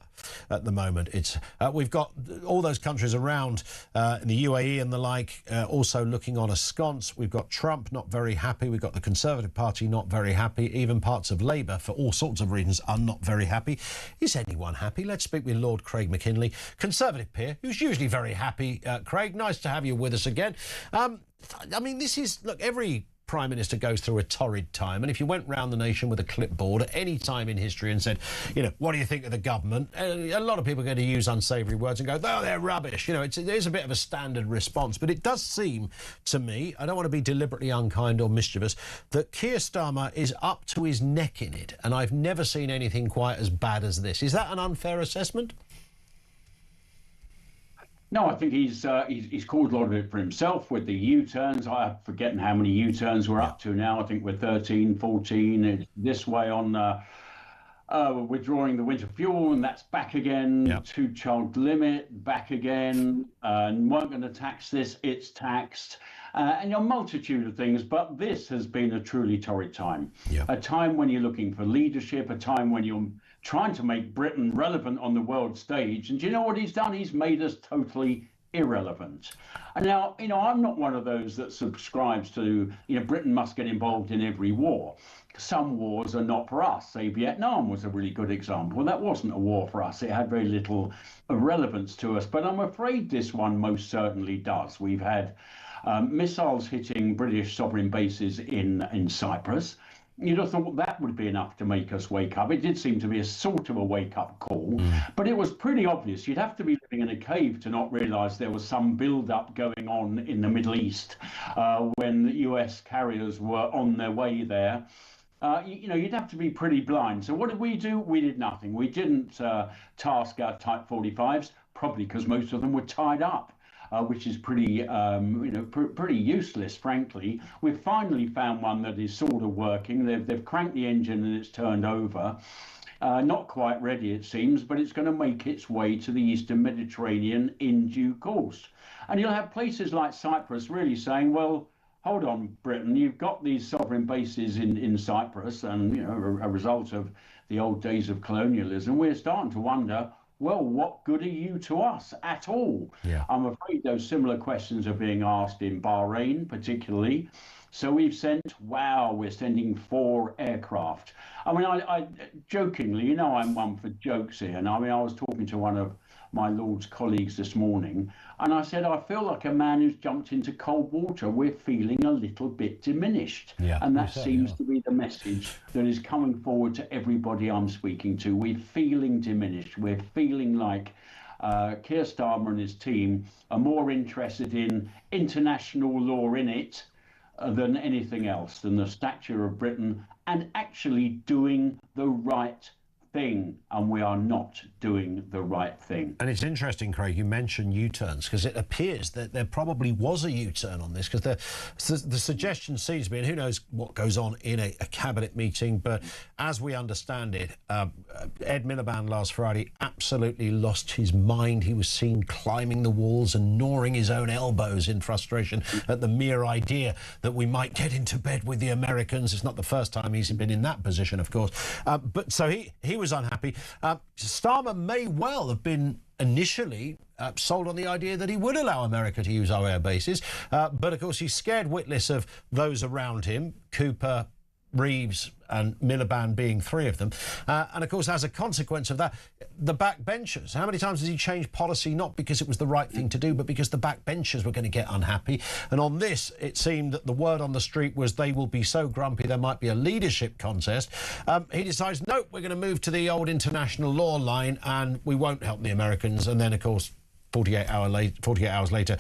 at the moment. It's we've got all those countries around in the UAE and the like also looking on askance. We've got Trump not very happy. We've got the Conservative Party not very happy. Even parts of Labour, for all sorts of reasons, are not very happy. Is anyone happy? Let's speak with Lord Craig McKinley, Conservative peer, who's usually very happy. Craig, nice to have you with us again. I mean, this is, look, every Prime Minister goes through a torrid time, and if you went round the nation with a clipboard at any time in history and said, what do you think of the government? A lot of people are going to use unsavoury words and go, oh, they're rubbish. It is a bit of a standard response, but it does seem to me, I don't want to be deliberately unkind or mischievous, that Keir Starmer is up to his neck in it, and I've never seen anything quite as bad as this. Is that an unfair assessment? No, I think he's caused a lot of it for himself with the U-turns. I'm forgetting how many U-turns we're up to now. I think we're 13, 14. It's this way on withdrawing the winter fuel, and that's back again. Yep. Two-child limit, back again. And weren't going to tax this, it's taxed. And a multitude of things, but this has been a truly torrid time. Yep. A time when you're looking for leadership, a time when you're trying to make Britain relevant on the world stage. And do you know what he's done? He's made us totally irrelevant. And now, I'm not one of those that subscribes to, Britain must get involved in every war. Some wars are not for us. Say Vietnam was a really good example. That wasn't a war for us. It had very little relevance to us. But I'm afraid this one most certainly does. We've had missiles hitting British sovereign bases in Cyprus. You'd have thought that would be enough to make us wake up. It did seem to be a sort of a wake-up call, but it was pretty obvious. You'd have to be living in a cave to not realise there was some build-up going on in the Middle East when the US carriers were on their way there. You'd have to be pretty blind. So what did we do? We did nothing. We didn't task our Type 45s, probably because most of them were tied up. Which is pretty, pretty useless, frankly. We've finally found one that is sort of working. They've cranked the engine and it's turned over. Not quite ready, it seems, but it's going to make its way to the Eastern Mediterranean in due course. And you'll have places like Cyprus really saying, well, hold on, Britain, you've got these sovereign bases in Cyprus, and you know, a result of the old days of colonialism. We're starting to wonder, well, what good are you to us at all? Yeah. I'm afraid those similar questions are being asked in Bahrain, particularly. So we've sent, wow, we're sending 4 aircraft. I mean, I jokingly, you know, I'm one for jokes here. And I mean, I was talking to one of my Lord's colleagues this morning, and I said, I feel like a man who's jumped into cold water. We're feeling a little bit diminished. Yeah, And that seems to be the message that is coming forward to everybody I'm speaking to. We're feeling diminished. We're feeling like Keir Starmer and his team are more interested in international law in it than anything else, than the stature of Britain and actually doing the right thing, and we are not doing the right thing. And it's interesting, Craig, you mentioned U-turns, because it appears that there probably was a U-turn on this, because the suggestion seems to be, and who knows what goes on in a cabinet meeting, but as we understand it, Ed Miliband last Friday absolutely lost his mind. He was seen climbing the walls and gnawing his own elbows in frustration at the mere idea that we might get into bed with the Americans. It's not the first time he's been in that position, of course. But so he was unhappy. Starmer may well have been initially sold on the idea that he would allow America to use our air bases, but of course he's scared witless of those around him, Cooper, Reeves and Miliband being 3 of them. And of course, as a consequence of that, the backbenchers. How many times has he changed policy, not because it was the right thing to do, but because the backbenchers were going to get unhappy? And on this, it seemed that the word on the street was they will be so grumpy there might be a leadership contest. He decides, nope, we're going to move to the old international law line and we won't help the Americans. And then, of course, 48 hours later,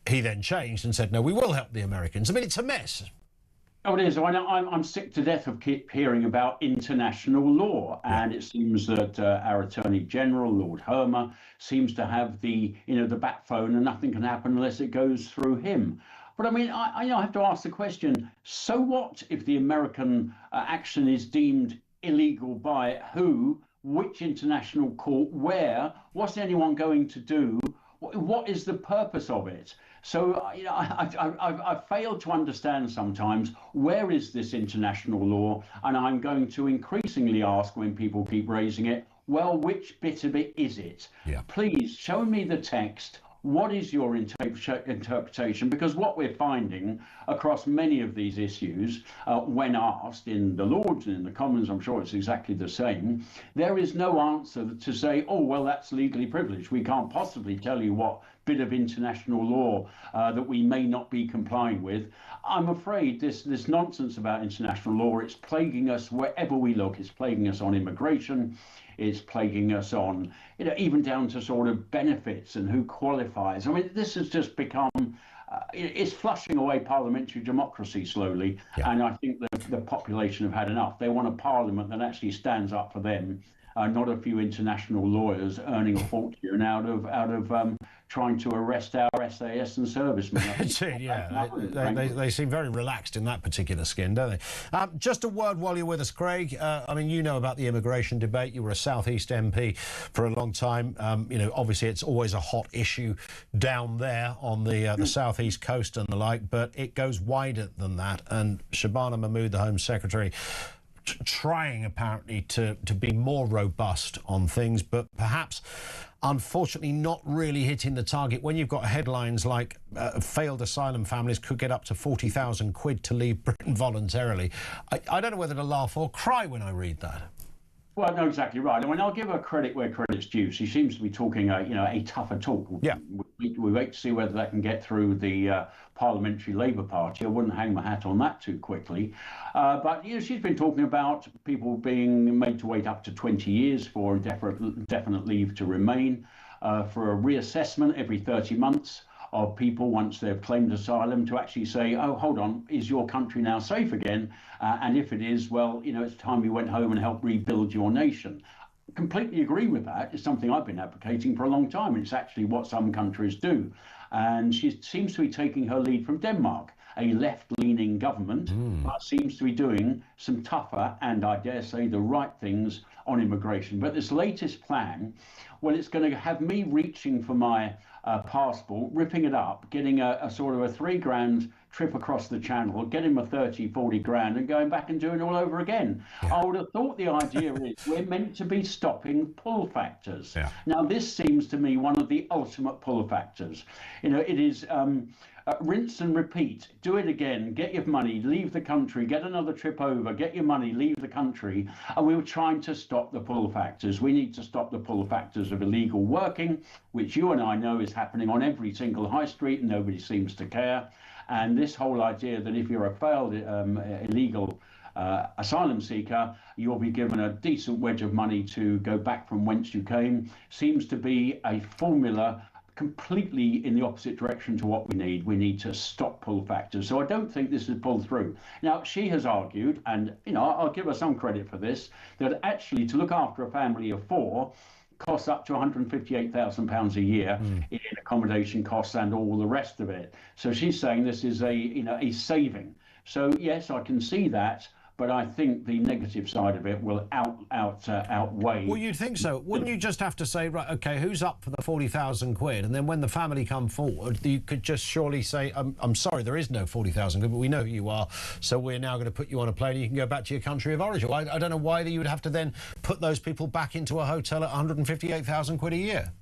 he then changed and said, no, we will help the Americans. I mean, it's a mess. Oh, it is. I'm sick to death of keep hearing about international law, and it seems that our Attorney General, Lord Hermer, seems to have the backbone, and nothing can happen unless it goes through him. But I mean, I have to ask the question: so what if the American action is deemed illegal by who? Which international court? Where? What's anyone going to do? What is the purpose of it? So, I fail to understand sometimes, where is this international law? And I'm going to increasingly ask when people keep raising it, well, which bit of it is it? Yeah. Please show me the text. What is your interpretation? Because what we're finding across many of these issues, when asked in the Lords and in the Commons, I'm sure it's exactly the same, there is no answer to say, oh, well, that's legally privileged. We can't possibly tell you what bit of international law that we may not be complying with. I'm afraid this nonsense about international law, it's plaguing us wherever we look. It's plaguing us on immigration. It's plaguing us on, even down to sort of benefits and who qualifies. I mean, this has just become, it's flushing away parliamentary democracy slowly. Yeah. And I think the population have had enough. They want a parliament that actually stands up for them, not a few international lawyers earning a fortune out of trying to arrest our SAS and servicemen. Yeah, they seem very relaxed in that particular skin, don't they? Just a word while you're with us, Craig. I mean, you know about the immigration debate. You were a South East MP for a long time. Obviously it's always a hot issue down there on the South East coast and the like, but it goes wider than that. And Shabana Mahmood, the Home Secretary, trying apparently to be more robust on things, but perhaps unfortunately not really hitting the target when you've got headlines like failed asylum families could get up to 40,000 quid to leave Britain voluntarily. I don't know whether to laugh or cry when I read that. Well, no, exactly right. I mean, I'll give her credit where credit's due. She seems to be talking a tougher talk. Yeah. We wait to see whether that can get through the Parliamentary Labour Party. I wouldn't hang my hat on that too quickly. But she's been talking about people being made to wait up to 20 years for definite leave to remain, for a reassessment every 30 months of people once they've claimed asylum, to actually say, oh, hold on, is your country now safe again? And if it is, well, it's time you went home and helped rebuild your nation. Completely agree with that. It's something I've been advocating for a long time. It's actually what some countries do. And she seems to be taking her lead from Denmark, a left-leaning government, but seems to be doing some tougher and, I dare say, the right things on immigration. But this latest plan, well, it's going to have me reaching for my passport, ripping it up, getting a sort of a £3,000 trip across the channel, getting a 30, 40 grand and going back and doing it all over again. I would have thought the idea is we're meant to be stopping pull factors. Now, this seems to me one of the ultimate pull factors. You know, it is rinse and repeat. Do it again, get your money, leave the country, get another trip over, get your money, leave the country. And we were trying to stop the pull factors. We need to stop the pull factors of illegal working, which you and I know is happening on every single high street and nobody seems to care. And this whole idea that if you're a failed illegal asylum seeker, you'll be given a decent wedge of money to go back from whence you came, seems to be a formula completely in the opposite direction to what we need. We need to stop pull factors. So I don't think this is pulled through. Now, she has argued, and you know, I'll give her some credit for this, that actually to look after a family of 4 costs up to £158,000 a year in accommodation costs and all the rest of it. So she's saying this is a saving. So yes, I can see that, but I think the negative side of it will outweigh. Well, you'd think so. Wouldn't you just have to say, right, OK, who's up for the 40,000 quid? And then when the family come forward, you could just surely say, I'm sorry, there is no 40,000 quid, but we know who you are, so we're now going to put you on a plane and you can go back to your country of origin. I don't know why you would have to then put those people back into a hotel at 158,000 quid a year.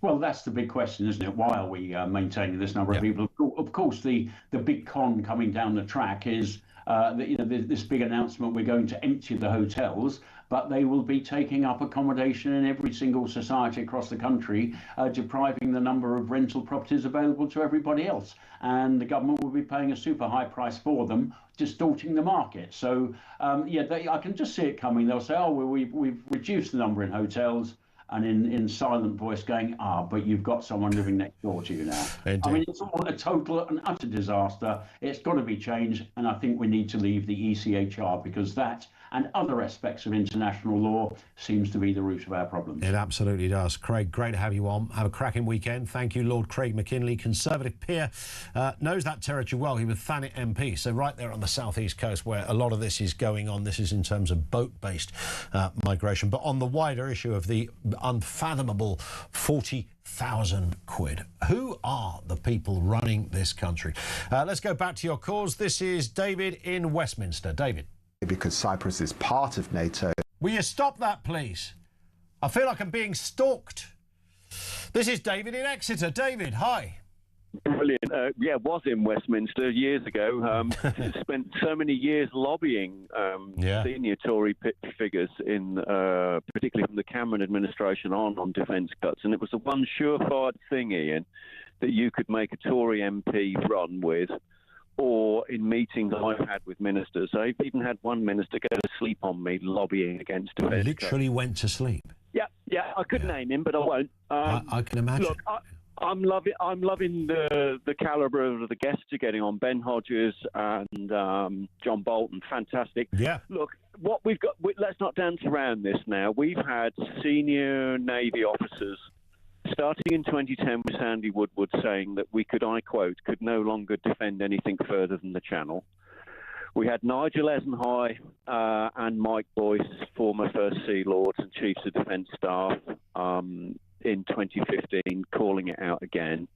Well, that's the big question, isn't it? Why are we maintaining this number of people? Of course, the big con coming down the track is this big announcement, we're going to empty the hotels, but they will be taking up accommodation in every single society across the country, depriving the number of rental properties available to everybody else. And the government will be paying a super high price for them, distorting the market. So, I can just see it coming. They'll say, oh, well, we've reduced the number in hotels. And in silent voice going, but you've got someone living next door to you now. Indeed. I mean, it's all a total and utter disaster. It's got to be changed. And I think we need to leave the ECHR because that and other aspects of international law seems to be the root of our problems. It absolutely does. Craig, great to have you on. Have a cracking weekend. Thank you, Lord Craig McKinley, Conservative peer. Knows that territory well. He was Thanet MP, so right there on the southeast coast where a lot of this is going on. This is in terms of boat-based migration. But on the wider issue of the unfathomable 40,000 quid. Who are the people running this country? Let's go back to your calls. This is David in Westminster. David. Because Cyprus is part of NATO. Will you stop that, please? I feel like I'm being stalked. This is David in Exeter. David, hi. Brilliant. Was in Westminster years ago. Spent so many years lobbying senior Tory figures, particularly from the Cameron administration on defence cuts. And it was the one surefire thing, Ian, that you could make a Tory MP run with, or in meetings I've had with ministers. I've even had one minister go to sleep on me lobbying against defence cuts. Literally went to sleep. Yeah. I could name him, but I won't. I can imagine. Look, I'm loving the calibre of the guests you're getting on. Ben Hodges and John Bolton, fantastic. Yeah. Look, what we've got. Let's not dance around this now. We've had senior Navy officers, starting in 2010 with Sandy Woodward, saying that we could, I quote, could no longer defend anything further than the Channel. We had Nigel Eisenhower and Mike Boyce, former First Sea Lords and Chiefs of Defence Staff, in 2015, calling it out again.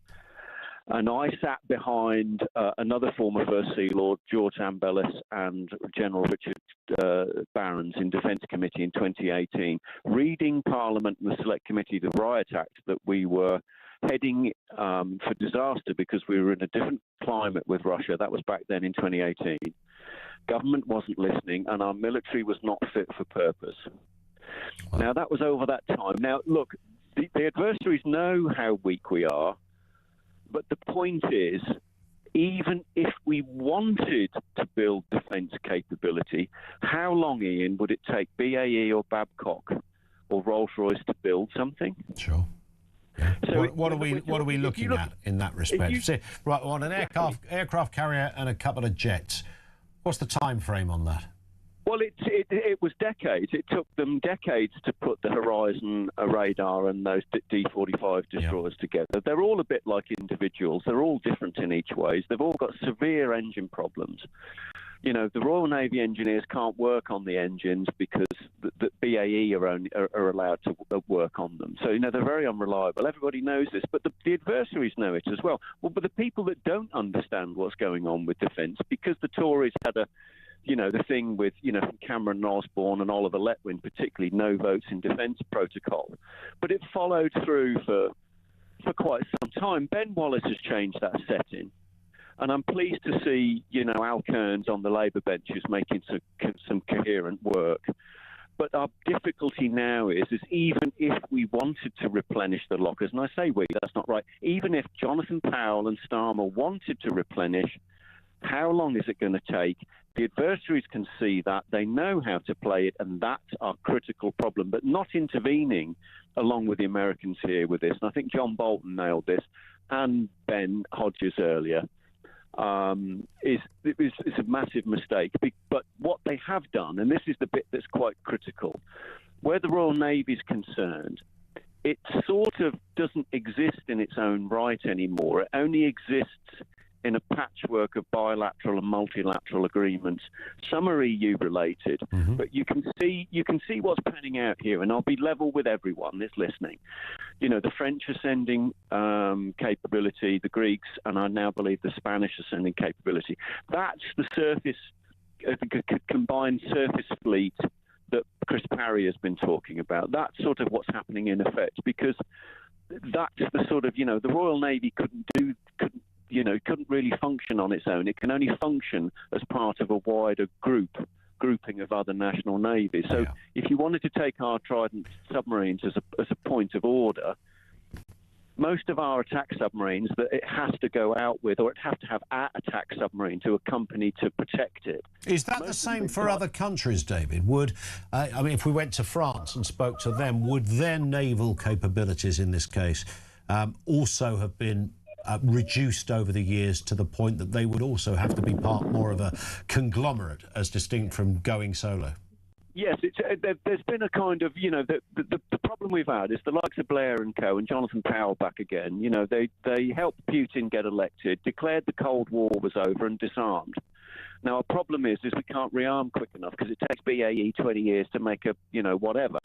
And I sat behind another former First Sea Lord, George Ambellis, and General Richard Barons in Defence Committee in 2018, reading Parliament and the Select Committee the riot act that we were heading for disaster because we were in a different climate with Russia. That was back then in 2018. Government wasn't listening, and our military was not fit for purpose. Wow. Now, that was over that time. Now, look, the adversaries know how weak we are, but the point is, even if we wanted to build defence capability, how long, Ian, would it take BAE or Babcock or Rolls-Royce to build something? Sure. Yeah. So what are we looking at in that respect? Right, on an aircraft carrier and a couple of jets. What's the time frame on that? Well, it was decades. It took them decades to put the Horizon radar and those D-45 destroyers together. They're all a bit like individuals. They're all different in each ways. They've all got severe engine problems. You know, the Royal Navy engineers can't work on the engines because the BAE are allowed to work on them. So, they're very unreliable. Everybody knows this, but the adversaries know it as well. Well, but the people that don't understand what's going on with defence, because the Tories had the thing with, Cameron Osborne and Oliver Letwin, particularly no votes in defence protocol. But it followed through for quite some time. Ben Wallace has changed that setting. And I'm pleased to see, Al Kearns on the Labour benches making some coherent work. But our difficulty now is even if we wanted to replenish the lockers, and I say we, that's not right, even if Jonathan Powell and Starmer wanted to replenish, how long is it going to take? The adversaries can see that. They know how to play it, and that's our critical problem. But not intervening along with the Americans here with this. And I think John Bolton nailed this, and Ben Hodges earlier. It's a massive mistake. But what they have done, and this is the bit that's quite critical, where the Royal Navy is concerned, it sort of doesn't exist in its own right anymore. It only exists in a patchwork of bilateral and multilateral agreements. Some are EU related, but you can see what's panning out here, and I'll be level with everyone that's listening. The French are sending capability, the Greeks, and I now believe the Spanish are sending capability. That's the combined surface fleet that Chris Parry has been talking about. That's sort of what's happening in effect, because that's the sort of, the Royal Navy couldn't really function on its own. It can only function as part of a wider grouping of other national navies. So if you wanted to take our Trident submarines as a point of order, most of our attack submarines that it has to go out with, or it has to have an attack submarine to accompany to protect it. Is that the same for other countries, David? If we went to France and spoke to them, would their naval capabilities in this case also have been reduced over the years to the point that they would also have to be part more of a conglomerate as distinct from going solo? Yes, there's been a kind of, the problem we've had is the likes of Blair and Co. and Jonathan Powell back again. They helped Putin get elected, declared the Cold War was over and disarmed. Now, our problem is we can't rearm quick enough because it takes BAE 20 years to make whatever.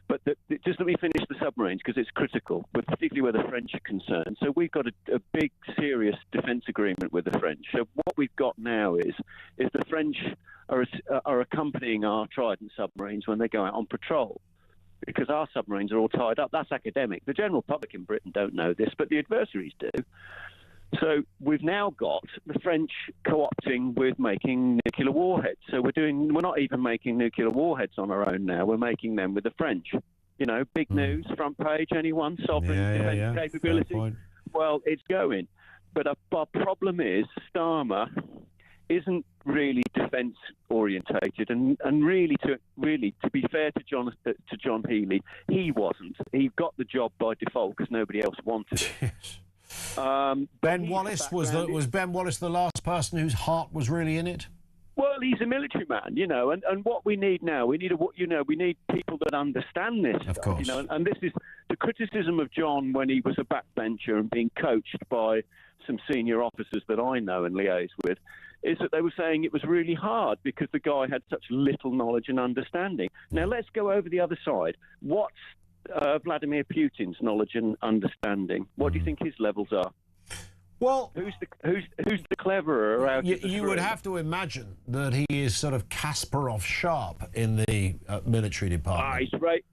But just let me finish the submarines because it's critical, particularly where the French are concerned. So we've got a big, serious defence agreement with the French. So what we've got now is the French are accompanying our Trident submarines when they go out on patrol, because our submarines are all tied up. That's academic. The general public in Britain don't know this, but the adversaries do. So we've now got the French co-opting with making nuclear warheads. So we're not even making nuclear warheads on our own now. We're making them with the French. Big news, front page, anyone? Sovereign defence capability. Well, it's going. But our problem is Starmer isn't really defence orientated, and really to be fair to John Healey, he wasn't. He got the job by default because nobody else wanted it. Ben Wallace was Ben Wallace the last person whose heart was really in it? Well, he's a military man, and what we need now, we need people that understand this of stuff, course. And this is the criticism of John when he was a backbencher and being coached by some senior officers that I know and liaise with, is that they were saying it was really hard because the guy had such little knowledge and understanding. Now, let's go over the other side. What's Vladimir Putin's knowledge and understanding? What do you think his levels are? Well, who's the cleverer out of the you would have to imagine that he is sort of Kasparov sharp in the military department. He's right.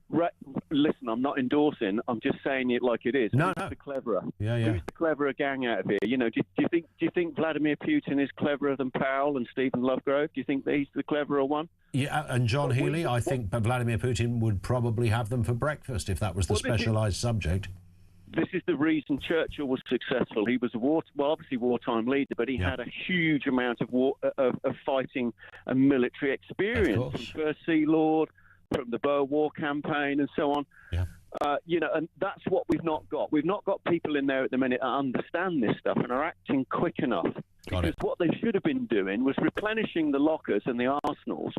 Listen, I'm not endorsing. I'm just saying it like it is. No. Who's the cleverer? Yeah. Who's the cleverer gang out of here? Do you think Vladimir Putin is cleverer than Powell and Stephen Lovegrove? Do you think that he's the cleverer one? Yeah, and John Healey, I think Vladimir Putin would probably have them for breakfast if that was the specialised subject. This is the reason Churchill was successful. He was obviously wartime leader, but he had a huge amount of fighting and military experience from First Sea Lord, from the Boer War campaign, and so on. Yeah. And that's what we've not got. We've not got people in there at the minute that understand this stuff and are acting quick enough. Because what they should have been doing was replenishing the lockers and the arsenals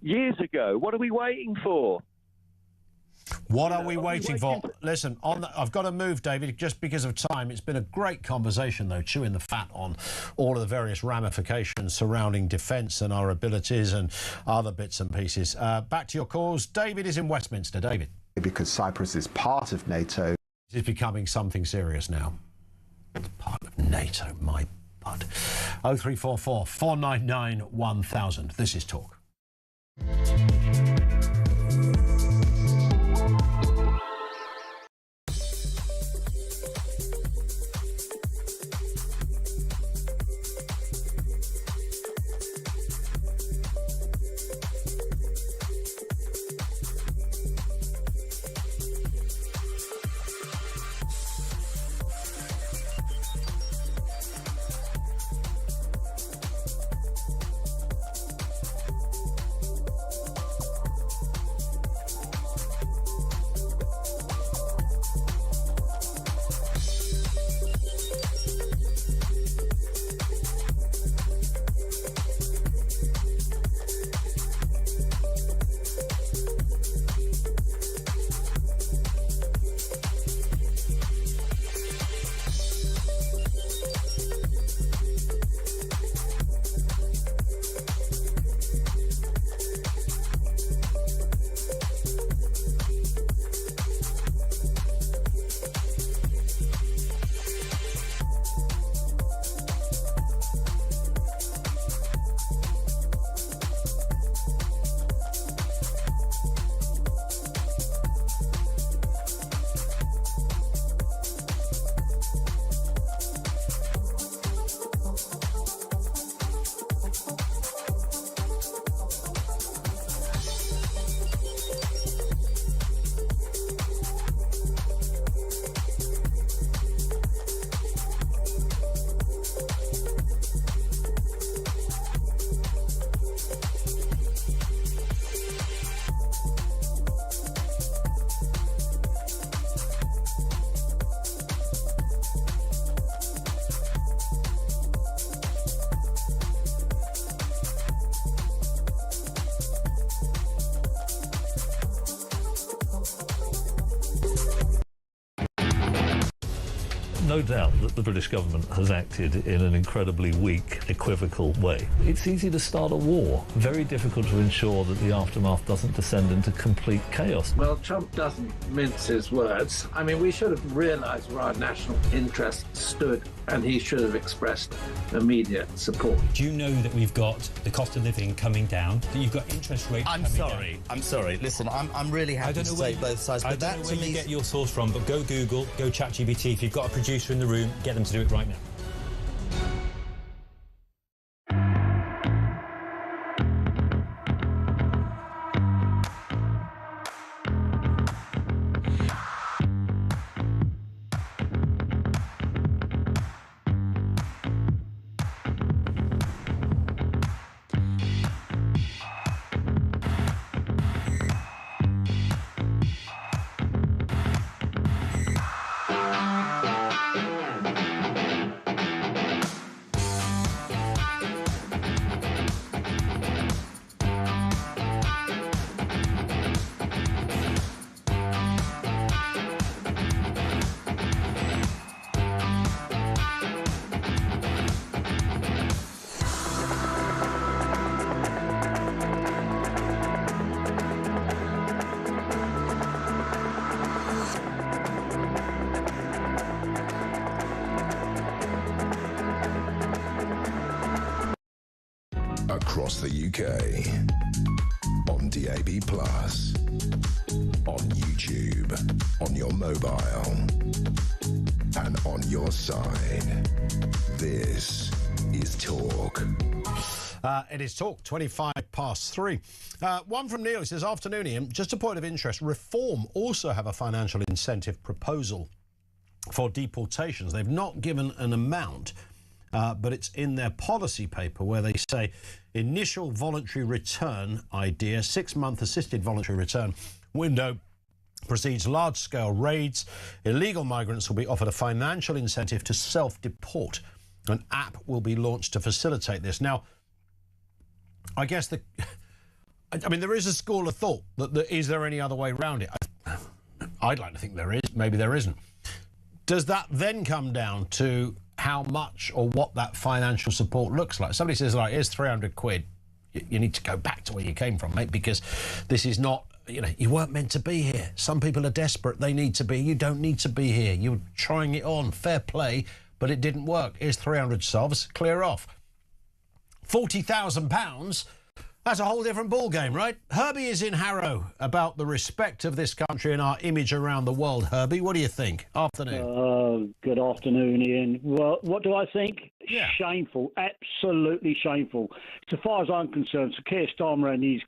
years ago. What are we waiting for? What are we waiting for? Listen, I've got to move, David, just because of time. It's been a great conversation, though, chewing the fat on all of the various ramifications surrounding defence and our abilities and other bits and pieces. Back to your calls. David is in Westminster. David. Because Cyprus is part of NATO. This is becoming something serious now. It's part of NATO, my bud. 0344 499 1000. This is Talk. No doubt that the British government has acted in an incredibly weak, equivocal way. It's easy to start a war, very difficult to ensure that the aftermath doesn't descend into complete chaos. Well, Trump doesn't mince his words. I mean, we should have realised where our national interest stood, and he should have expressed immediate support. Do you know that we've got the cost of living coming down, that you've got interest rates I'm sorry. Listen, I'm really happy to say both sides, but that to me... I don't know where you get your source from, but go Google, go ChatGPT. If you've got a producer in the room, get them to do it right now. Across the UK, on DAB+, on YouTube, on your mobile, and on your side. This is Talk. It is Talk, 3:25. One from Neil, he says, afternoon, Ian. Just a point of interest, Reform also have a financial incentive proposal for deportations. They've not given an amount, but it's in their policy paper where they say initial voluntary return idea, 6-month assisted voluntary return window proceeds large-scale raids. Illegal migrants will be offered a financial incentive to self-deport. An app will be launched to facilitate this. Now, I guess I mean, there is a school of thought that is there any other way around it? I'd like to think there is. Maybe there isn't. Does that then come down to how much or what that financial support looks like? Somebody says, like, here's 300 quid. You need to go back to where you came from, mate, because this is not, you weren't meant to be here. Some people are desperate. They need to be. You don't need to be here. You're trying it on. Fair play, but it didn't work. Here's 300 sovs. Clear off. £40,000. That's a whole different ball game, right? Herbie is in Harrow about the respect of this country and our image around the world. Herbie, what do you think? Afternoon. Good afternoon, Ian. Well, what do I think? Yeah. Shameful. Absolutely shameful. So far as I'm concerned, Sir Keir Starmer and his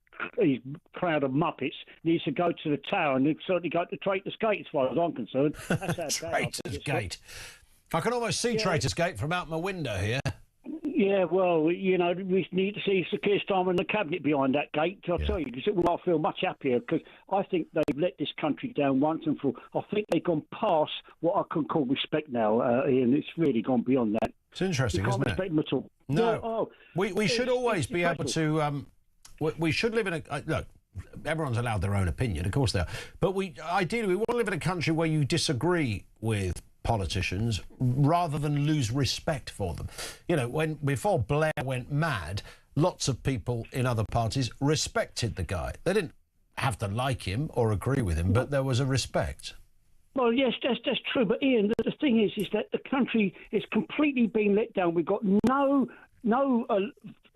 crowd of muppets needs to go to the Tower and certainly go to Traitors Gate as far as I'm concerned. That's how Traitors Gate. I can almost see Traitors Gate from out my window here. Yeah, well, we need to see Sir Keir Starmer and the cabinet behind that gate. I'll tell you, because I feel much happier because I think they've let this country down once and for all. I think they've gone past what I can call respect now, Ian. It's really gone beyond that. It's interesting, isn't it? Respect them at all. No, we should always be able to. We should live in a look. Everyone's allowed their own opinion, of course they are. But ideally we want to live in a country where you disagree with politicians rather than lose respect for them. Before Blair went mad, lots of people in other parties respected the guy. They didn't have to like him or agree with him, but there was a respect. Well, yes, that's true. But Ian, the thing is that the country is completely being let down. We've got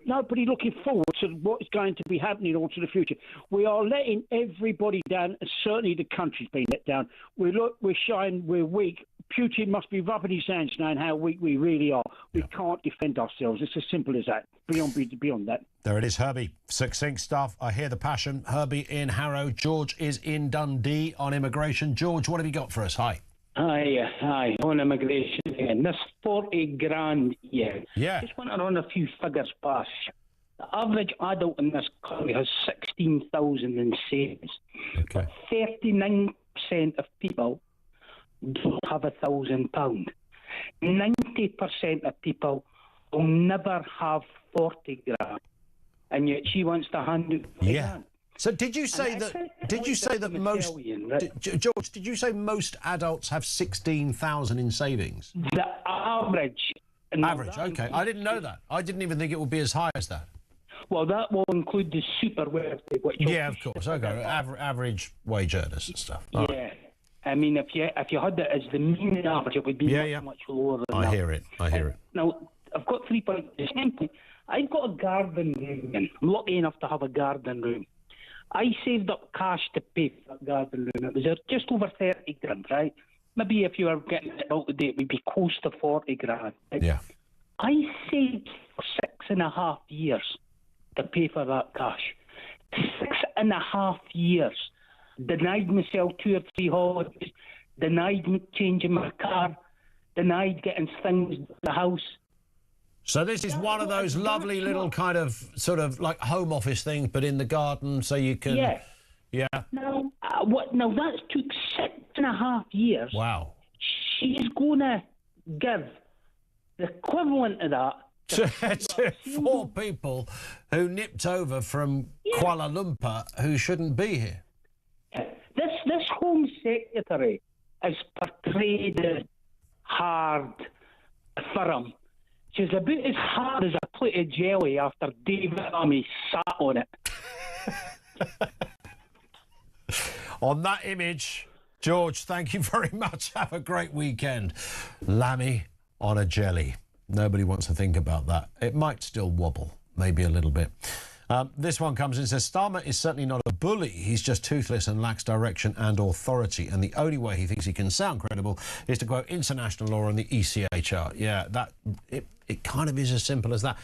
nobody looking forward to what is going to be happening all to the future. We are letting everybody down, and certainly the country's been let down. We're showing we're weak. Putin must be rubbing his hands now and how weak we really are. We can't defend ourselves. It's as simple as that. Beyond that. There it is, Herbie. Succinct stuff. I hear the passion. Herbie in Harrow. George is in Dundee on immigration. George, what have you got for us? Hi. Hi, on immigration again. This 40 grand, yeah. Just want to run a few figures past you. The average adult in this country has 16,000 in savings. Okay. 39% of people don't have £1,000. 90% of people will never have 40 grand, and yet she wants to hand it. Yeah. So did you say that most George? Did you say most adults have 16,000 in savings? The average. Average. Okay, I didn't know that. I didn't even think it would be as high as that. Well, that will include the super wealthy, which of course. Okay, average wage earners and stuff. All right. I mean, if you had that as the mean average, it would be much lower than that. I hear it. Now, I've got 3 points. I've got a garden room, and I'm lucky enough to have a garden room. I saved up cash to pay for that garden room. It was just over 30 grand, right? Maybe if you were getting it out today, it would be close to 40 grand. Right? Yeah. I saved for 6.5 years to pay for that cash. 6.5 years. Denied myself 2 or 3 holidays. Denied me changing my car. Denied getting things in the house. So this is one of those lovely little kind of sort of like home office things, but in the garden, so you can. Yeah. Now, Now that took 6.5 years. Wow. She's going to give the equivalent of that to 4 people who nipped over from Kuala Lumpur who shouldn't be here. This Home Secretary is portrayed as hard, firm. She's about as hard as a plate of jelly after David Army sat on it. On that image, George, thank you very much. Have a great weekend. Lammy on a jelly. Nobody wants to think about that. It might still wobble, maybe a little bit. This one comes in and says, Starmer is certainly not a bully. He's just toothless and lacks direction and authority. And the only way he thinks he can sound credible is to quote international law and the ECHR. Yeah, it kind of is as simple as that.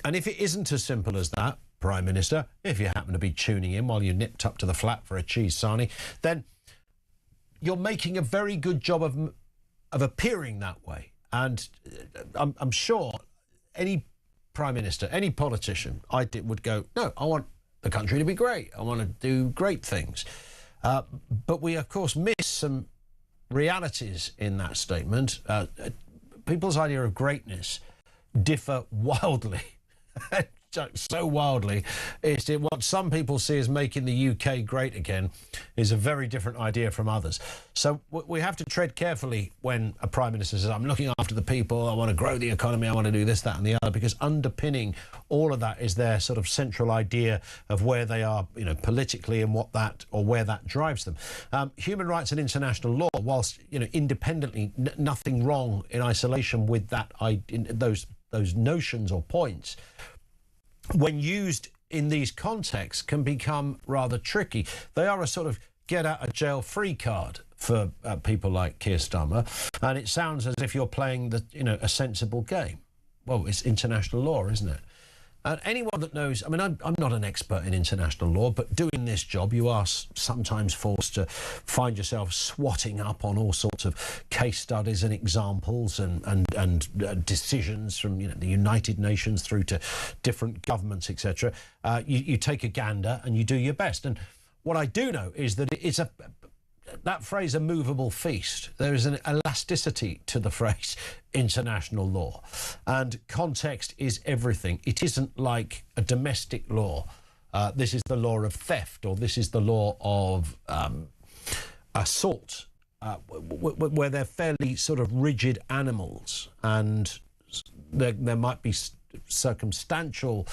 And if it isn't as simple as that, Prime Minister, if you happen to be tuning in while you nipped up to the flat for a cheese sarnie, then you're making a very good job of appearing that way. And I'm sure any Prime Minister, any politician would go, no, I want the country to be great. I want to do great things. But we, of course, miss some realities in that statement. People's idea of greatness differ wildly. so wildly. It's what some people see as making the UK great again is a very different idea from others. So we have to tread carefully when a Prime Minister says, I'm looking after the people, I want to grow the economy, I want to do this, that and the other, because underpinning all of that is their sort of central idea of where they are, you know, politically and what that, or where that drives them. Human rights and international law, whilst, you know, independently, nothing wrong in isolation with that, those notions or points, when used in these contexts, can become rather tricky. They are a sort of get-out-of-jail-free card for people like Keir Starmer, and it sounds as if you're playing a sensible game. Well, it's international law, isn't it? And anyone that knows, I mean, I'm not an expert in international law, but doing this job, you are sometimes forced to find yourself swatting up on all sorts of case studies and examples and decisions from, you know, the United Nations through to different governments, etc. You take a gander and you do your best. And what I do know is that it's that phrase, a movable feast. There is an elasticity to the phrase international law, and context is everything. It isn't like a domestic law. This is the law of theft, or this is the law of assault, where they're fairly sort of rigid animals, and there might be circumstantial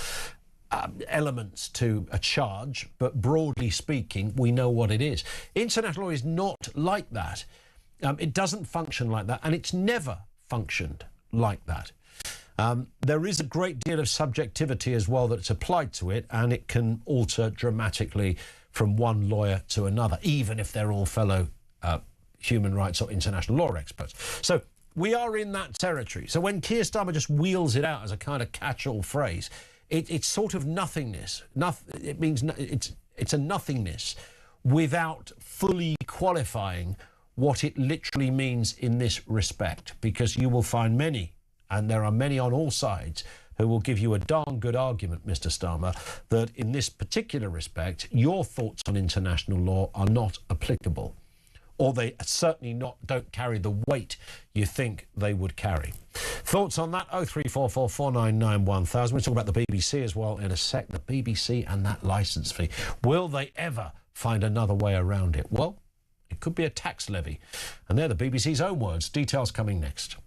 elements to a charge, but broadly speaking, we know what it is. International law is not like that. It doesn't function like that, and it's never functioned like that. There is a great deal of subjectivity as well that's applied to it, and it can alter dramatically from one lawyer to another, even if they're all fellow human rights or international law experts. So we are in that territory. So when Keir Starmer just wheels it out as a kind of catch-all phrase, it's sort of nothingness. It means it's a nothingness without fully qualifying what it literally means in this respect, because you will find many, and there are many on all sides, who will give you a darn good argument, Mr. Starmer, that in this particular respect, your thoughts on international law are not applicable, or they certainly don't carry the weight you think they would carry. Thoughts on that? 0344 499 1000. We'll talk about the BBC as well in a sec. The BBC and that licence fee. Will they ever find another way around it? Well, it could be a tax levy. And they're the BBC's own words. Details coming next.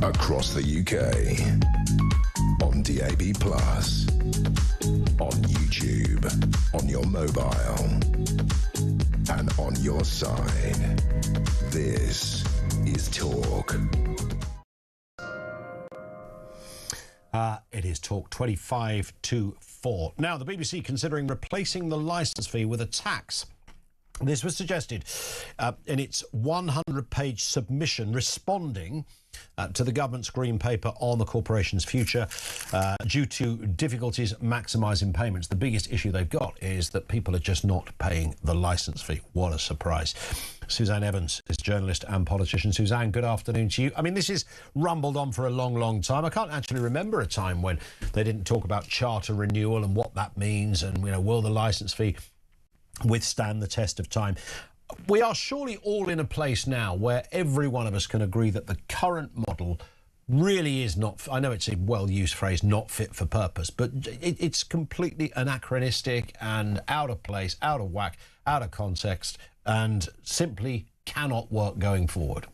Across the UK, on DAB+, on YouTube, on your mobile, and on your side. This is Talk. It is Talk 25 to 4. Now, the BBC considering replacing the licence fee with a tax. This was suggested in its 100-page submission responding to the government's green paper on the corporation's future due to difficulties maximising payments. The biggest issue they've got is that people are just not paying the licence fee. What a surprise. Suzanne Evans is journalist and politician. Suzanne, good afternoon to you. I mean, this is rumbled on for a long, long time. I can't actually remember a time when they didn't talk about charter renewal and what that means and, will the licence fee withstand the test of time. We are surely all in a place now where every one of us can agree that the current model really is not, I know it's a well-used phrase, not fit for purpose, but it's completely anachronistic and out of place, out of whack, out of context, and simply cannot work going forward.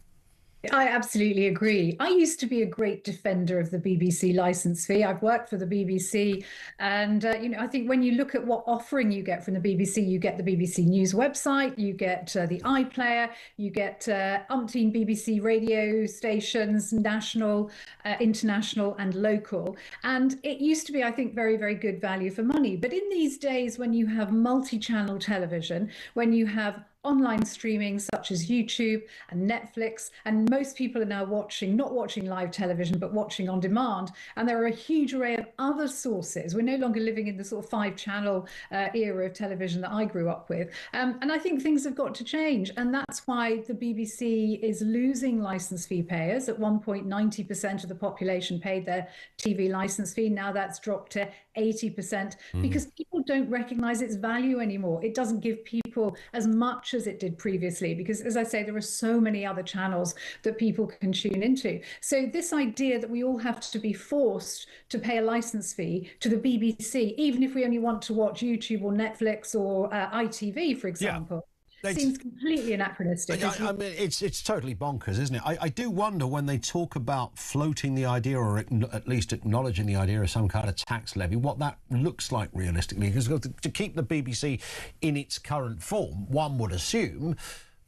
I absolutely agree. I used to be a great defender of the BBC licence fee. I've worked for the BBC, and I think when you look at what offering you get from the BBC, you get the BBC News website, you get the iPlayer, you get umpteen BBC radio stations, national, international, and local. And it used to be, I think, very, very good value for money. But in these days, when you have multi-channel television, when you have online streaming such as YouTube and Netflix, and most people are now not watching live television, but watching on demand. And there are a huge array of other sources. We're no longer living in the sort of 5-channel era of television that I grew up with. And I think things have got to change. And that's why the BBC is losing licence fee payers. At one point, 90% of the population paid their TV licence fee. Now that's dropped to 80% because people don't recognise its value anymore. It doesn't give people as much as it did previously because, as I say, there are so many other channels that people can tune into. So this idea that we all have to be forced to pay a licence fee to the BBC, even if we only want to watch YouTube or Netflix or ITV, for example, seems completely anachronistic. I mean, it's totally bonkers, isn't it? I do wonder when they talk about floating the idea or at least acknowledging the idea of some kind of tax levy, what that looks like realistically. Because to keep the BBC in its current form, one would assume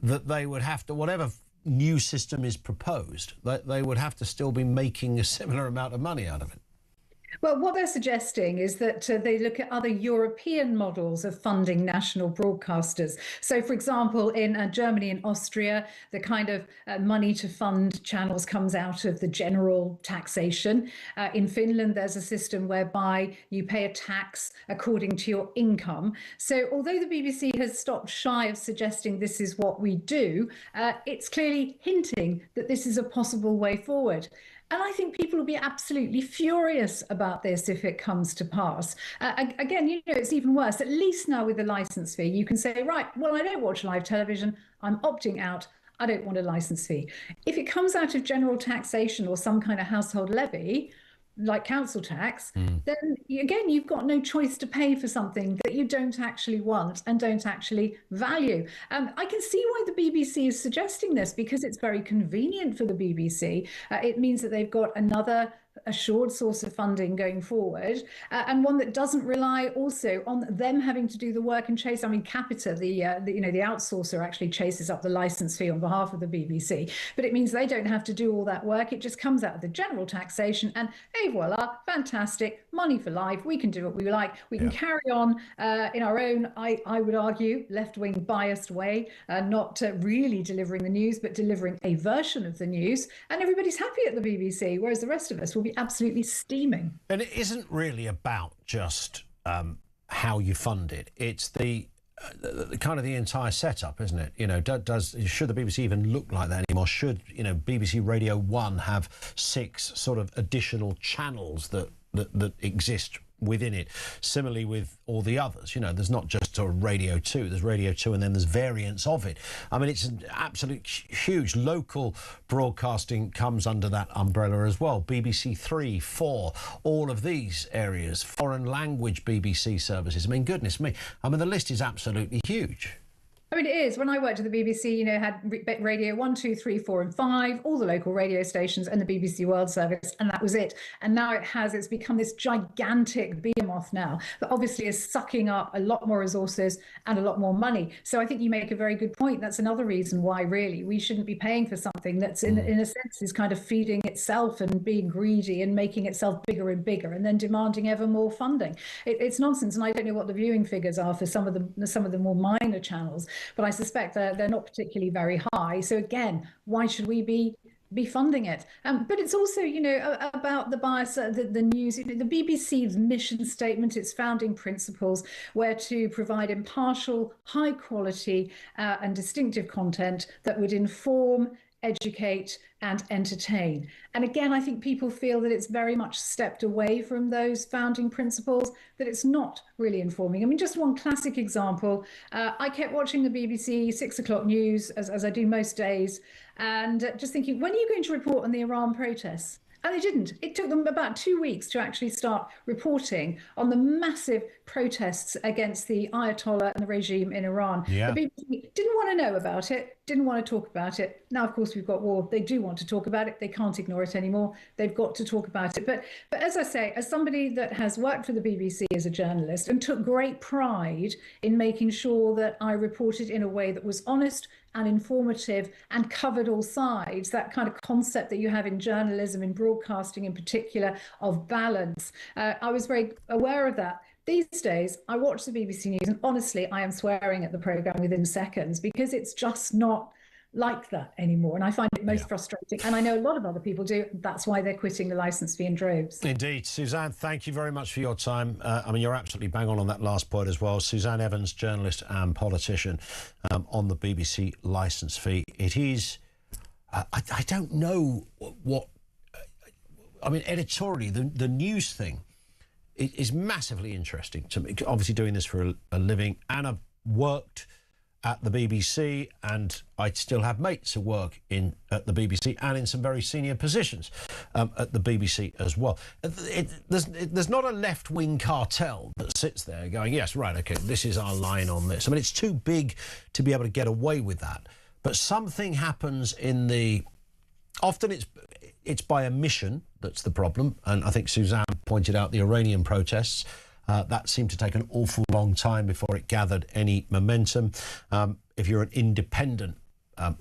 that they would have to, whatever new system is proposed, that they would have to still be making a similar amount of money out of it. Well, what they're suggesting is that they look at other European models of funding national broadcasters. So, for example, in Germany and Austria, the kind of money to fund channels comes out of the general taxation. In Finland, there's a system whereby you pay a tax according to your income. So although the BBC has stopped shy of suggesting this is what we do, it's clearly hinting that this is a possible way forward. And I think people will be absolutely furious about this if it comes to pass. Again, it's even worse. At least now with the licence fee, you can say, right, well, I don't watch live television. I'm opting out. I don't want a licence fee. If it comes out of general taxation or some kind of household levy, like council tax, then again, you've got no choice to pay for something that you don't actually want and don't actually value. I can see why the BBC is suggesting this because it's very convenient for the BBC. It means that they've got another assured source of funding going forward, and one that doesn't rely also on them having to do the work and chase. I mean, Capita, the outsourcer, actually chases up the license fee on behalf of the BBC, but it means they don't have to do all that work. It just comes out of the general taxation, and hey, voila, fantastic, money for life. We can do what we like. We can carry on in our own, I would argue, left-wing biased way, not really delivering the news, but delivering a version of the news, and everybody's happy at the BBC, whereas the rest of us will be absolutely steaming. And it isn't really about just how you fund it. It's the kind of the entire setup, isn't it? Should the BBC even look like that anymore? Should BBC Radio 1 have 6 sort of additional channels that exist within it? Similarly with all the others, there's not just a Radio 2, there's Radio 2 and then there's variants of it. I mean, it's an absolute huge. Local broadcasting comes under that umbrella as well. BBC 3, 4, all of these areas, foreign language BBC services. I mean, goodness me. I mean, the list is absolutely huge. I mean, it is. When I worked at the BBC, had Radio 1, 2, 3, 4 and 5, all the local radio stations and the BBC World Service, and that was it. And now it's become this gigantic behemoth now that obviously is sucking up a lot more resources and a lot more money. So I think you make a very good point. That's another reason why really we shouldn't be paying for something that's in a sense is kind of feeding itself and being greedy and making itself bigger and bigger and then demanding ever more funding. It's nonsense. And I don't know what the viewing figures are for some of the more minor channels, but I suspect they're not particularly very high. So again, why should we be be funding it. But it's also, about the bias, the news. The BBC's mission statement, its founding principles, were to provide impartial, high quality and distinctive content that would inform, educate and entertain. And again, I think people feel that it's very much stepped away from those founding principles, that it's not really informing. I mean, just one classic example, I kept watching the BBC 6 o'clock news, as I do most days, and just thinking, when are you going to report on the Iran protests? And they didn't. It took them about 2 weeks to actually start reporting on the massive protests against the Ayatollah and the regime in Iran. Yeah. The BBC didn't want to know about it, didn't want to talk about it. Now, of course, we've got war. They do want to talk about it. They can't ignore it anymore. They've got to talk about it. But as I say, as somebody that has worked for the BBC as a journalist and took great pride in making sure that I reported in a way that was honest and informative and covered all sides, that kind of concept that you have in journalism, in broadcasting in particular, of balance. I was very aware of that. These days, I watch the BBC News and honestly, I am swearing at the programme within seconds because it's just not like that anymore. And I find it most frustrating. And I know a lot of other people do. That's why they're quitting the licence fee in droves. Indeed. Suzanne, thank you very much for your time. I mean, you're absolutely bang on that last point as well. Suzanne Evans, journalist and politician, on the BBC licence fee. It is, I don't know what, I mean, editorially, the news thing is massively interesting to me. Obviously doing this for a living, and I've worked at the BBC, and I still have mates who work at the BBC and in some very senior positions at the BBC as well. There's not a left-wing cartel that sits there going, yes, right, OK, this is our line on this. I mean, it's too big to be able to get away with that. But something happens often it's by omission that's the problem. And I think Suzanne pointed out the Iranian protests. That seemed to take an awful long time before it gathered any momentum. If you're an independent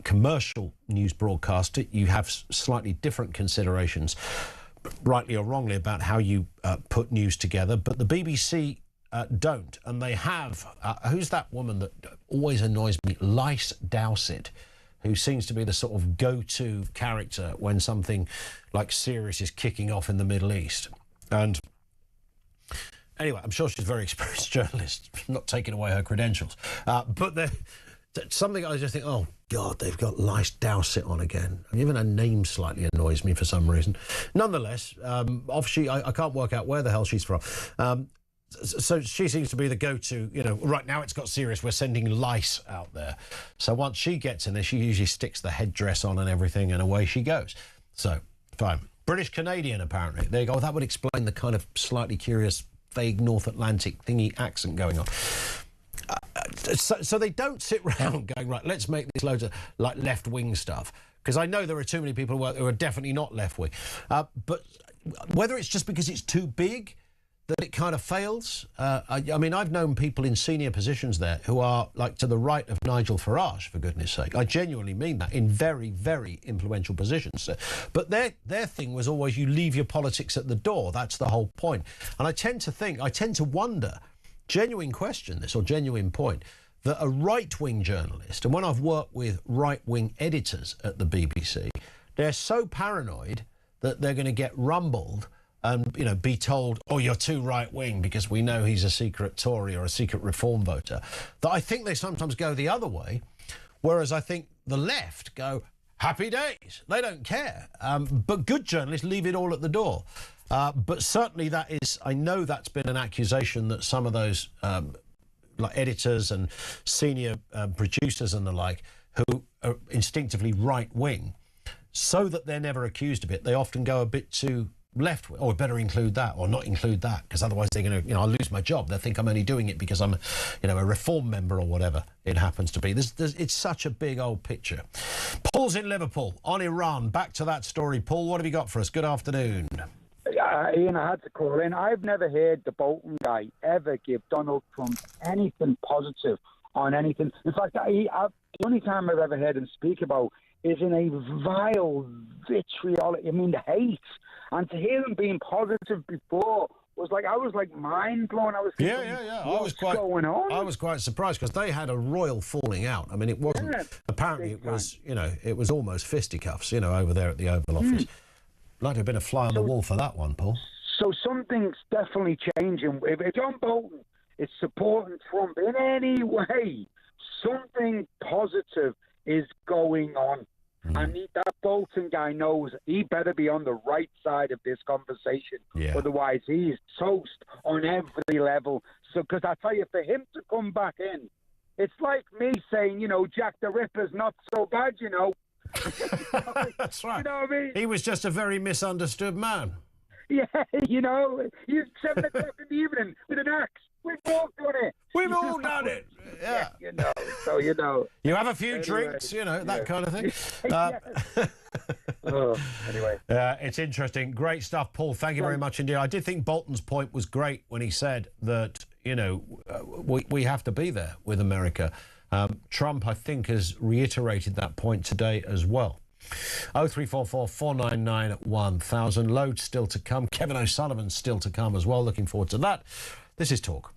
commercial news broadcaster, you have slightly different considerations, rightly or wrongly, about how you put news together. But the BBC don't. And they have, who's that woman that always annoys me? Lice Dowsett, who seems to be the sort of go-to character when something like serious is kicking off in the Middle East. And anyway, I'm sure she's a very experienced journalist, not taking away her credentials. But something I just think, oh, God, they've got Lice Dowsett on again. Even her name slightly annoys me for some reason. Nonetheless, I can't work out where the hell she's from. So she seems to be the go-to, right now it's got serious, we're sending lice out there. So once she gets in there, she usually sticks the headdress on and everything, and away she goes. So, fine. British-Canadian, apparently. There you go. That would explain the kind of slightly curious, vague North Atlantic thingy accent going on. So they don't sit round going, right, let's make this loads of like left-wing stuff. Because I know there are too many people who are definitely not left-wing. But whether it's just because it's too big that it kind of fails. I mean, I've known people in senior positions there who are like to the right of Nigel Farage, for goodness sake. I genuinely mean that, in very, very influential positions. But their thing was always, you leave your politics at the door. That's the whole point. And I tend to wonder, genuine question this, or genuine point, that a right-wing journalist, and when I've worked with right-wing editors at the BBC, they're so paranoid that they're going to get rumbled and, be told, oh, you're too right-wing because we know he's a secret Tory or a secret Reform voter, that I think they sometimes go the other way, whereas I think the left go, happy days, they don't care. But good journalists leave it all at the door. But certainly I know that's been an accusation that some of those like editors and senior producers and the like, who are instinctively right-wing, so that they're never accused of it, they often go a bit too left, or better include that or not include that, because otherwise they're going to, I'll lose my job. They'll think I'm only doing it because I'm, a Reform member or whatever it happens to be. It's such a big old picture. Paul's in Liverpool on Iran. Back to that story. Paul, what have you got for us? Good afternoon. Ian, I had to call in. I've never heard the Bolton guy ever give Donald Trump anything positive on anything. In fact, the only time I've ever heard him speak about is in a vile vitriolic, the hate. And to hear him being positive before was like, I was like mind blown. I was thinking, yeah. What's going on? I was quite surprised because they had a royal falling out. I mean, it wasn't. Apparently, it was. It was almost fisticuffs. Over there at the Oval Office. Like to have been a fly on the wall for that one, Paul. So something's definitely changing. If John Bolton is supporting Trump in any way, something positive is going on. And that Bolton guy knows he better be on the right side of this conversation. Otherwise, he's toast on every level. So, because I tell you, for him to come back in, it's like me saying, Jack the Ripper's not so bad, That's right. You know what I mean? He was just a very misunderstood man. Yeah, he's 7 o'clock in the evening with an axe. We've all done it. We've all done it. Yeah. So you have a few drinks, that kind of thing. Anyway. It's interesting. Great stuff, Paul. Thank you very much indeed. I did think Bolton's point was great when he said that, we have to be there with America. Trump, I think, has reiterated that point today as well. 0344 499 1000. Loads still to come. Kevin O'Sullivan's still to come as well. Looking forward to that. This is Talk.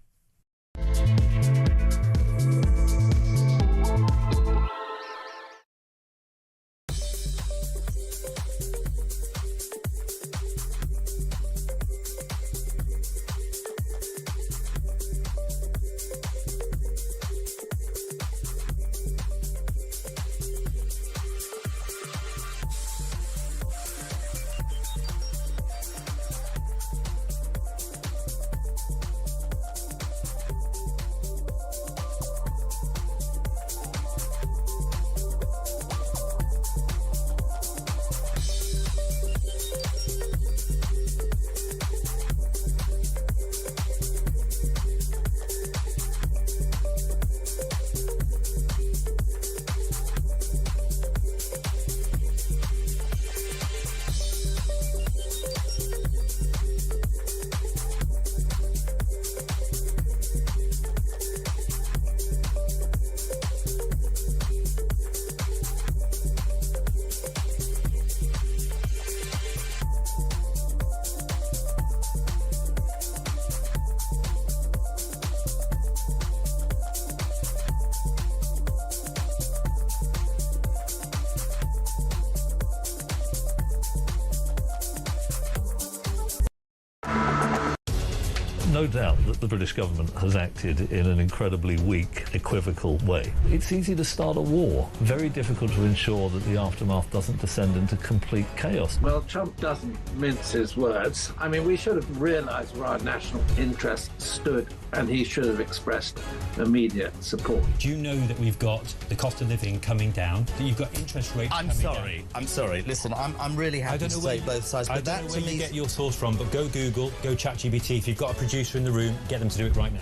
No doubt that the British government has acted in an incredibly weak, equivocal way. It's easy to start a war, very difficult to ensure that the aftermath doesn't descend into complete chaos. Well, Trump doesn't mince his words. I mean, we should have realised where our national interest stood, and he should have expressed immediate support. Do you know that we've got the cost of living coming down, that you've got interest rates coming down? I'm sorry. Listen, I'm really happy to take both sides, but that to me... I don't know where you get your source from, but go Google, go ChatGPT. If you've got a producer in the room, get them to do it right now.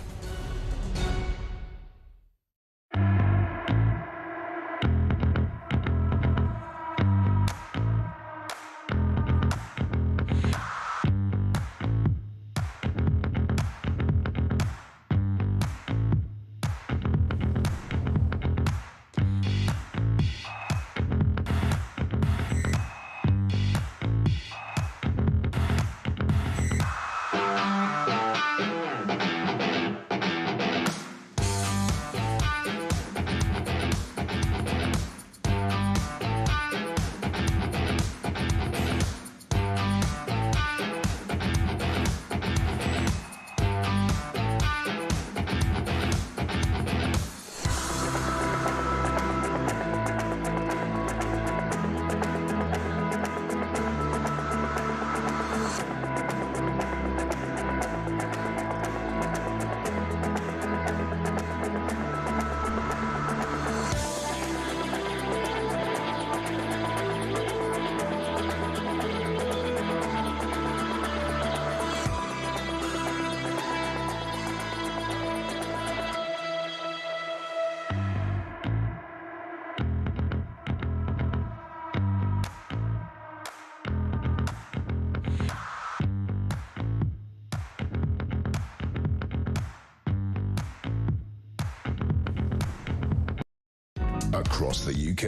Across the UK,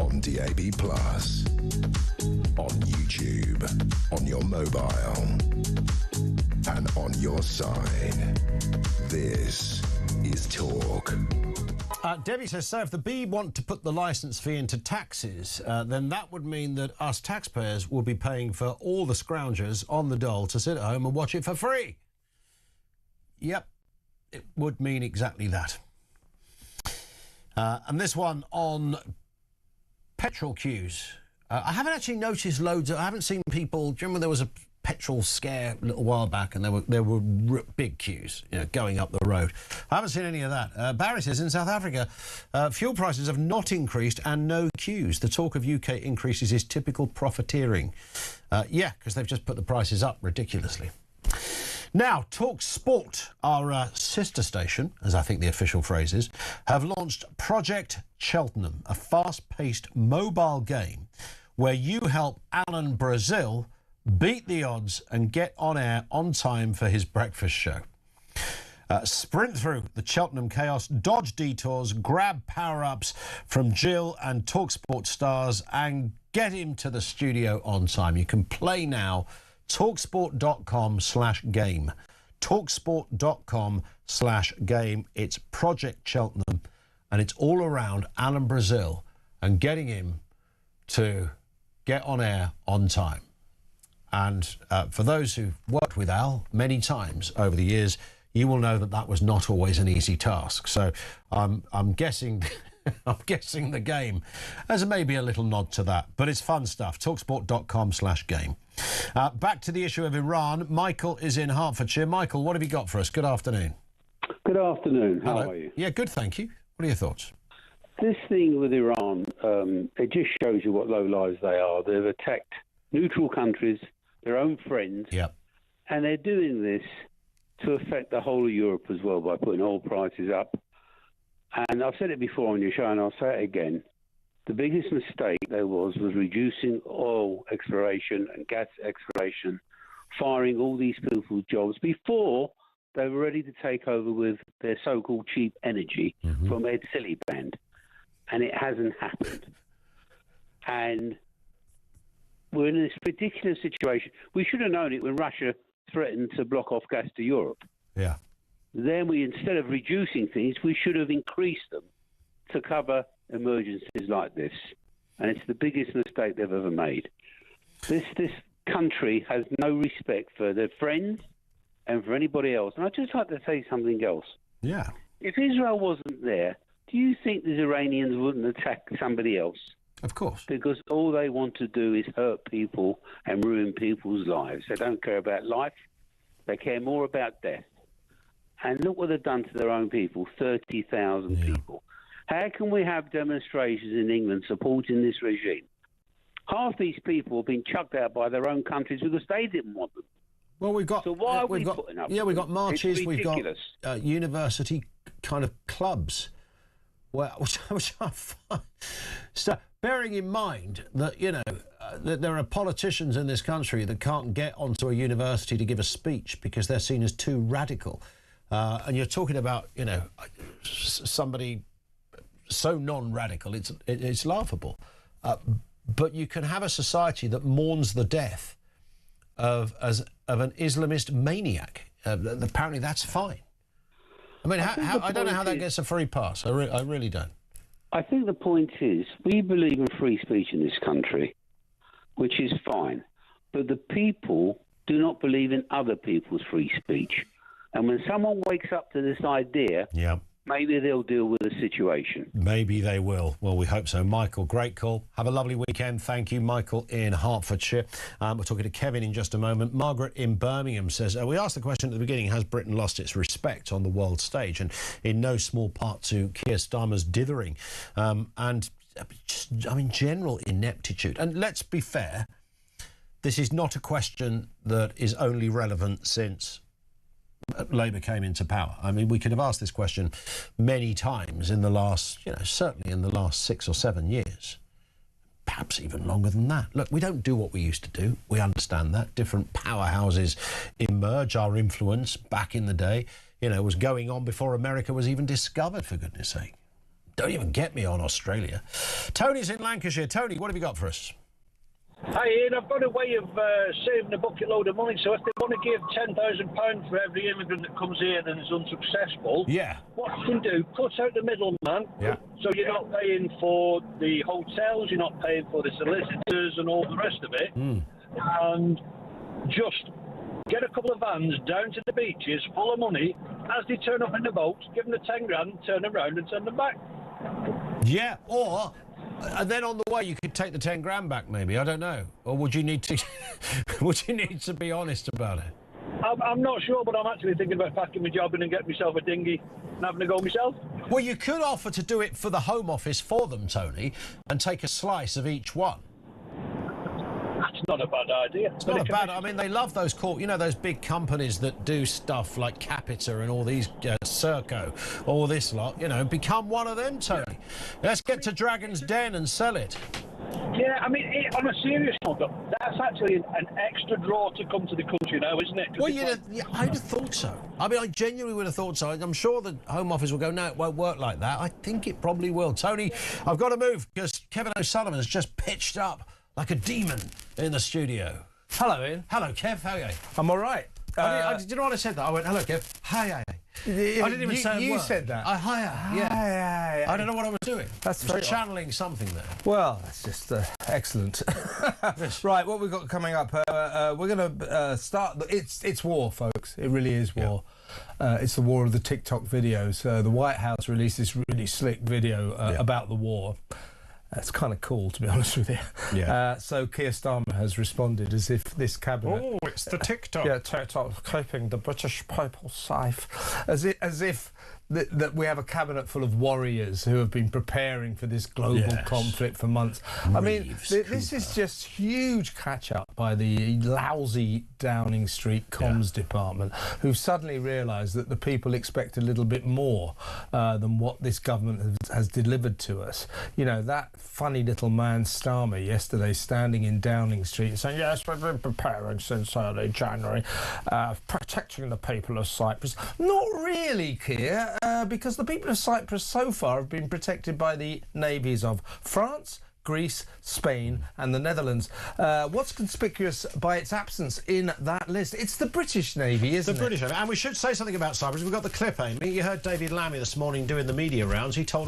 on DAB+, on YouTube, on your mobile, your side. This is Talk. Debbie says, so if the B want to put the licence fee into taxes, then that would mean that us taxpayers will be paying for all the scroungers on the dole to sit at home and watch it for free. Yep, it would mean exactly that. And this one on petrol queues. I haven't actually noticed loads I haven't seen people. Do you remember there was a petrol scare a little while back and there were big queues, going up the road? I haven't seen any of that. Barry says in South Africa, fuel prices have not increased and no queues. The talk of UK increases is typical profiteering. Yeah, because they've just put the prices up ridiculously. Now, Talk Sport, our sister station, as I think the official phrase is, have launched Project Cheltenham, a fast-paced mobile game where you help Alan Brazil beat the odds and get on air on time for his breakfast show. Sprint through the Cheltenham chaos, dodge detours, grab power-ups from Jill and TalkSport stars and get him to the studio on time. You can play now. TalkSport.com/game. TalkSport.com/game. It's Project Cheltenham, and it's all around Alan Brazil and getting him to get on air on time. And for those who've worked with Al many times over the years, you will know that that was not always an easy task. So I'm guessing I'm guessing the game as maybe a little nod to that. But it's fun stuff. TalkSport.com/game. Back to the issue of Iran. Michael is in Hertfordshire. Michael, what have you got for us? Good afternoon. Good afternoon. How Hello. are you? Yeah, good, thank you. What are your thoughts? This thing with Iran, it just shows you what low lives they are. They've attacked neutral countries, their own friends, and they're doing this to affect the whole of Europe as well by putting oil prices up. And I've said it before on your show, and I'll say it again. The biggest mistake there was reducing oil exploration and gas exploration, firing all these people's jobs before they were ready to take over with their so-called cheap energy from Ed Miliband. And it hasn't happened. And we're in this ridiculous situation. We should have known it when Russia threatened to block off gas to Europe. Yeah. Then we, instead of reducing things, we should have increased them to cover emergencies like this. And it's the biggest mistake they've ever made. This country has no respect for their friends and for anybody else. And I'd just like to say something else. Yeah. If Israel wasn't there, do you think the Iranians wouldn't attack somebody else? Of course. Because all they want to do is hurt people and ruin people's lives. They don't care about life. They care more about death. And look what they've done to their own people, 30,000 people. How can we have demonstrations in England supporting this regime? Half these people have been chucked out by their own countries because they didn't want them. Well, we've got... So why are we putting up with we've them? got marches, It's we've got ridiculous. university kind of clubs, which I find... So, bearing in mind that, that there are politicians in this country that can't get onto a university to give a speech because they're seen as too radical. And you're talking about, somebody so non-radical, it's laughable. But you can have a society that mourns the death of an Islamist maniac. Apparently that's fine. I mean, I don't know how that gets a free pass. I really don't. I think the point is we believe in free speech in this country, which is fine. But the people do not believe in other people's free speech. And when someone wakes up to this idea, maybe they'll deal with the situation. Maybe they will. Well, we hope so. Michael, great call. Have a lovely weekend. Thank you, Michael in Hertfordshire. We're talking to Kevin in just a moment. Margaret in Birmingham says, we asked the question at the beginning, has Britain lost its respect on the world stage? And in no small part to Keir Starmer's dithering. General ineptitude. And let's be fair, this is not a question that is only relevant since Labour came into power. I mean, we could have asked this question many times in the last, certainly in the last 6 or 7 years, perhaps even longer than that. Look, we don't do what we used to do. We understand that. Different powerhouses emerge. Our influence back in the day, was going on before America was even discovered, for goodness sake. Don't even get me on Australia. Tony's in Lancashire. Tony, what have you got for us? Hi Ian, I've got a way of saving a bucket load of money. So if they want to give £10,000 for every immigrant that comes here and is unsuccessful, what you can do, cut out the middleman. So you're not paying for the hotels, you're not paying for the solicitors and all the rest of it, and just get a couple of vans down to the beaches full of money. As they turn up in the boat, give them the 10 grand, turn them around and send them back. Yeah, or... And then on the way, you could take the 10 grand back, maybe. I don't know. Or would you need to? Would you need to be honest about it? I'm not sure, but I'm actually thinking about packing my job in and getting myself a dinghy and having a go myself. Well, you could offer to do it for the Home Office for them, Tony, and take a slice of each one. That's not a bad idea. It's not a bad... I mean, they love those those big companies that do stuff like Capita and all these, Serco, all this lot, become one of them, Tony. Yeah. Let's get to Dragon's Den and sell it. Yeah, I mean, on a serious note, that's actually an extra draw to come to the country now, isn't it? Well, I'd have thought so. I mean, I genuinely would have thought so. I'm sure the Home Office will go, no, it won't work like that. I think it probably will. Tony, I've got to move because Kevin O'Sullivan has just pitched up like a demon in the studio. Hello, Ian. Hello, Kev. How are you? I'm all right. Do you know what I said? That I went, hello, Kev. Hi. I didn't even say a word. You said that. Yeah. I don't know what I was doing. That's very channeling something there. Well, that's just excellent. Right, what we've got coming up? We're going to start. It's war, folks. It really is war. It's the war of the TikTok videos. The White House released this really slick video about the war. That's kind of cool, to be honest with you. Yeah. So Keir Starmer has responded as if this cabinet... Oh, it's the TikTok. TikTok keeping the British people safe. As if that we have a cabinet full of warriors who have been preparing for this global conflict for months. I mean, this is just huge catch-up by the lousy Downing Street comms department, who've suddenly realised that the people expect a little bit more than what this government has delivered to us. That funny little man Starmer yesterday standing in Downing Street saying, yes, we've been preparing since early January, protecting the people of Cyprus. Not really, Keir. Because the people of Cyprus so far have been protected by the navies of France, Greece, Spain and the Netherlands. What's conspicuous by its absence in that list? It's the British Navy, isn't it? The British Navy. And we should say something about Cyprus. We've got the clip, Amy. You heard David Lammy this morning doing the media rounds. He told us